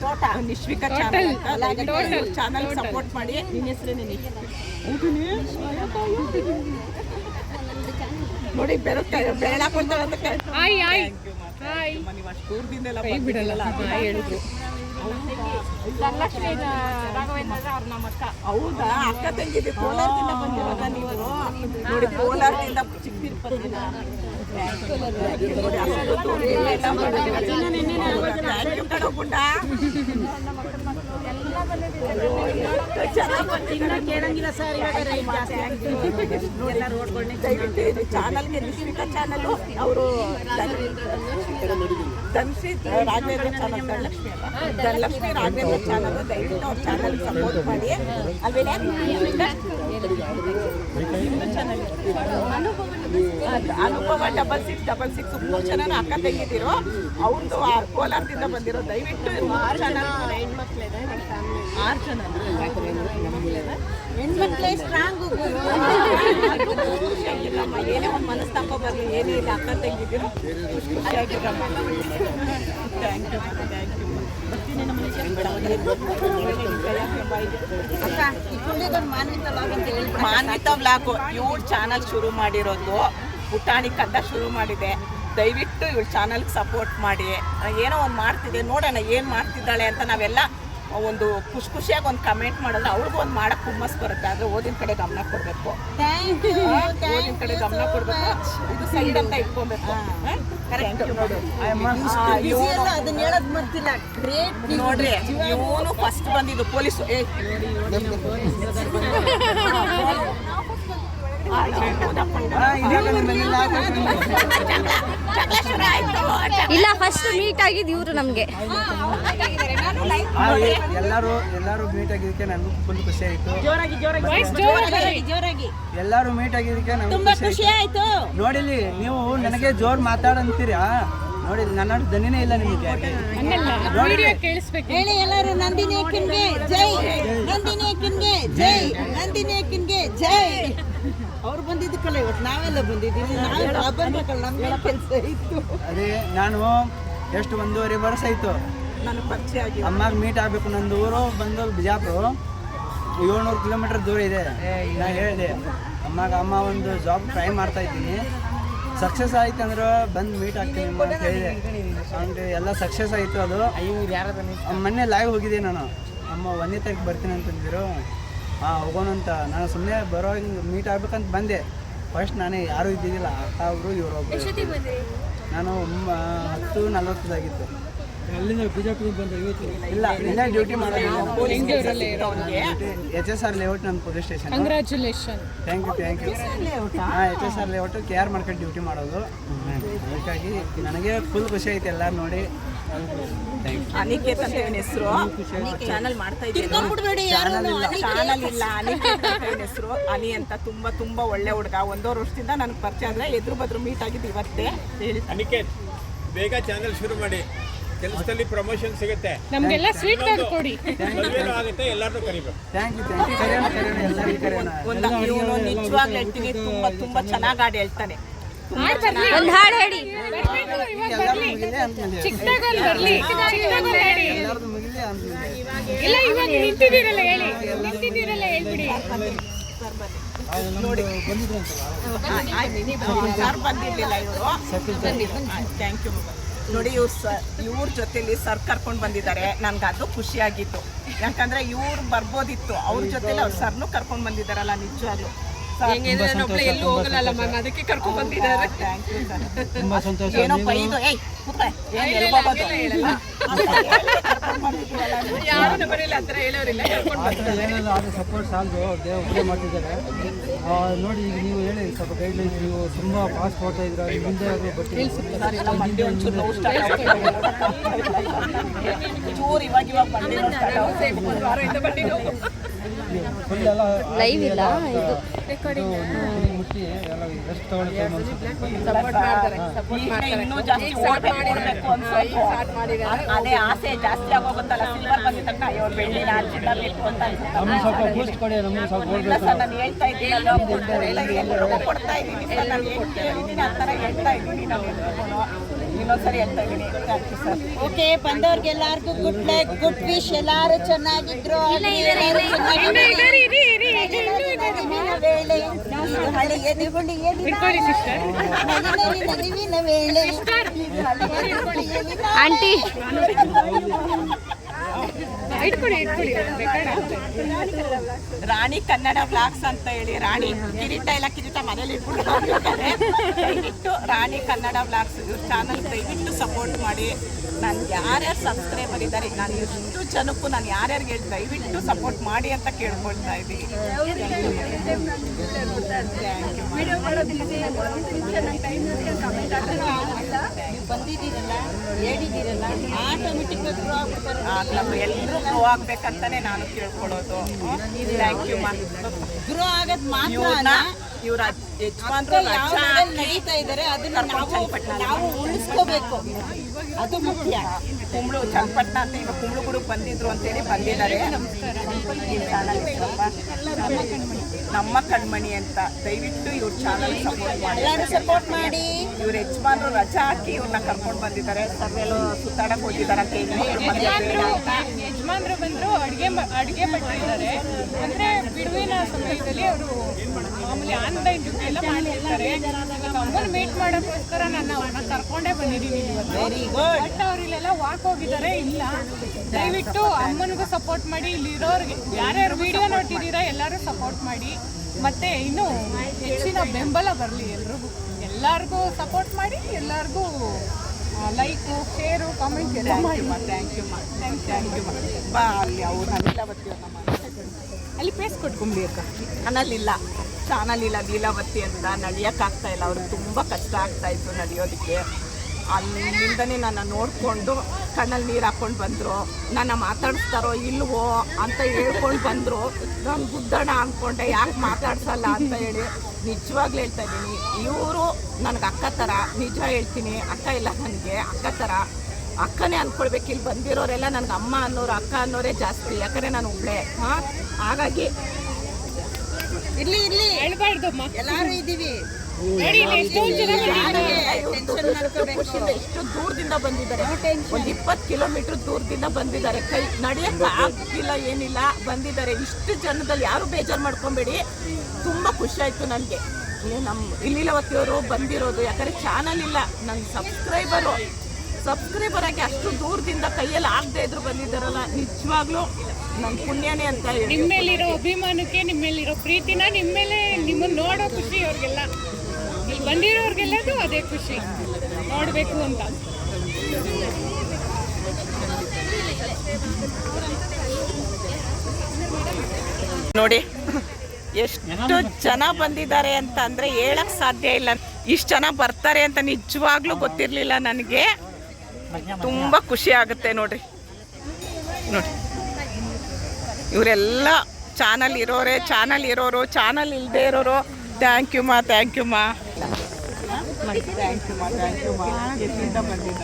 ತೋಟ ನಿಶ್ವಿಕಾ ಚಾನಲ್ ಅಂತ ಚಾನಲ್ ಸಪೋರ್ಟ್ ಮಾಡಿ. ನಿನ್ನ ಹೆಸರೇನೆ ನೋಡಿ, ಬೆರುತ್ತೆ ಬೇಡ ಕೊಡ್ತಾರೆ ಅಂತ ನೀವು ಅಷ್ಟು ದೂರದಿಂದೆಲ್ಲ ಬಿಡಲ್ಲ ಹೇಳಿದ್ರು. ಹೌದಾ, ಅಕ್ಕ ತಂಗಿದ್ದೆ ಕೋಲಾರದಿಂದ ಬಂದಿರೋದ ನೀವು? ನೋಡಿ, ಕೋಲಾರದಿಂದ ಚಿಕ್ಕ ಕೇಳಂಗಿಲ್ಲ ಸರ್, ಇವಾಗ ರೈಟ್ ಜಾಸ್ತಿ ಆಗಿದೆ. ಚಾನಲ್ಗೆ ನಿಶ್ವಿಕಾ ಚಾನಲ್ ಅವರು ಧನಶ್ರೀ ರಾಘವೇಂದ್ರ ಚಾನಲ್, ಧನಲಕ್ಷ್ಮಿ ರಾಘವೇಂದ್ರ ಚಾನಲ್. ದಯವಿಟ್ಟು ಅವ್ರ ಚಾನಲ್ ಸಪೋರ್ಟ್ ಮಾಡಿ. ಅಲ್ವೇನೆ ಅನುಭವ 6666 3 ಜನ ಅಕ್ಕ ತೆಗಿದಿರೋ. ಅವ್ರದ್ದು ಕೋಲಾರದಿಂದ ಬಂದಿರೋ. ದಯವಿಟ್ಟು 6 ಜನ ಹೆಣ್ಮಕ್ಳೇ ಸ್ಟ್ರಾಂಗ್. ಏನೇ ಒಂದು ಮನಸ್ತಾಪ ಬರಲಿ, ಏನೇ ಇಲ್ಲ, ಅಕ್ಕ ತೆಗಿದಿರೋ ಖುಷಿಯಾಗಿರಮ್ಮ. Thank you, thank you. Manvitha vlog ಇವ್ರ ಚಾನಲ್ ಶುರು ಮಾಡಿರೋದು. ಪುಟಾಣಿ ಕದ್ದ ಶುರು ಮಾಡಿದೆ. ದಯವಿಟ್ಟು ಇವ್ರ ಚಾನಲ್ಗೆ ಸಪೋರ್ಟ್ ಮಾಡಿ. ಏನೋ ಒಂದು ಮಾಡ್ತಿದ್ದೆ, ನೋಡೋಣ ಏನು ಮಾಡ್ತಿದ್ದಾಳೆ ಅಂತ. ನಾವೆಲ್ಲ ಒಂದು ಖುಷಿಯಾಗಿ ಒಂದು ಕಮೆಂಟ್ ಮಾಡಿದ್ರೆ ಅವ್ರಿಗೂ ಒಂದು ಮಾಡೋಕ್ಕೆ ಹುಮ್ಮಸ್ ಬರುತ್ತೆ. ಆದರೆ ಓದಿನ ಕಡೆ ಗಮನ ಕೊಡಬೇಕು. ಓದಿನ ಕಡೆ ಗಮನ ಕೊಡಬೇಕು. ಇದು ಸೈಡ್ ಅಂತ ಇಟ್ಕೊಬೇಕು. ಕರೆಕ್ಟ್ ನೋಡು, ಅದನ್ನ ಹೇಳೋದು ಬರ್ತಿಲ್ಲ. ನೋಡ್ರಿ, ಇವನು ಫಸ್ಟ್ ಬಂದಿದ್ದು ಪೊಲೀಸು. ಇಲ್ಲ, ಫಸ್ಟ್ ಮೀಟ್ ಆಗಿದ್ದು ಇವರು ನಮಗೆ. ಎಲ್ಲರೂ ಮೀಟ್ ಆಗಿದ್ದಕ್ಕೆ ನನಗೂ ಫುಲ್ ಖುಷಿ ಆಯಿತು. ಜೋರಾಗಿ ಎಲ್ಲರೂ ಮೀಟ್ ಆಗಿದ್ದಕ್ಕೆ ನನಗೂ ಖುಷಿ ಆಯಿತು. ನೋಡಿಲಿ, ನೀವು ನನಗೆ ಜೋರ್ ಮಾತಾಡಂತೀರಾ? ನೋಡಿ, ನನ್ನ ದನಿನೇ ಇಲ್ಲ ನಿಮಗೆ. ಹೇಳಿ ಎಲ್ಲರೂ, ನಂದಿನಿ ಅಕ್ಕನ್ಗೆ ಜೈ, ನಂದಿನಿ ಅಕ್ಕನ್ಗೆ ಜೈ, ನಂದಿನಿ ಅಕ್ಕನ್ಗೆ ಜೈ. ಅವ್ರು ಬಂದಿದ್ದಕ್ಕಲ್ಲ ಇವತ್ತು ನಾವೆಲ್ಲ ಬಂದಿದ್ದೀವಿ. ಬರ್ಬೇಕಲ್ಲ, ನಮ್ಗೆ ಕೆಲಸ ಇತ್ತು. ಅದೇ ನಾನು ಎಷ್ಟು 1.5 ವರ್ಷ ಆಯಿತು ನಾನು ಪರಿಚಯ ಆಗಿ ಅಮ್ಮಾಗ ಮೀಟ್ ಆಗಬೇಕು. ನಂದು ಊರು ಬಂದು ಬಿಜಾಪುರ, 700 ಕಿಲೋಮೀಟರ್ ದೂರ ಇದೆ. ನಾನು ಹೇಳಿದೆ ಅಮ್ಮ ಒಂದು ಜಾಬ್ ಟ್ರೈ ಮಾಡ್ತಾ ಇದ್ದೀನಿ, ಸಕ್ಸಸ್ ಆಯ್ತು ಅಂದ್ರೆ ಬಂದು ಮೀಟ್ ಆಗ್ತೀನಿ ಅಂತ ಹೇಳಿದೆ. ಅಂದರೆ ಎಲ್ಲ ಸಕ್ಸಸ್ ಆಯಿತು. ಅದು ಮೊನ್ನೆ ಲೈವ್ ಹೋಗಿದ್ದೆ ನಾನು. ಅಮ್ಮ 1ನೇ ತಾರೀಕು ಬರ್ತೀನಿ ಅಂತಂದಿರು. ಹೋಗೋಣ ಅಂತ ನಾನು ಸುಮ್ಮನೆ ಬರೋ ಮೀಟ್ ಆಗ್ಬೇಕಂತ ಬಂದೆ. ಫಸ್ಟ್ ನಾನೇ ಯಾರೂ ಇದ್ದಿದ್ದಿಲ್ಲ, ಅಕ್ಕ ಒಬ್ಬರು ಇವರೊಬ್ಬರು. ನಾನು 10:40 ಆಗಿತ್ತು. ಇಲ್ಲ ಇಲ್ಲೇ ಡ್ಯೂಟಿ ಮಾಡೋದು ಬೆಂಗಳೂರಲ್ಲೇ HSR ಲೇಔಟ್ ನಮ್ಮ police station. Congratulation. Thank you. ಹಾಂ HSR layout KR market duty ಮಾಡೋದು. ಅದಕ್ಕಾಗಿ ನನಗೆ ಫುಲ್ ಖುಷಿ ಐತೆ ಎಲ್ಲರೂ ನೋಡಿ. ಅನಿಕೇತ್ ಅಂತ ಇವನ ಹೆಸರು. ಚಾನಲ್ ಮಾಡ್ತಾ ಇದ್ದೀನಿ. ಚಾನಲ್ ಇಲ್ಲ, ಅನಿಕೇತ್ ಅಂತ ಇವನ ಹೆಸರು. ಅನಿ ಅಂತ ತುಂಬಾ ಒಳ್ಳೆ ಹುಡುಗ. 1.5 ವರ್ಷದಿಂದ ನನಗೆ ಪರಿಚಯ ಆದರೆ ಎದುರು ಬದ್ರು ಮೀಟ್ ಆಗಿದ್ದು ಇವತ್ತೇ. ಹೇಳಿ ಅನಿಕೇತ್, ಬೇಗ ಚಾನಲ್ ಶುರು ಮಾಡಿ, ಕೆಲಸದಲ್ಲಿ ಪ್ರಮೋಷನ್ ಸಿಗುತ್ತೆ, ನಮಗೆಲ್ಲ ಸ್ವೀಟ್ ಕಾರ್ಡ್ ಕೊಡಿ. ಮದುವೆನೂ ಆಗುತ್ತೆ, ಎಲ್ಲರನ್ನೂ ಕರಿಬೇಕು. ಥ್ಯಾಂಕ್ ಯು ಕರೆಯೋಣ ಎಲ್ಲರಿಗೂ ಕರೆಯೋಣ. ಇವನು ನಿಜವಾಗ್ಲೂ ಹೇಳ್ತೀನಿ, ತುಂಬಾ ಚೆನ್ನಾಗಿ ಹಾಡು ಹೇಳ್ತಾನೆ. ಒಂದು ಹಾಡು ಹೇಳಿ. ಎಲ್ಲರೂ ಮುಗಿಲಿ ಅಂದ್ಮೇಲೆ ಚಿಕ್ಕದಾಗಲ್ಲಿ ಬರ್ಲಿ. ಚಿಕ್ಕದಾಗಲ್ಲಿ ಹೇಳಿ. ಎಲ್ಲರದು ಮುಗಿಲಿ ಅಂದ್ಮೇಲೆ ಇಲ್ಲ ಇವಾಗ ನಿಂತಿದ್ದೀರಲ್ಲ ಹೇಳಿ. ಹೇಳ್ಬಿಡಿ. ನೋಡಿ ಸರ್ ಬಂದಿರಲಿಲ್ಲ ಇವರು. Thank you. ನೋಡಿ ಇವ್ರ ಜೊತೆಲಿ ಸರ್ ಕರ್ಕೊಂಡು ಬಂದಿದ್ದಾರೆ. ನನ್ಗೆ ಅದು ಖುಷಿಯಾಗಿತ್ತು. ಯಾಕಂದ್ರೆ ಇವ್ರು ಬರ್ಬೋದಿತ್ತು, ಅವ್ರ ಜೊತೆಲಿ ಅವ್ರ ಸರ್ನು ಕರ್ಕೊಂಡು ಬಂದಿದ್ದಾರಲ್ಲ, ನಿಜವಾಗ್ಲು ಎಲ್ಲೂ ಹೋಗಲ್ಲ ಮ್ಯಾಮ್, ಅದಕ್ಕೆ ಕರ್ಕೊಂಡು ಬಂದಿದ್ದಾರೆ. Thank you sir. ತುಂಬ ಸಂತೋಷ. ಏನೋ ಬೈದು ಯಾರು ಬರೀಲ್ಲ ಆ ಥರ ಹೇಳೋರಿಲ್ಲ. ಏನಾದ್ರು ಆದರೆ ಸಪೋರ್ಟ್ ಸಾಲದು, ಒಬ್ಬರೇ ಮಾಡ್ತಿದ್ದಾರೆ ನೋಡಿ. ಈಗ ನೀವು ಹೇಳಿ ಸ್ವಲ್ಪ ಗೈಡ್ಲೈನ್ಸ್. ನೀವು ತುಂಬ ಫಾಸ್ಟ್ ಹೋಗ್ತಾ ಇದ್ದೀರಾ, ಮುಂದೆ ಚೂರು ಇವಾಗ ಬಂದಿರೋ ಲೈವ್ ಇಲ್ಲ ಇದು. ಮುಟ್ಟಿ ಎಲ್ಲ ರೆಸ್ಟ್ ತಗೊಳ್ಳಿ. ಇನ್ನೂ ಜಾಸ್ತಿ ಓಡಬೇಕು ಅನ್ಸೋದು. ಅದೇ ಆಸೆ ಜಾಸ್ತಿ ಆಗೋಗುತ್ತಲ್ಲ. ಸಿಲ್ವರ್ ಬಂದಿದ್ದ ತಕ್ಷಣ ಅಯ್ಯೋ ಬೆಳ್ಳಿ ನಾನು ಚಿನ್ನ ಬೇಕು ಅಂತ ನಮ್ಗೆ ಸ್ವಲ್ಪ ಬೂಸ್ಟ್ ಕೊಡಿ, ನಮ್ಗೆ ಸ್ವಲ್ಪ ಇಲ್ಲ ಸರ್, ನಾನು ಹೇಳ್ತಾ ಇದ್ದೀನಲ್ಲ, ಎಲ್ಲರಿಗೂ ಕೊಡ್ತಾ ಇದ್ದೀನಿ ಸರ್. ನಾನು ಹೇಳಿದ್ದೀನಿ ಆ ಥರ ಹೇಳ್ತಾ ಇದ್ದೀನಿ. ನಾವು ಇನ್ನೊಂದ್ಸರಿ ಹೇಳ್ತಾ ಇದ್ದೀನಿ. Thank you sir. ಓಕೆ, ಬಂದವ್ರಿಗೆಲ್ಲರಿಗೂ ಗುಡ್ ಲಕ್, ಗುಡ್ ವಿಶ್. ಎಲ್ಲರೂ ಚೆನ್ನಾಗಿದ್ರು. ಆಂಟಿ ರಾಣಿ ಕನ್ನಡ ಬ್ಲಾಗ್ಸ್ ಅಂತ ಹೇಳಿ, ರಾಣಿ ಕಿರೀಟ ಮನೇಲಿ ಇಟ್ಬಿಡ್ತಾರೆ. ದಯವಿಟ್ಟು ರಾಣಿ ಕನ್ನಡ ಬ್ಲಾಗ್ಸ್ ಇವ್ರ ಚಾನಲ್ ದಯವಿಟ್ಟು ಸಪೋರ್ಟ್ ಮಾಡಿ. ನಾನು ಯಾರ್ಯಾರು ಸಬ್ಸ್ಕ್ರೈಬರ್ ಇದ್ದಾರೆ, ನಾನು ಎಷ್ಟು ಜನಕ್ಕೂ ನಾನು ಯಾರ್ಯಾರಿಗೆ ಹೇಳಿ ದಯವಿಟ್ಟು ಸಪೋರ್ಟ್ ಮಾಡಿ ಅಂತ ಕೇಳ್ಕೊಳ್ತಾ ಇದ್ದೀನಿ. ಬಂದಿದ್ದೀರಲ್ಲ, ಹೇಳಿದ್ದೀರಲ್ಲ, ಆಟೋಮೆಟಿಕ್ ಎಲ್ಲರೂ ಗ್ರೋ ಆಗ್ಬೇಕಂತಾನೆ ನಾನು ಕೇಳ್ಕೊಳ್ಳೋದು. ಥ್ಯಾಂಕ್ ಯು ಮಾ. ಗ್ರೋ ಆಗದ್ ಮಾತ್ರ ಇವ್ರ ಯಜಮಾನ್ರು ನಡೀತಾ ಇದ್ದಾರೆ, ಅದನ್ನ ನಾವು ಉಳಿಸ್ಕೋಬೇಕು. ಅದು ಮುಖ್ಯ. ಕುಂಬಳು ಚನ್ನಪಟ್ಟಣ ಅಂತ ಈಗ ಕುಂಬಳುಗುಡಿಗೆ ಬಂದಿದ್ರು ಅಂತೇಳಿ ಬಂದಿದ್ದಾರೆ. ನಮ್ಮ ಕಣ್ಮಣಿ ಅಂತ ದಯವಿಟ್ಟು ಇವ್ರ ಚಾನಲ್ ಸಪೋರ್ಟ್ ಮಾಡಿ. ಇವ್ರ ಯಜಮಾನ್ರು ರಜಾ ಹಾಕಿ ಇವ್ರನ್ನ ಕರ್ಕೊಂಡು ಬಂದಿದ್ದಾರೆ. ಸರ್ವೆಲ್ಲೋ ಸುತ್ತಾಡಕ್ ಹೋಗಿದ್ದಾರಂತೆ. ಯಜಮಾನ್ರು ಬಂದ್ರು, ಅಡುಗೆ ಪಟ್ಟಿದ್ದಾರೆ. ಅಂದ್ರೆ ಬಿಡುವಿನ ಸಮಯದಲ್ಲಿ ಅವರು ಮಾಮೂಲಿ ಆನ್ಲೈನ್ ಡ್ಯೂಟಿ ಎಲ್ಲ ಮಾಡಿರ್ತಾರೆ. ಅಮ್ಮನ ಮೀಟ್ ಮಾಡೋಕ್ಕೋಸ್ಕರ ನಾನು ಅವ್ರನ್ನ ಕರ್ಕೊಂಡೇ ಬಂದಿದ್ದೀನಿ ಇವತ್ತು. Very good. ಬಟ್ ಅವ್ರಿಲ್ಲೆಲ್ಲ ವಾಕ್ ಹೋಗಿದ್ದಾರೆ. ಇಲ್ಲ, ದಯವಿಟ್ಟು ಅಮ್ಮನಿಗೂ ಸಪೋರ್ಟ್ ಮಾಡಿ. ಇಲ್ಲಿರೋರಿಗೆ ಯಾರ್ಯಾರು ವಿಡಿಯೋ ನೋಡ್ತಿದ್ದೀರಾ ಎಲ್ಲರೂ ಸಪೋರ್ಟ್ ಮಾಡಿ. ಮತ್ತೆ ಇನ್ನೂ ಹೆಚ್ಚಿನ ಬೆಂಬಲ ಬರಲಿ ಎಲ್ರಿಗೂ. ಎಲ್ಲರಿಗೂ ಸಪೋರ್ಟ್ ಮಾಡಿ. ಎಲ್ಲರಿಗೂ ಲೈಕು, ಶೇರು, ಕಾಮೆಂಟ್ ಎಲ್ಲ ಮಾಡಿ. ಥ್ಯಾಂಕ್ ಯು ಮಾ. ಥ್ಯಾಂಕ್ ಯು ಮಾ. ಬಾ ಅಲ್ಲಿ ಅವ್ರು ಲೀಲಾವತಿ ಅಲ್ಲಿ ಪೇಸ್ ಕೊಟ್ಕೊಂಡ್ಲಿ ಅಕ್ಕ. ಚಾನಲ್ ಇಲ್ಲ ಲೀಲಾವತಿ ಅಂತ ನಡೆಯೋಕ್ಕಾಗ್ತಾ ಇಲ್ಲ. ಅವ್ರಿಗೆ ತುಂಬ ಕಷ್ಟ ಆಗ್ತಾಯಿತ್ತು ನಡೆಯೋದಕ್ಕೆ. ಅಲ್ಲಿಂದನೇ ನನ್ನ ನೋಡಿಕೊಂಡು ಕಣ್ಣಲ್ಲಿ ನೀರು ಹಾಕ್ಕೊಂಡು ಬಂದರು. ನನ್ನ ಮಾತಾಡಿಸ್ತಾರೋ ಇಲ್ವೋ ಅಂತ ಹೇಳ್ಕೊಂಡು ಬಂದರು. ನಾನು ಗುದ್ದಣ ಅಂದ್ಕೊಂಡೆ, ಯಾಕೆ ಮಾತಾಡ್ಸಲ್ಲ ಅಂತ ಹೇಳಿ. ನಿಜವಾಗ್ಲೂ ಹೇಳ್ತಾ ಇದ್ದೀನಿ, ಇವರು ನನಗೆ ಅಕ್ಕ ಥರ. ನಿಜ ಹೇಳ್ತೀನಿ, ಅಕ್ಕ ಇಲ್ಲ ನನಗೆ, ಅಕ್ಕ ಥರ. ಅಕ್ಕನೇ ಅಂದ್ಕೊಳ್ಬೇಕು. ಇಲ್ಲಿ ಬಂದಿರೋರೆಲ್ಲ ನನಗೆ ಅಮ್ಮ ಅನ್ನೋರು, ಅಕ್ಕ ಅನ್ನೋರೇ ಜಾಸ್ತಿ. ಯಾಕಂದರೆ ನಾನು ಒಬ್ಬಳೇ. ಹಾಗಾಗಿ ಇರ್ಲಿ ಹೇಳ್ಬಾರ್ದಮ್ಮ, ಎಲ್ಲಾರು ಇದ್ದೀವಿ. ಎಷ್ಟು ದೂರದಿಂದ ಬಂದಿದ್ದಾರೆ, ಒಂದು 20 ಕಿಲೋಮೀಟರ್ ದೂರದಿಂದ ಬಂದಿದ್ದಾರೆ. ಕೈ ನಡೆಯಕ್ಕೆ ಆಗ್ತಿಲ್ಲ, ಏನಿಲ್ಲ, ಬಂದಿದ್ದಾರೆ. ಇಷ್ಟು ಜನದಲ್ಲಿ ಯಾರು ಬೇಜಾರು ಮಾಡ್ಕೊಬೇಡಿ. ತುಂಬ ಖುಷಿ ಆಯಿತು ನನಗೆ. ನಮ್ಮ ಲೀಲಾವತಿಯವರು ಬಂದಿರೋದು. ಯಾಕಂದರೆ ಚಾನಲ್ ಇಲ್ಲ, ನನ್ನ ಸಬ್ಸ್ಕ್ರೈಬರ್ ಆಗಿ ಅಷ್ಟು ದೂರದಿಂದ ಕೈಯಲ್ಲಿ ಆಗದೆ ಇದ್ರು ಬಂದಿದ್ದಾರಲ್ಲ, ನಿಜವಾಗ್ಲೂ ನನ್ನ ಪುಣ್ಯನೇ ಅಂತ ಹೇಳಿ. ನಿಮ್ಮೇಲಿರೋ ಅಭಿಮಾನಕ್ಕೆ, ನಿಮ್ಮೇಲಿರೋ ಪ್ರೀತಿನ, ನಿಮ್ಮೇಲೆ ನಿಮ್ಮನ್ನು ನೋಡೋ ಖುಷಿ ಅವ್ರಿಗೆಲ್ಲ, ಇಲ್ಲಿ ಬಂದಿರೋರ್ಗೆಲ್ಲದು ಅದೇ ಖುಷಿ ನೋಡಬೇಕು ಅಂತ. ನೋಡಿ ಎಷ್ಟು ಜನ ಬಂದಿದ್ದಾರೆ ಅಂತ ಅಂದರೆ ಹೇಳಕ್ ಸಾಧ್ಯ ಇಲ್ಲ. ಇಷ್ಟು ಜನ ಬರ್ತಾರೆ ಅಂತ ನಿಜವಾಗ್ಲೂ ಗೊತ್ತಿರಲಿಲ್ಲ ನನಗೆ. ತುಂಬ ಖುಷಿ ಆಗುತ್ತೆ ನೋಡ್ರಿ. ನೋಡಿ ಇವರೆಲ್ಲ ಚಾನಲ್ ಇರೋರೆ, ಚಾನಲ್ ಇರೋರು, ಚಾನಲ್ ಇಲ್ಲದೆ ಇರೋರು. ಥ್ಯಾಂಕ್ ಯು ಮಾ, ಥ್ಯಾಂಕ್ ಯು ಮಾ, ಥ್ಯಾಂಕ್ ಯು ಮಾ, ಥ್ಯಾಂಕ್ ಯು ಮಾ. ಎಲ್ಲಿಂದ ಬಂದಿದ್ದ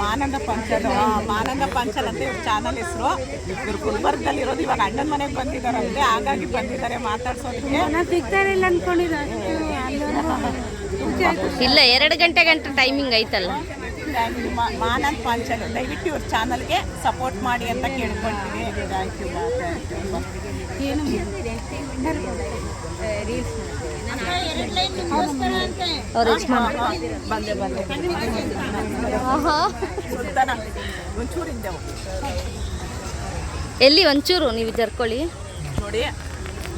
ಮಾನಂದ ಪಂಚಲ್, ಮಾನಂದ ಪಂಚಲ್ ಅಂತ ಇವ್ರ ಚಾನಲ್ ಹೆಸರು. ಇವ್ರು ಗುಲ್ಬರ್ಗದಲ್ಲಿ ಇರೋದು, ಇವಾಗ ಅಣ್ಣನ ಮನೆಗೆ ಬಂದಿದ್ದಾರಂತೆ, ಹಾಗಾಗಿ ಬಂದಿದ್ದಾರೆ ಮಾತಾಡ್ಸೋದಕ್ಕೆ. ಇಲ್ಲ 2 ಗಂಟೆ ಟೈಮಿಂಗ್ ಐತಲ್ಲ. ಮಾನಂದ್ ಪಂಚಲ್, ದಯವಿಟ್ಟು ಇವ್ರ ಚಾನಲ್ಗೆ ಸಪೋರ್ಟ್ ಮಾಡಿ ಅಂತ ಕೇಳ್ಕೊಳ್ತೀವಿ. ಥ್ಯಾಂಕ್ ಯು ಮಾ, ಥ್ಯಾಂಕ್ ಯು. ಬಂದೆ ಸುಲ್ತಾನ ಒಂಚೂರಿಂದೆವು. ಎಲ್ಲಿ ಒಂಚೂರು ನೀವು ಜರ್ಕೊಳ್ಳಿ. ನೋಡಿ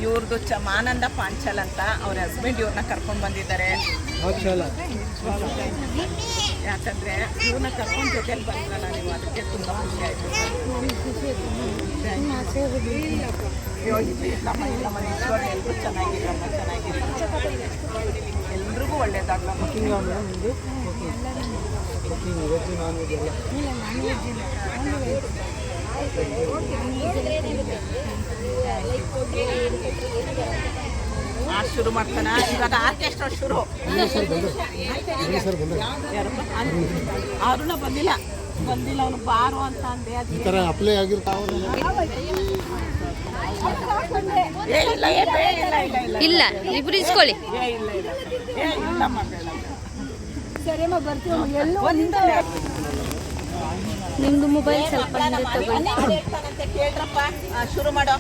ಇವ್ರದ್ದು ಮಾನಂದ ಪಾಂಚಲ್ ಅಂತ, ಅವ್ರ ಹಸ್ಬೆಂಡ್ ಇವ್ರನ್ನ ಕರ್ಕೊಂಡು ಬಂದಿದ್ದಾರೆ. ಯಾಕಂದರೆ ಇವ್ರನ್ನ ಕರ್ಕೊಂಡು ಜೊತೆಲಿ ಬಂದ್ರಲ್ಲ ನೀವು, ಅದಕ್ಕೆ ತುಂಬ ಖುಷಿ ಆಯಿತು. ಇಲ್ಲಮ್ಮ ಎಲ್ರಿಗೂ ಚೆನ್ನಾಗಿರಮ್ಮ, ಎಲ್ರಿಗೂ ಒಳ್ಳೇದಾಗ್ಲಮ್ಮ. ಶುರು ಮಾಡ್ತಾನ ಇವಾಗ. ಆರ್ಕೆಸ್ಟ್ರಾ ಶುರು. ಅರುಣ ಬಂದಿಲ್ಲ, ಅವನು ಬಾರು ಅಂತ ಅಂದೆ. ಈ ಥರ ಅಪ್ಲೈ ಆಗಿರ್ತಾವ. ಇಲ್ಲ ಇಬ್ರು ಇಸ್ಕೊಳ್ಳಿ. ನಿಮ್ದು ಮೊಬೈಲ್ ಸ್ವಲ್ಪ ಕೇಳ್ರಪ್ಪ, ಶುರು ಮಾಡೋ.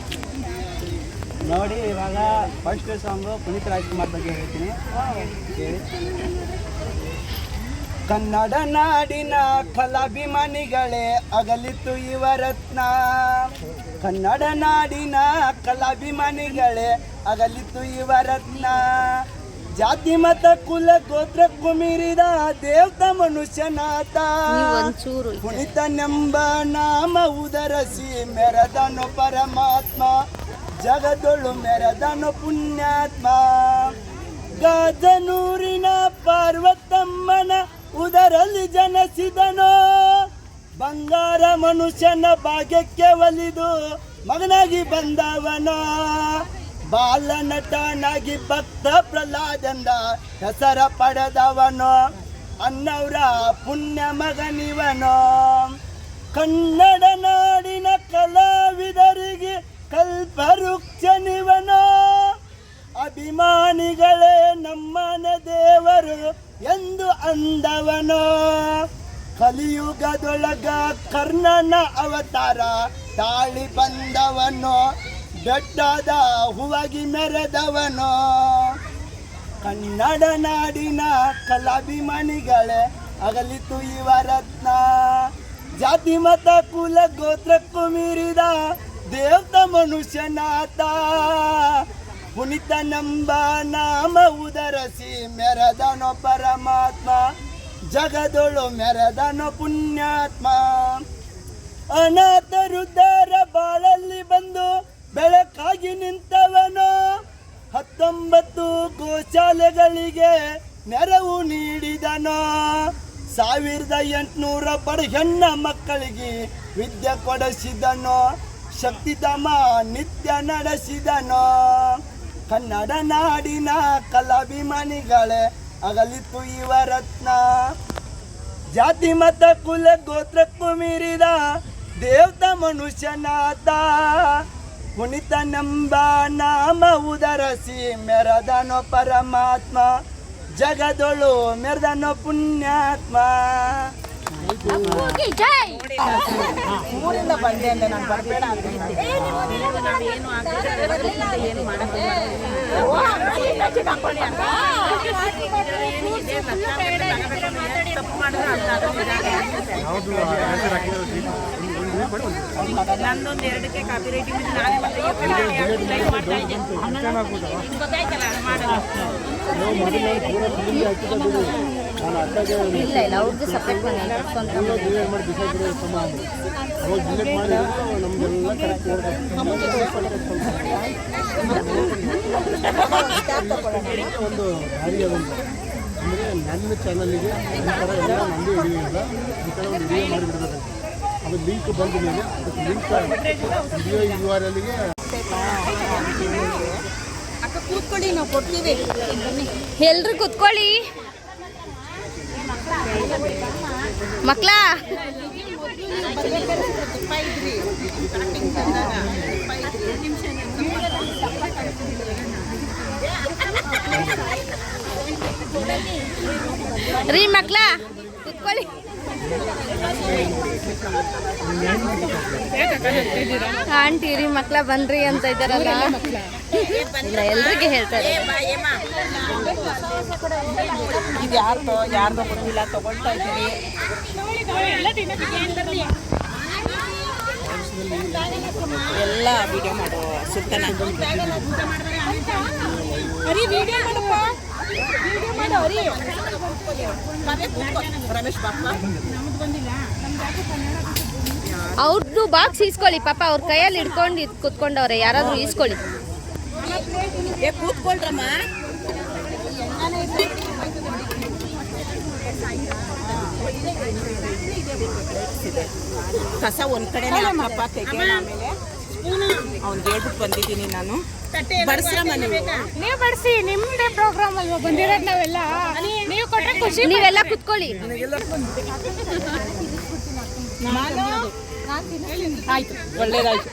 ನೋಡಿ ಇವಾಗ ಫಸ್ಟ್ ಸಾಂಗು ಪುನೀತ್ ರಾಜ್ಕುಮಾರ್ ಬಗ್ಗೆ ಹೇಳ್ತೀನಿ ಕೇಳಿ. ಕನ್ನಡ ನಾಡಿನ ಕಲಾಭಿಮಾನಿಗಳೇ ಅಗಲಿತು ಯುವ ರತ್ನ. ಕನ್ನಡ ನಾಡಿನ ಕಲಾಭಿಮಾನಿಗಳೇ ಅಗಲಿತು ಯುವ ರತ್ನ. ಜಾತಿ ಮತ ಕುಲ ಗೋತ್ರಕ್ಕೂ ಮೀರಿದ ದೇವತ ಮನುಷ್ಯನಾಥ. ಪುನೀತನೆಂಬ ನಾಮ ಉದರಸಿ ಮೆರೆದನು ಪರಮಾತ್ಮ. ಜಗದೊಳು ಮೆರೆದನು ಪುಣ್ಯಾತ್ಮ. ಗಾಜನೂರಿನ ಪಾರ್ವತಮ್ಮನ ಉದರಲ್ಲಿ ಜನಿಸಿದನು. ಬಂಗಾರ ಮನುಷ್ಯನ ಭಾಗ್ಯಕ್ಕೆ ಒಲಿದು ಮಗನಾಗಿ ಬಂದವನು. ಬಾಲ ನಟನಾಗಿ ಭಕ್ತ ಪ್ರಹ್ಲಾದಂದ ಹೆಸರ ಪಡೆದವನು. ಅನ್ನವರ ಪುಣ್ಯ ಮಗನಿವನು. ಕನ್ನಡ ನಾಡಿನ ಕಲಾವಿದರಿಗೆ ಕಲ್ಪವೃಕ್ಷನಿವನು. ಅಭಿಮಾನಿಗಳೇ ನಮ್ಮನ ದೇವರು ಎಂದು ಅಂದವನು. ಕಲಿಯುಗದೊಳಗ ಕರ್ಣನ ಅವತಾರ ತಾಳಿ ಬಂದವನು. ಬೆಟ್ಟದ ಹೂವಾಗಿ ಮೆರೆದವನು. ಕನ್ನಡ ನಾಡಿನ ಕಲಾಭಿಮಾನಿಗಳೇ ಅಗಲಿತು ಯುವ ರತ್ನ. ಜಾತಿ ಮತ ಕುಲ ಗೋತ್ರಕ್ಕೂ ಮೀರಿದ ದೇವತ ಮನುಷ್ಯನಾಥ. ಪುನೀತನೆಂಬ ನಾಮ ಉದರಸಿ ಮೆರೆದನು ಪರಮಾತ್ಮ. ಜಗದೊಳು ಮೆರೆದನು ಪುಣ್ಯಾತ್ಮ. ಅನಾಥ ವೃದ್ಧರ ಬಾಳಲ್ಲಿ ಬಂದು ಬೆಳಕಾಗಿ ನಿಂತವನು. 19 ಗೋಶಾಲೆಗಳಿಗೆ ನೆರವು ನೀಡಿದನು. 1800 ಬಡ ಹೆಣ್ಣ ಮಕ್ಕಳಿಗೆ ವಿದ್ಯೆ ಕೊಡಿಸಿದನು. ಶಕ್ತಿಧಾಮ ನಿತ್ಯ ನಡೆಸಿದನು. ಕನ್ನಡ ನಾಡಿನ ಕಲಾಭಿಮಾನಿಗಳೇ ಅಗಲಿತು ಯುವ ರತ್ನ. ಜಾತಿ ಮತ ಕುಲ ಗೋತ್ರಕ್ಕೂ ಮೀರಿದ ದೇವತ ಮನುಷ್ಯನಾಥ. ಪುನೀತನೆಂಬ ನಾಮ ಉದರಸಿ ಮೆರೆದನು ಪರಮಾತ್ಮ. ಜಗದೊಳು ಮೆರೆದನು ಪುಣ್ಯಾತ್ಮ. ಊರಿಂದ ಬಂದೆ ಅಂದ್ರೆ ನಾನು ಬರಬೇಡ ಅಂತ ಏನು ಮಾಡೋದು. ತಪ್ಪು ಮಾಡಿದ್ರೆ ನಂದೊಂದು 2ಕ್ಕೆ ಕಾಪಿ ರೈಟಿಂಗ್ ನಾನೇ ಮಾಡ್ತಾ ಇದ್ದೆ. ಗೊತ್ತಾಯ್ತಲ್ಲ ಮಾಡೋದು. ಇಲ್ಲ ಇಲ್ಲ ಅವ್ರದ್ದು ಸಪ್ರೇಟ್ ಮನೆ ಇದೆ, ಸ್ವಂತ ಮನೆ. ಒಂದು ದಾರಿ ಅದೊಂದು ಅಂದರೆ ನನ್ನ ಚಾನಲ್ಗೆ ಈ ಥರ ಎಲ್ಲ ನಮ್ಮದು ವಿಡಿಯೋ ಇಲ್ಲ, ಈ ಥರ ಒಂದು ವಿಡಿಯೋ ಮಾಡಿಬಿಡ್ಬೇಕಂತ ಅದು ಲಿಂಕ್ ಬಂದ ಮೇಲೆ ಅದಕ್ಕೆ ಲಿಂಕ್ ವಿಡಿಯೋ URLಗೆ ಅಕ್ಕ ಕೂತ್ಕೊಳ್ಳಿ, ನಾವು ಕೊಡ್ತೀವಿ. ಎಲ್ರು ಕುತ್ಕೊಳ್ಳಿ ಮಕ್ಳ. ರೀ ಮಕ್ಳ ಕುತ್ಕೊಳ್ಳಿ. ಆಂಟಿ ರೀ ಮಕ್ಳ ಬನ್ರಿ ಅಂತ ಇದ್ದಾರಲ್ಲ, ಇಲ್ಲ ಎಲ್ರಿಗೆ ಹೇಳ್ತಾರೆ. ಇದು ಯಾರ್ದೋ ಗೊತ್ತಿಲ್ಲ, ತಗೊಳ್ತಾ ಇದ್ದೀವಿ. ಎಲ್ಲ ವಿಡಿಯೋ ಮಾಡು ಸುತ್ತನ. ರಮೇಶ್ ಬಾಪ ಅವ್ರದ್ದು ಬಾಕ್ಸ್ ಈಸ್ಕೊಳ್ಳಿ ಪಾಪ, ಅವ್ರ ಕೈಯಲ್ಲಿ ಹಿಡ್ಕೊಂಡು ಕುತ್ಕೊಂಡವ್ರೆ, ಯಾರಾದ್ರೂ ಈಸ್ಕೊಳ್ಳಿ. ಕೂತ್ಕೊಳ್ರಮ್ಮ. ಕಸ ಒಂದ್ ಕಡೆ ಹಾಕಪ್ಪ, ತೆಗೆಯೋಣ. ಆಮೇಲೆ ಅವ್ನಿಗೆ ಹೇಳ್ಬಿಟ್ಟು ಬಂದಿದ್ದೀನಿ ನಾನು. ಬಡಿಸ್ರಮ್ಮ ನೀವು ಬಡಿಸಿ, ನಿಮ್ಮದೇ ಪ್ರೋಗ್ರಾಮ್ ಅಲ್ವಾ ಬಂದಿರೋದು ನಾವೆಲ್ಲ. ನೀವು ಕೊಟ್ಟರೆ ಖುಷಿ. ನೀವೆಲ್ಲ ಕುತ್ಕೊಳ್ಳಿ. ಆಯ್ತು, ಒಳ್ಳೇದಾಯ್ತು.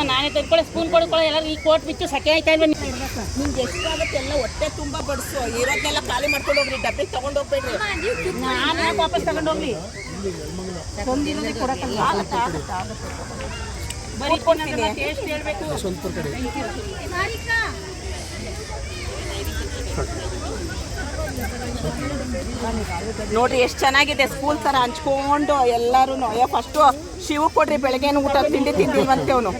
ನಾನೇ ತೆಗೆದುಕೊಳ್ಳಿ, ಸ್ಪೂನ್ ಕೊಡ್ಕೊಳ್ಳಿ. ಎಲ್ಲರೂ ಈ ಕೋಟ್ ಬಿಚ್ಚು ಸಕೆ ಆಯ್ತಾ ಇಲ್ವ? ನಿಮ್ಗೆ ಎಷ್ಟಾಗುತ್ತೆ ಎಲ್ಲ ಹೊಟ್ಟೆ ತುಂಬ ಬಡಿಸು. ಇರೋದನ್ನೆಲ್ಲ ಖಾಲಿ ಮಾಡ್ಕೊಂಡು ಹೋಗ್ರಿ, ಡಬ್ಬಿ ತಗೊಂಡು ಹೋಗ್ಬೇಡ್ರಿ. ನಾನು ಯಾಕೆ ವಾಪಸ್ ತಗೊಂಡು ಹೋಗ್ಲಿ? ಬರೀ ಟೇಸ್ಟ್ ಹೇಳ್ಬೇಕು. ನೋಡ್ರಿ ಎಷ್ಟು ಚೆನ್ನಾಗಿದೆ, ಸ್ಕೂಲ್ ಥರ ಹಂಚ್ಕೊಂಡು ಎಲ್ಲರೂ. ಅಯ್ಯೋ ಫಸ್ಟು ಶಿವ ಕೊಡ್ರಿ, ಬೆಳಗ್ಗೆನು ಊಟ ತಿಂಡಿ ತಿಂದಿಲ್ವಂತೆ ಅವನು.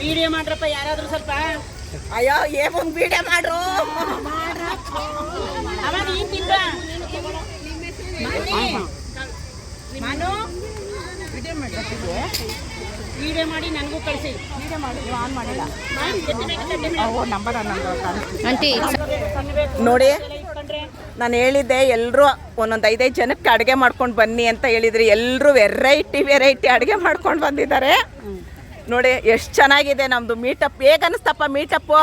ವಿಡಿಯೋ ಮಾಡ್ರಪ್ಪ ಯಾರಾದ್ರೂ ಸ್ವಲ್ಪ. ಅಯ್ಯೋ ಒಂದು ವಿಡಿಯೋ ಮಾಡ್ರು. ಅವಾಗ ನೀನ್ ತಿಂದ ವಿಡಿಯೋ ಮಾಡಿ ನನಗೂ ಕಳಿಸಿ. ವಿಡಿಯೋ ಮಾಡಿ, ನೀವು ಆನ್ ಮಾಡಿಲ್ಲ. ನಂಬರ್ ಆಂಟಿ ನೋಡಿ, ನಾನು ಹೇಳಿದ್ದೆ ಎಲ್ಲರೂ ಒಂದೊಂದು 5-5 ಜನಕ್ಕೆ ಅಡುಗೆ ಮಾಡ್ಕೊಂಡು ಬನ್ನಿ ಅಂತ ಹೇಳಿದ್ರಿ. ಎಲ್ಲರೂ ವೆರೈಟಿ ಅಡುಗೆ ಮಾಡ್ಕೊಂಡು ಬಂದಿದ್ದಾರೆ. ನೋಡಿ ಎಷ್ಟು ಚೆನ್ನಾಗಿದೆ ನಮ್ಮದು ಮೀಟಪ್. ಹೇಗೆ ಅನ್ನಿಸ್ತಪ್ಪ ಮೀಟಪ್ಪು?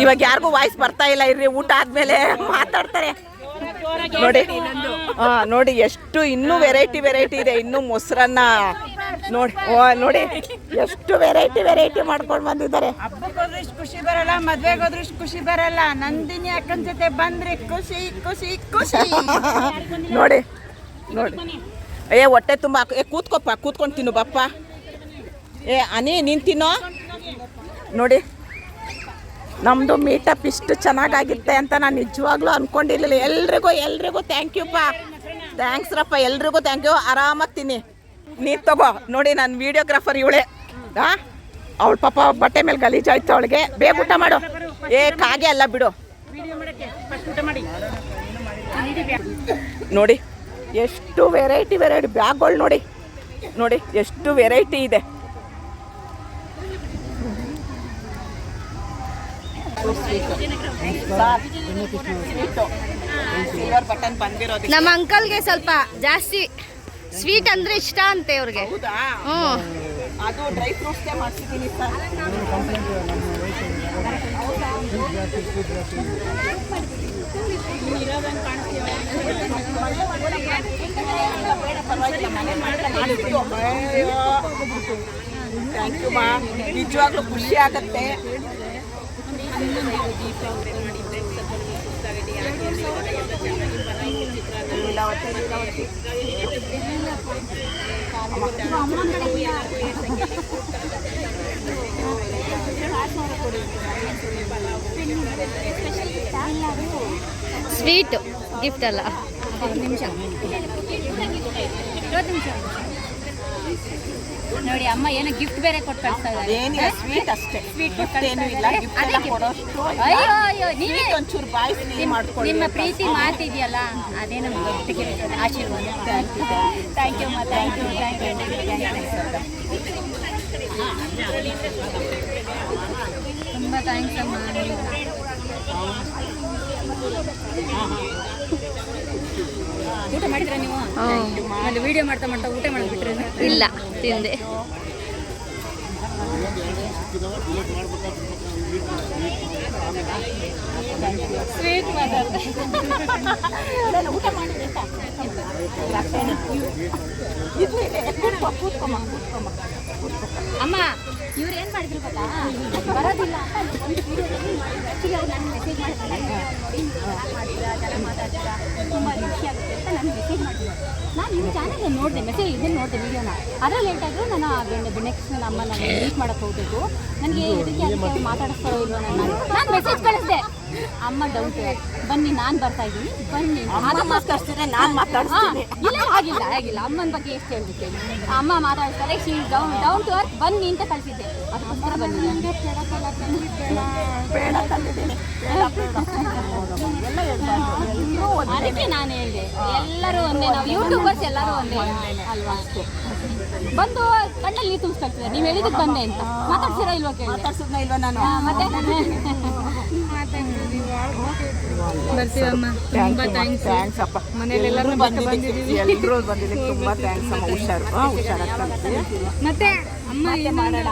ಇವಾಗ ಯಾರಿಗೂ ವಾಯ್ಸ್ ಬರ್ತಾ ಇಲ್ಲ, ಇರ್ರಿ ಊಟ ಆದಮೇಲೆ ಮಾತಾಡ್ತಾರೆ. ನೋಡಿ ನೋಡಿ ಎಷ್ಟು ಇನ್ನೂ ವೆರೈಟಿ ಇದೆ. ಇನ್ನೂ ಮೊಸರನ್ನ ನೋಡಿ, ನೋಡಿ ಎಷ್ಟು ವೆರೈಟಿ ಮಾಡ್ಕೊಂಡು ಬಂದಿದ್ದಾರೆ. ಹಬ್ಬಕ್ಕೆ ಹೋದ್ರೆ ಇಷ್ಟು ಖುಷಿ ಬರಲ್ಲ, ಮದ್ವೆಗೆ ಹೋದ್ರೆ ಇಷ್ಟು ಖುಷಿ ಬರಲ್ಲ. ನಂದಿನಿ ಅಕ್ಕನ ಜೊತೆ ಬಂದ್ರೆ ಖುಷಿ. ನೋಡಿ ಹೊಟ್ಟೆ ತುಂಬ. ಕೂತ್ಕೊಪ್ಪ, ಕೂತ್ಕೊಂಡು ತಿನ್ನು ಬಪ್ಪ. ಅನಿ ನೀನು ತಿನ್ನೋ. ನೋಡಿ ನಮ್ಮದು ಮೀಟಪ್ ಇಷ್ಟು ಚೆನ್ನಾಗಾಗಿತ್ತೆ ಅಂತ ನಾನು ನಿಜವಾಗ್ಲೂ ಅಂದ್ಕೊಂಡಿರಲಿಲ್ಲ. ಎಲ್ರಿಗೂ ಥ್ಯಾಂಕ್ ಯು ಪಾ. ಥ್ಯಾಂಕ್ಸ್ ರಪ್ಪ, ಎಲ್ರಿಗೂ ಥ್ಯಾಂಕ್ ಯು. ಆರಾಮಾಗಿ ತಿನ್ನಿ. ನೀರು ತಗೋ. ನೋಡಿ ನಾನು ವೀಡಿಯೋಗ್ರಾಫರ್ ಇವಳೆ. ಅವಳು ಪಾಪ ಬಟ್ಟೆ ಮೇಲೆ ಗಲೀಜಾಯ್ತು ಅವಳಿಗೆ. ಬೇಗ ಊಟ ಮಾಡು. ಕಾಗೆ ಅಲ್ಲ ಬಿಡು. ನೋಡಿ ಎಷ್ಟು ವೆರೈಟಿ ಬ್ಯಾಗ್ಗಳು. ನೋಡಿ ಎಷ್ಟು ವೆರೈಟಿ ಇದೆ. ಸಿಲ್ವರ್ ಬಟನ್ ಬಂದಿರೋದು. ನಮ್ಮ ಅಂಕಲ್ಗೆ ಸ್ವಲ್ಪ ಜಾಸ್ತಿ ಸ್ವೀಟ್ ಅಂದ್ರೆ ಇಷ್ಟ ಅಂತೆ ಅವ್ರಿಗೆ. ಹೌದಾ? ಅದು ಡ್ರೈ ಫ್ರೂಟ್ಸ್ ಮಾಡ್ಸಿದ್ದೀನಿ ಸರ್. ಥ್ಯಾಂಕ್ ಯು ಮಾ, ನಿಜವಾಗ್ಲೂ ಖುಷಿ ಆಗತ್ತೆ. ಸ್ವೀಟ್ ಗಿಫ್ಟ್ ಅಲ್ಲ. 20 ನಿಮಿಷ ನೋಡಿ ಅಮ್ಮ ಏನೋ ಗಿಫ್ಟ್ ಬೇರೆ ಕೊಟ್ಟು ಕಳಿಸ್ತಾ ಇದ್ದಾರೆ. ಏನಿಲ್ಲ, ಸ್ವೀಟ್ ಅಷ್ಟೇ. ಸ್ವೀಟ್ ಏನು ಇಲ್ಲ, ಗಿಫ್ಟ್ ಎಲ್ಲ ಕೊಡೋಷ್ಟು ಅಯ್ಯೋ ಅಯ್ಯೋ ನೀವೇ ಒಂಚೂರು ಬಾಯಿ ಸಿಹಿ ಮಾಡ್ಕೊಳ್ಳಿ. ನಿಮ್ಮ ಪ್ರೀತಿ ಮಾತಿದೆಯಲ್ಲ ಅದೇ ನಮ್ಗೆ ಒಟ್ಟಿಗೆ ಆಶೀರ್ವಾದ. ಥ್ಯಾಂಕ್ ಯು ಅಮ್ಮ, ಥ್ಯಾಂಕ್ ಯು. ತುಂಬ ಥ್ಯಾಂಕ್ಸ್ ಅಮ್ಮ. ಊಟ ಮಾಡಿದ್ರ ನೀವು? ಅಲ್ಲಿ ವಿಡಿಯೋ ಮಾಡ್ತಾ ಊಟ ಮಾಡಿಬಿಟ್ರೆ? ಇಲ್ಲ, ತಿಂದೆ. ಸ್ವೀಟ್ ಮಾತಾಡ್ತಾರೆ. ಊಟ ಮಾಡಿದ್ರೆ ಅಮ್ಮ ಇವ್ರು ಏನು ಮಾಡಿದ್ರು ಗೊತ್ತಾ, ಬರೋದಿಲ್ಲ ಆ್ಯಕ್ಚುಲಿ ಅವ್ರು ನನಗೆ ಮೆಸೇಜ್ ಮಾಡ್ತಾರೆ, ನೋಡಿ ಮಾಡ್ತೀರಾ, ಚೆನ್ನಾಗಿ ಮಾತಾಡ್ತೀರಾ, ತುಂಬ ಖುಷಿ ಆಗುತ್ತೆ ಅಂತ ನನಗೆ ಮೆಸೇಜ್ ಮಾಡ್ತಿದ್ದಾರೆ. ನಾನು ನಿಮ್ಮ ಚಾನಲ್ನ ನೋಡಿದೆ, ಮೆಸೇಜ್ ಇದನ್ನು ನೋಡಿದೆ ವೀಡಿಯೋನ. ಅದರಲ್ಲಿ ಹೇಳ್ತಾಯಿದ್ರು ನಾನು ನೆಕ್ಸ್ಟ್ ನನ್ನ ಅಮ್ಮ ನಾನು ಮೀಟ್ ಮಾಡೋಕ್ಕೆ ಹೋಗಬೇಕು, ನನಗೆ ಇದಕ್ಕೆ ಅದಕ್ಕೆ ಮಾತಾಡಿಸ್ತಾರೋ ಇಲ್ವೋ ನಾನು ಮೆಸೇಜ್ ಕಳಿಸಿದೆ. ಅಮ್ಮ ಡೌಟ್ ಬನ್ನಿ ನಾನು ಬರ್ತಾ ಇದ್ದೀನಿ, ಬನ್ನಿ ಮಾತಾಡ್ಸಿದ್ರೆ ನಾನು ಮಾತಾಡ್ತೀನಿ. ಇಲ್ಲ ಆಗಿಲ್ಲ ಅಮ್ಮನ ಬಗ್ಗೆ ಎಷ್ಟು ಹೇಳ್ಬೇಕು, ಅಮ್ಮ ಮಾತಾಡ್ತಾರೆ, ಶೀ ಡೌನ್ ಟು ಅರ್ತ್, ಬನ್ನಿ ಅಂತ ಕಳಿಸಿದ್ದೆ, ಅದಕ್ಕೋಸ್ಕರ ಬನ್ನಿ. ಅದಕ್ಕೆ ನಾನು ಹೇಳಿದೆ ಎಲ್ಲರೂ ಒಂದೇ, ನಾವು ಯೂಟ್ಯೂಬರ್ಸ್ ಎಲ್ಲರೂ ಒಂದೇ ಅಲ್ವಾ, ಅಷ್ಟೇ. ಬಂದು ಕಣ್ಣಲ್ಲಿ ನೀರು ತುಂಬಿಸ್ಕೊಳ್ತಿದ್ದಾರೆ, ನೀವು ಹೇಳಿದಕ್ಕೆ ಬಂದೆ ಅಂತ. ಮಾತಾಡ್ಸಿರೋ ಇಲ್ವಾ ಕೇಳಿ? ಮಾತಾಡ್ಸಿದ್ನ ಇಲ್ವಾ ನಾನು? ಮತ್ತೆ ಬರ್ತೀವಮ್ಮ. ತುಂಬ ಥ್ಯಾಂಕ್ಸ್ ಅಪ್ಪ. ಮನೇಲಿ ಎಲ್ಲರೂ ಬಂದಿದ್ದೀವಿ. ಎಲ್ಲರೂ ಬಂದಿದ್ದೀವಿ, ತುಂಬ ಥ್ಯಾಂಕ್ಸ್ ಅಮ್ಮ. ಹುಷಾರಾಗ್ತದೆ. ಮತ್ತೆ ಅಮ್ಮ ಮಾಡೋಣ.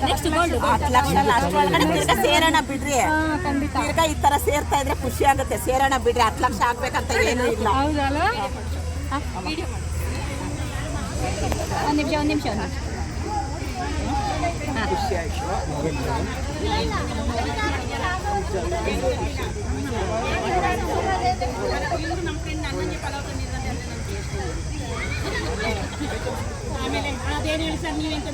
ನೆಕ್ಸ್ಟ್ 10 ಲಕ್ಷ ಅಷ್ಟೊಳಗಡೆ ತಿರ್ಗಾ ಸೇರೋಣ ಬಿಡ್ರಿ. ತಿರ್ಗಾ ಈ ತರ ಸೇರ್ತಾ ಇದ್ರೆ ಖುಷಿ ಆಗುತ್ತೆ. ಸೇರೋಣ ಬಿಡ್ರಿ, 10 ಲಕ್ಷ ಆಗ್ಬೇಕಂತ ಏನೂ ಇಲ್ಲ. ಹೌದಲ್ಲ? ಒಂದು ನಿಮಿಷ ಖುಷಿ ಆಯ್ತು. ಆಮೇಲೆ ಅದೇನು ಹೇಳಿ ಸರ್ ನೀವೆಂತ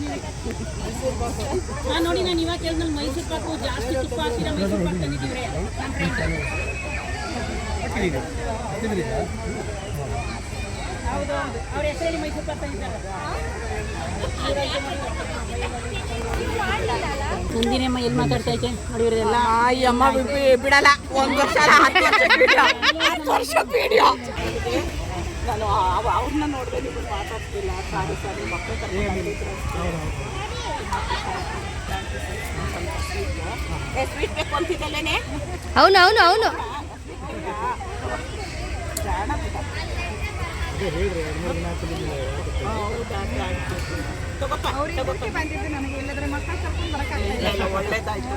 ನಾನು ನೋಡಿ, ನಾನು ಇವಾಗ ಕೇಳಿದ್ಮೇಲೆ ಮೈಸೂರು ಪಾಕು ಜಾಸ್ತಿ ತುಪ್ಪ ಹಾಕಿರೋ ಮೈಸೂರು ಪಾಕ್ ತಂದಿದ್ದೀವ್ರೆ ಹೌದು, ಅವ್ರ ಹೆಸರಲ್ಲಿ ಮೈಸೂರು ಪಾಕ್ ತಂದಿದ್ದಾರೆ. ನಂದಿನಮ್ಮ ಎಲ್ಲಿ ಮಾತಾಡ್ತಾ ಐತೆ ನೋಡಿವ್ರದೆಲ್ಲ. ಅಮ್ಮ ಬಿಡಲ್ಲ, 1 ವರ್ಷ 10 ವರ್ಷ ವಿಡಿಯೋ. ನಾನು ಅವ್ರನ್ನ ನೋಡಿದ್ರೆ ನೀವು ಮಾತಾಡ್ತಿಲ್ಲ. ಸಾರಿ ಮಕ್ಕಳು ಸ್ವೀಟ್ ಬೇಕು ಅಂತಿದ್ದಲ್ಲೇ. ಅವನು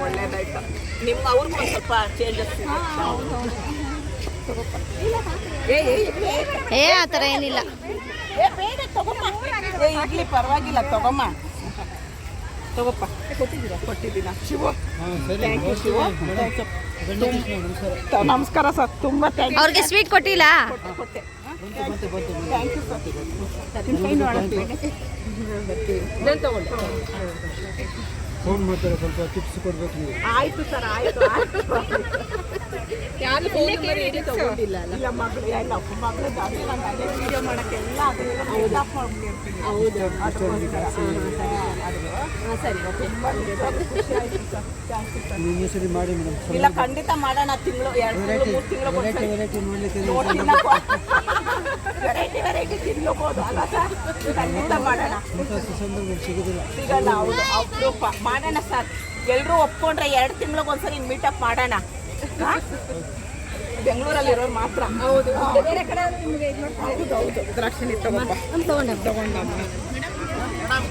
ಒಳ್ಳೇದಾಯ್ತು. ನಿಮ್ಮ ಅವ್ರಿಗೂ ಒಂದು ಸ್ವಲ್ಪ ಚೇಂಜಸ್. ಆ ಥರ ಏನಿಲ್ಲ. ಇರ್ಲಿ ಪರವಾಗಿಲ್ಲ, ತಗೊಮ್ಮ. ಕೊಟ್ಟಿದ್ದೀನ ಶಿವು. Thank you Shivu. ನಮಸ್ಕಾರ ಸರ್, ತುಂಬ ಥ್ಯಾಂಕ್ ಯು. ಅವ್ರಿಗೆ ಸ್ವೀಟ್ ಕೊಟ್ಟಿಲ್ಲ. ಕೊಟ್ಟೆ. Thank you sir. ತಗೊಳ್ಳಿ. ಫೋನ್ ಮಾಡ್ತಾರೆ, ಸ್ವಲ್ಪ ಟಿಪ್ಸ್ ಕೊಡ್ಬೇಕು ನೀವು. ಆಯ್ತು ಸರ್, ಆಯ್ತು. ಯಾರು ತಗೊಂಡಿಲ್ಲ. ಇಲ್ಲ ಮಗಳು ಅದೇ ವಿಡಿಯೋ ಮಾಡೋಕ್ಕೆ ಎಲ್ಲ ಮಾಡ್ಬಿಟ್ಟಿರ್ತೀನಿ. ಹೌದು, ಸರಿ. ನೀವು ಸರಿ ಮಾಡಿ ಮೇಡಮ್. ಇಲ್ಲ ಖಂಡಿತ ಮಾಡೋಣ. ತಿಂಗಳು 2 ತಿಂಗಳು 3 ತಿಂಗಳು ವೆರೈಟಿ ನೋಡ್ಲಿಕ್ಕೆ ವೆರೈಟಿ ತಿನ್ಕೋಬೋದು ಅಲ್ಲ ಸರ್? ಖಂಡಿತ ಮಾಡೋಣ. ಸಿಗಲ್ಲ, ಹೌದು, ಅಪರೂಪ. ಮಾಡೋಣ ಸರ್, ಎಲ್ಲರೂ ಒಪ್ಕೊಂಡ್ರೆ 2 ತಿಂಗಳಿಗೆ ಒಂದ್ಸರಿ ಮೀಟಪ್ ಮಾಡೋಣ. ಬೆಂಗಳೂರಲ್ಲಿರೋರು ಮಾತ್ರ. ಹೌದು, ದ್ರಾಕ್ಷಿ ತಗೊಂಡ. ನಾನು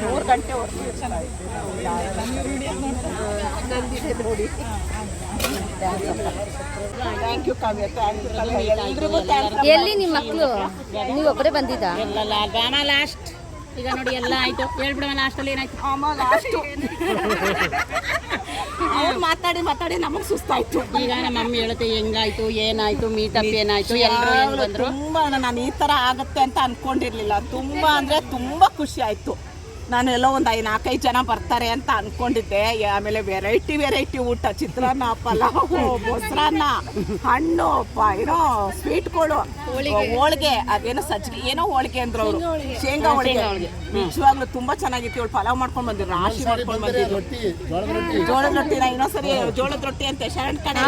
3 ಗಂಟೆ ನೋಡಿ. Thank you Kavya, thank you Kavya. ಎಲ್ರಿಗೂ ಥ್ಯಾಂಕ್ಸ್. ಎಲ್ಲಿ ನಿಮ್ಮ ಮಕ್ಕಳು? ನೀವು ಒಬ್ಬರೇ ಬಂದಿದ್ದ? ಲಾಸ್ಟ್ ಈಗ ನೋಡಿ ಎಲ್ಲ ಆಯ್ತು, ಹೇಳ್ಬಿಡವ ಲಾಸ್ಟಲ್ಲಿ ಏನಾಯ್ತು. ಲಾಸ್ಟು ಅವ್ರು ಮಾತಾಡಿ ಮಾತಾಡಿ ನಮಗೆ ಸುಸ್ತಾಯ್ತು. ಈಗ ನಮ್ಮ ಮಮ್ಮಿ ಹೇಳುತ್ತೆ ಹೆಂಗಾಯ್ತು, ಏನಾಯ್ತು, ಮೀಟಪ್ ಏನಾಯ್ತು, ಎಲ್ಲರೂ ಹೆಂಗ್ ಬಂದ್ರು. ತುಂಬ ನಾನು ಈ ಥರ ಆಗುತ್ತೆ ಅಂತ ಅಂದ್ಕೊಂಡಿರ್ಲಿಲ್ಲ. ತುಂಬ ಅಂದರೆ ತುಂಬ ಖುಷಿ ಆಯಿತು. ನಾನು ಎಲ್ಲೋ ಒಂದು 4-5 ಜನ ಬರ್ತಾರೆ ಅಂತ ಅಂದ್ಕೊಂಡಿದ್ದೆ. ಆಮೇಲೆ ವೆರೈಟಿ ಊಟ, ಚಿತ್ರಾನ್ನ, ಪಲಾವು, ಮೊಸರನ್ನ, ಹಣ್ಣು, ಏನೋ ಸ್ವೀಟ್ಗಳು, ಹೋಳಿಗೆ, ಅದೇನೋ ಸಜ್ಜಿಗೆ ಏನೋ ಹೋಳಿಗೆ ಅಂದ್ರು ಅವರು, ಶೇಂಗಾ ಹೋಳಿಗೆ. ನಿಜವಾಗ್ಲೂ ತುಂಬ ಚೆನ್ನಾಗಿತ್ತು. ಇವಳು ಪಲಾವ್ ಮಾಡ್ಕೊಂಡು ಬಂದಿದ್ರು, ರಾಶಿ ಮಾಡ್ಕೊಂಡು ಬಂದಿದ್ರು. ಜೋಳದ ರೊಟ್ಟಿನ ಇನ್ನೊಂದ್ಸರಿ ಜೋಳದ ರೊಟ್ಟಿ ಅಂತ ಶರಣ್ ಕಡೆ.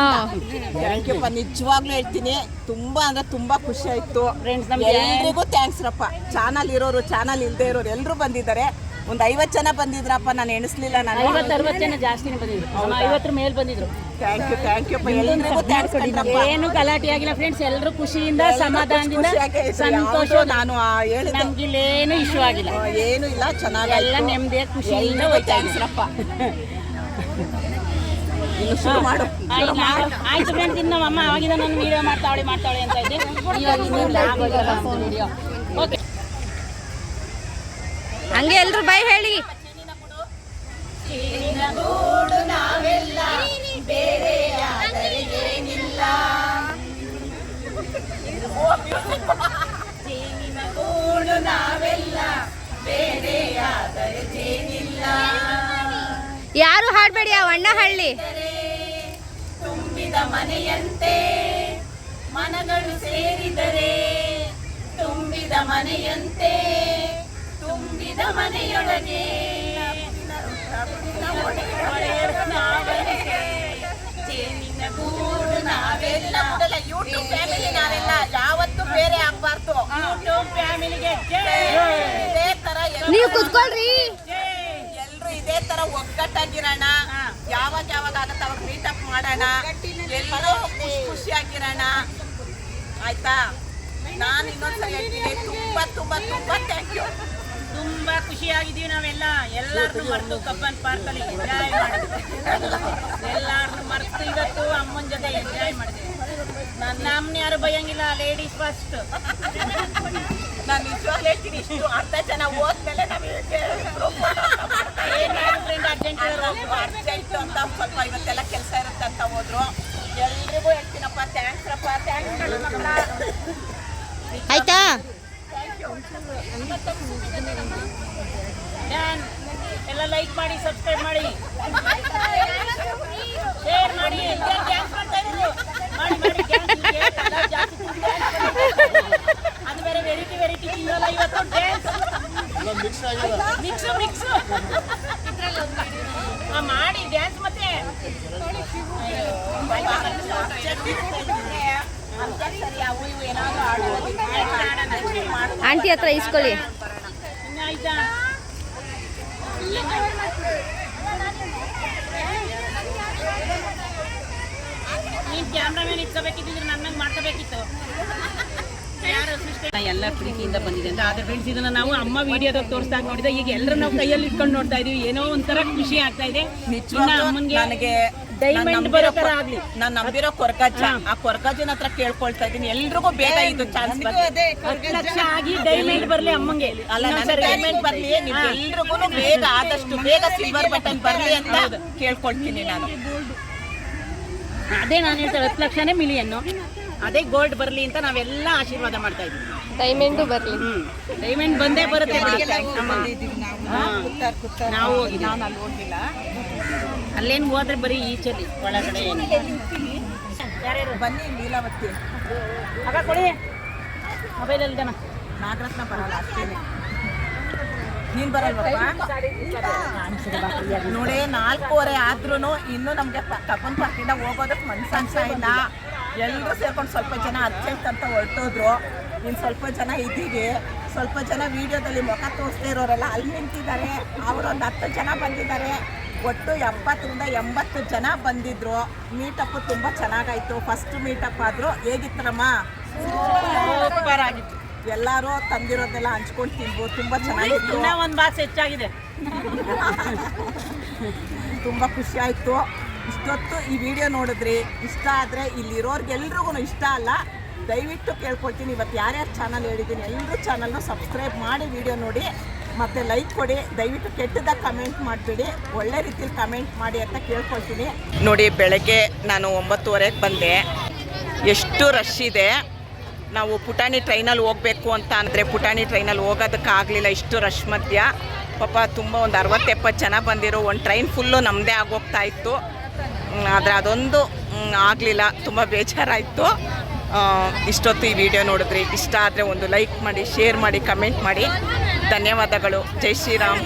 Thank you. ನಿಜವಾಗ್ಲೂ ಹೇಳ್ತೀನಿ, ತುಂಬ ಅಂದರೆ ತುಂಬ ಖುಷಿ ಆಯಿತು. ಎಲ್ರಿಗೂ ಥ್ಯಾಂಕ್ಸ್ ರಪ್ಪ. ಚಾನಲ್ ಇರೋರು, ಚಾನಲ್ ಇಲ್ಲದೆ ಇರೋರು ಎಲ್ಲರೂ ಬಂದಿದ್ದಾರೆ. ಒಂದು 50 ಜನ ಬಂದಿದ್ರಪ್ಪ, ನಾನು ಎಣಿಸ್ಲಿಲ್ಲ. ನಾನು 50-60 ಜನ ಜಾಸ್ತಿನೇ ಬಂದಿದ್ರು, 50 ಮೇಲೆ ಬಂದಿದ್ರು. ಥ್ಯಾಂಕ್ ಯು ಎಲ್ಲರಿಗೂ ಥ್ಯಾಂಕ್ಸ್. ಏನು ಗಲಾಟೆ ಆಗಿಲ್ಲ ಫ್ರೆಂಡ್ಸ್, ಎಲ್ಲರೂ ಖುಷಿಯಿಂದ ಸಮಾಧಾನದಿಂದ ಸಂತೋಷ. ನಾನು ಹೇಳಿದೆ ನಮ್ಗೆ ಇಲ್ಲೇನು ಇಶ್ಯೂ ಆಗಿಲ್ಲ, ಏನು ಇಲ್ಲ, ಚೆನ್ನಾಗಿ ಎಲ್ಲ ನೆಮ್ಮದಿಯ ಖುಷಿಯಿಂದ ಥ್ಯಾಂಕ್ಸ್ ರಪ್ಪ. ಇನ್ನು ಶುರು ಮಾಡು. ಆಯ್ತು ಫ್ರೆಂಡ್ಸ್, ಇನ್ನು ನಮ್ಮ ಅಮ್ಮ ಆವಾಗಿಂದ ನಾನು ವಿಡಿಯೋ ಮಾಡ್ತಾವಳೆ ಅಂತ ಇದ್ದೆ. ಇವಾಗ ಇನ್ನೂ ವಿಡಿಯೋ ಓಕೆ. ಹಂಗೆ ಎಲ್ರು ಬೈ ಹೇಳಿ. ಯಾರು ಹಾಡ್ಬೇಡಿ, ಆ ಅಣ್ಣ ಹಳ್ಳಿ. ತುಂಬಿದ ಮನೆಯಂತೆ ಮನಗಳು ಸೇರಿದರೆ, ತುಂಬಿದ ಮನೆಯಂತೆ ತುಂಬಿದ ಮನೆಯೊಳಗೆ ಯೂಟ್ಯೂಬ್ ಫ್ಯಾಮಿಲಿ ನಾವೆಲ್ಲ ಯಾವತ್ತೂ ಬೇರೆ ಆಗ್ಬಾರ್ದು. ಯೂಟ್ಯೂಬ್ ಫ್ಯಾಮಿಲಿಗೆ ಇದೇ ತರ ನೀವು ಕುತ್ಕೊಳ್ರಿ, ಎಲ್ರು ಇದೇ ತರ ಒಗ್ಗಟ್ಟಾಗಿರೋಣ. ಯಾವಾಗ ಆಗತ್ತ ಅವಾಗ ಮೀಟಪ್ ಮಾಡೋಣ, ಎಲ್ಲರೂ ಖುಷಿಯಾಗಿರೋಣ, ಆಯ್ತಾ? ನಾನು ಇನ್ನೊಂದ್ಸರಿ ಹೇಳ್ತೀನಿ, ತುಂಬಾ ಥ್ಯಾಂಕ್ ಯು. ತುಂಬಾ ಖುಷಿಯಾಗಿದ್ದೀವಿ ನಾವೆಲ್ಲ. ಎಲ್ಲಾರನ್ನು ಮರೆತು ಕಬ್ಬನ್ ಪಾರ್ಕಲ್ಲಿ ಎಂಜಾಯ್ ಮಾಡಿದ್ವಿ. ಎಲ್ಲಾರನ್ನು ಮರೆತು ಇವತ್ತು ಅಮ್ಮನ ಜೊತೆ ಎಂಜಾಯ್ ಮಾಡಿದ್ವಿ. ನಮ್ಮನ್ನ ಯಾರು ಬೈಯಂಗಿಲ್ಲ, ಲೇಡೀಸ್ ಫಸ್ಟ್. ನಾನು ನಿಜವಾಗ್ಲೂ ಹೇಳ್ತೀನಿ, ಇಷ್ಟು ಅರ್ಧ ಜನ ಹೋದ್ಮೇಲೆ ಅರ್ಜೆಂಟ್ ಅಂತ ಸ್ವಲ್ಪ ಇವತ್ತೆಲ್ಲ ಕೆಲಸ ಇರುತ್ತೆ ಅಂತ ಹೋದ್ರು. ಎಲ್ರಿಗೂ ಹೇಳ್ತೀನಪ್ಪ, ಥ್ಯಾಂಕ್ಸ್ ರಪ್ಪ, ಥ್ಯಾಂಕ್ಸ್ ಮಕ್ಕಳ. ಆಯ್ತಾ? ಎಲ್ಲ ಲೈಕ್ ಮಾಡಿ, ಸಬ್ಸ್ಕ್ರೈಬ್ ಮಾಡಿ, ಶೇರ್ ಮಾಡಿ. ಡ್ಯಾನ್ಸ್ ಮಾಡ್ತಾ ಇದ್ರು, ಮಾಡಿ ಜಾಸ್ತಿ. ಅದು ಬೇರೆ ವೆರೈಟಿ ತಿನ್ನಲ್ಲ ಇವತ್ತು. ಡ್ಯಾನ್ಸ್ ಮಿಕ್ಸ್ ಮಾಡಿ ಡ್ಯಾನ್ಸ್. ಮತ್ತೆ ಆಂಟಿ ಹತ್ರ ಇಸ್ಕೊಳ್ಳಿ. ಆಯ್ತಾ? ನೀನ್ ಕ್ಯಾಮ್ರಾಮನ್ ಇಟ್ಕೋಬೇಕಿದ್ರೆ ನನ್ನಂಗೆ ಮಾಡ್ಕೋಬೇಕಿತ್ತು. ಎಲ್ಲ ಪ್ರೀತಿಯಿಂದ ಬಂದಿದೆ ಅಂತ. ಆದ್ರೆ ಫ್ರೆಂಡ್ಸ್, ಇದನ್ನ ನಾವು ಅಮ್ಮ ವಿಡಿಯೋದಾಗ ತೋರಿಸ್ದಾಗ ನೋಡಿದ್ರೆ, ಈಗ ಎಲ್ಲರೂ ನಾವು ಕೈಯಲ್ಲಿ ಇಟ್ಕೊಂಡು ನೋಡ್ತಾ ಇದೀವಿ. ಏನೋ ಒಂಥರ ಖುಷಿ ಆಗ್ತಾ ಇದೆ. ಅಮ್ಮನ್ಗೆ ನನಗೆ ಡೈಮಂಡ್ ಬರೋ ತರ ಆಗ್ಲಿ. ನಾನು ನಂಬಿರೋ ಕೊರಗಜ್ಜ, ಆ ಕೊರಗಜ್ಜನ ಹತ್ರ ಕೇಳ್ಕೊಳ್ತಾ ಇದೀನಿ, ಎಲ್ರಿಗೂ ಬೇಗ ಇದು ಚಾನ್ಸ್ ಬರ್ಲಿ, 10 ಲಕ್ಷ ಆಗಿ ಡೈಮಂಡ್ ಬರ್ಲಿ ಅಮ್ಮಂಗೆ. ಅಲ್ಲ, ಡೈಮಂಡ್ ಬರ್ಲಿ, ಎಲ್ರಿಗೂ ಬೇಗ, ಆದಷ್ಟು ಬೇಗ ಸಿಲ್ವರ್ ಬಟನ್ ಬರ್ಲಿ ಅಂತ ಕೇಳ್ಕೊಳ್ತೀನಿ ನಾನು. ಅದೇ ನಾನು ಹೇಳ್ತೇನೆ, 10 ಲಕ್ಷನೇ ಮಿಲಿಯನ್ನು, ಅದೇ ಗೋಲ್ಡ್ ಬರ್ಲಿ ಅಂತ ನಾವೆಲ್ಲ ಆಶೀರ್ವಾದ ಮಾಡ್ತಾ ಇದ್ವಿ. ಡೈಮಂಡು ಬರ್ಲಿ. ಡೈಮಂಡ್ ಬಂದೇ ಬರುತ್ತೆ. ನಾವು ಹೋಗಿದ್ದೀವಿ, ನಾನು ಅಲ್ಲಿ ಹೋಗಿಲ್ಲ. ಅಲ್ಲೇನು ಹೋದ್ರೆ ಬರೀ ಈಚಲ್ಲಿ, ಒಳಗಡೆ ಏನು. ಯಾರ್ಯಾರು ಬನ್ನಿ, ಲೀಲಾವತಿ ಆಗ ಕೊಡಿ ಮೊಬೈಲಲ್ಲಿ ಜನ. ನಾಗರತ್ನ ಬರಲ್ಲ ಅಷ್ಟೇನೆ. ನೀನ್ ಬರಲ್ವಪ್ಪ? ನೋಡಿ, 4:15 ಆದ್ರೂ ಇನ್ನೂ ನಮ್ಗೆ ಕಬ್ಬನ್ ಪಾರ್ಕಿಂದ ಹೋಗೋದಕ್ಕೆ ಮನ್ಸು ಅನ್ಸ್ತಾ ಇಲ್ಲ. ಎಲ್ಲರೂ ಸೇರ್ಕೊಂಡು ಸ್ವಲ್ಪ ಜನ ಅರ್ಜೆಂಟ್ ಅಂತ ಹೊರಟೋದ್ರು. ಇನ್ನು ಸ್ವಲ್ಪ ಜನ ಇದ್ದೀವಿ. ಸ್ವಲ್ಪ ಜನ ವಿಡಿಯೋದಲ್ಲಿ ಮುಖ ತೋರಿಸ್ದೇ ಇರೋರೆಲ್ಲ ಅಲ್ಲಿ ನಿಂತಿದ್ದಾರೆ. ಅವರೊಂದು 10 ಜನ ಬಂದಿದ್ದಾರೆ. ಒಟ್ಟು 70ರಿಂದ 80 ಜನ ಬಂದಿದ್ರು. ಮೀಟಪ್ ತುಂಬ ಚೆನ್ನಾಗಾಯ್ತು. ಫಸ್ಟ್ ಮೀಟಪ್ ಆದರೂ ಹೇಗಿತ್ತಮ್ಮ? ಸೂಪರ್ ಆಗಿತ್ತು. ಎಲ್ಲರೂ ತಂದಿರೋದೆಲ್ಲ ಹಂಚ್ಕೊಂಡು ತಿನ್ಬೋದು. ತುಂಬ ಚೆನ್ನಾಗಿತ್ತು. ಇನ್ನೂ ಒಂದು ಬಾಕ್ಸ್ ಹೆಚ್ಚಾಗಿದೆ. ತುಂಬ ಖುಷಿ ಆಯಿತು. ಇಷ್ಟೊತ್ತು ಈ ವಿಡಿಯೋ ನೋಡಿದ್ರಿ, ಇಷ್ಟ ಆದರೆ ಇಲ್ಲಿರೋರ್ಗೆಲ್ರಿಗೂ ಇಷ್ಟ ಅಲ್ಲ, ದಯವಿಟ್ಟು ಕೇಳ್ಕೊಳ್ತೀನಿ, ಇವತ್ತು ಯಾರ್ಯಾರು ಚಾನಲ್ ಹೇಳಿದ್ದೀನಿ ಎಲ್ಲರೂ ಚಾನಲ್ನ ಸಬ್ಸ್ಕ್ರೈಬ್ ಮಾಡಿ ವಿಡಿಯೋ ನೋಡಿ. ಮತ್ತು ಲೈಕ್ ಕೊಡಿ, ದಯವಿಟ್ಟು ಕೆಟ್ಟದಾಗ ಕಮೆಂಟ್ ಮಾಡಬೇಡಿ, ಒಳ್ಳೆ ರೀತಿಲಿ ಕಮೆಂಟ್ ಮಾಡಿ ಅಂತ ಕೇಳ್ಕೊಳ್ತೀನಿ. ನೋಡಿ, ಬೆಳಗ್ಗೆ ನಾನು 9:30ಗೆ ಬಂದೆ. ಎಷ್ಟು ರಶ್ ಇದೆ. ನಾವು ಪುಟಾಣಿ ಟ್ರೈನಲ್ಲಿ ಹೋಗಬೇಕು ಅಂತ ಅಂದರೆ ಪುಟಾಣಿ ಟ್ರೈನಲ್ಲಿ ಹೋಗೋದಕ್ಕಾಗಲಿಲ್ಲ, ಇಷ್ಟು ರಶ್ ಮಧ್ಯ. ಪಾಪ ತುಂಬ ಒಂದು 60-70 ಜನ ಬಂದಿರೋ ಒಂದು ಟ್ರೈನ್ ಫುಲ್ಲು ನಮ್ಮದೇ ಆಗೋಗ್ತಾ ಇತ್ತು. ಆದರೆ ಅದೊಂದು ಆಗಲಿಲ್ಲ, ತುಂಬ ಬೇಜಾರಾಯಿತು. ಇಷ್ಟೊತ್ತು ಈ ವಿಡಿಯೋ ನೋಡಿದ್ರಿ, ಇಷ್ಟ ಆದರೆ ಒಂದು ಲೈಕ್ ಮಾಡಿ, ಶೇರ್ ಮಾಡಿ, ಕಮೆಂಟ್ ಮಾಡಿ. ಧನ್ಯವಾದಗಳು. ಜೈ ಶ್ರೀರಾಮ್.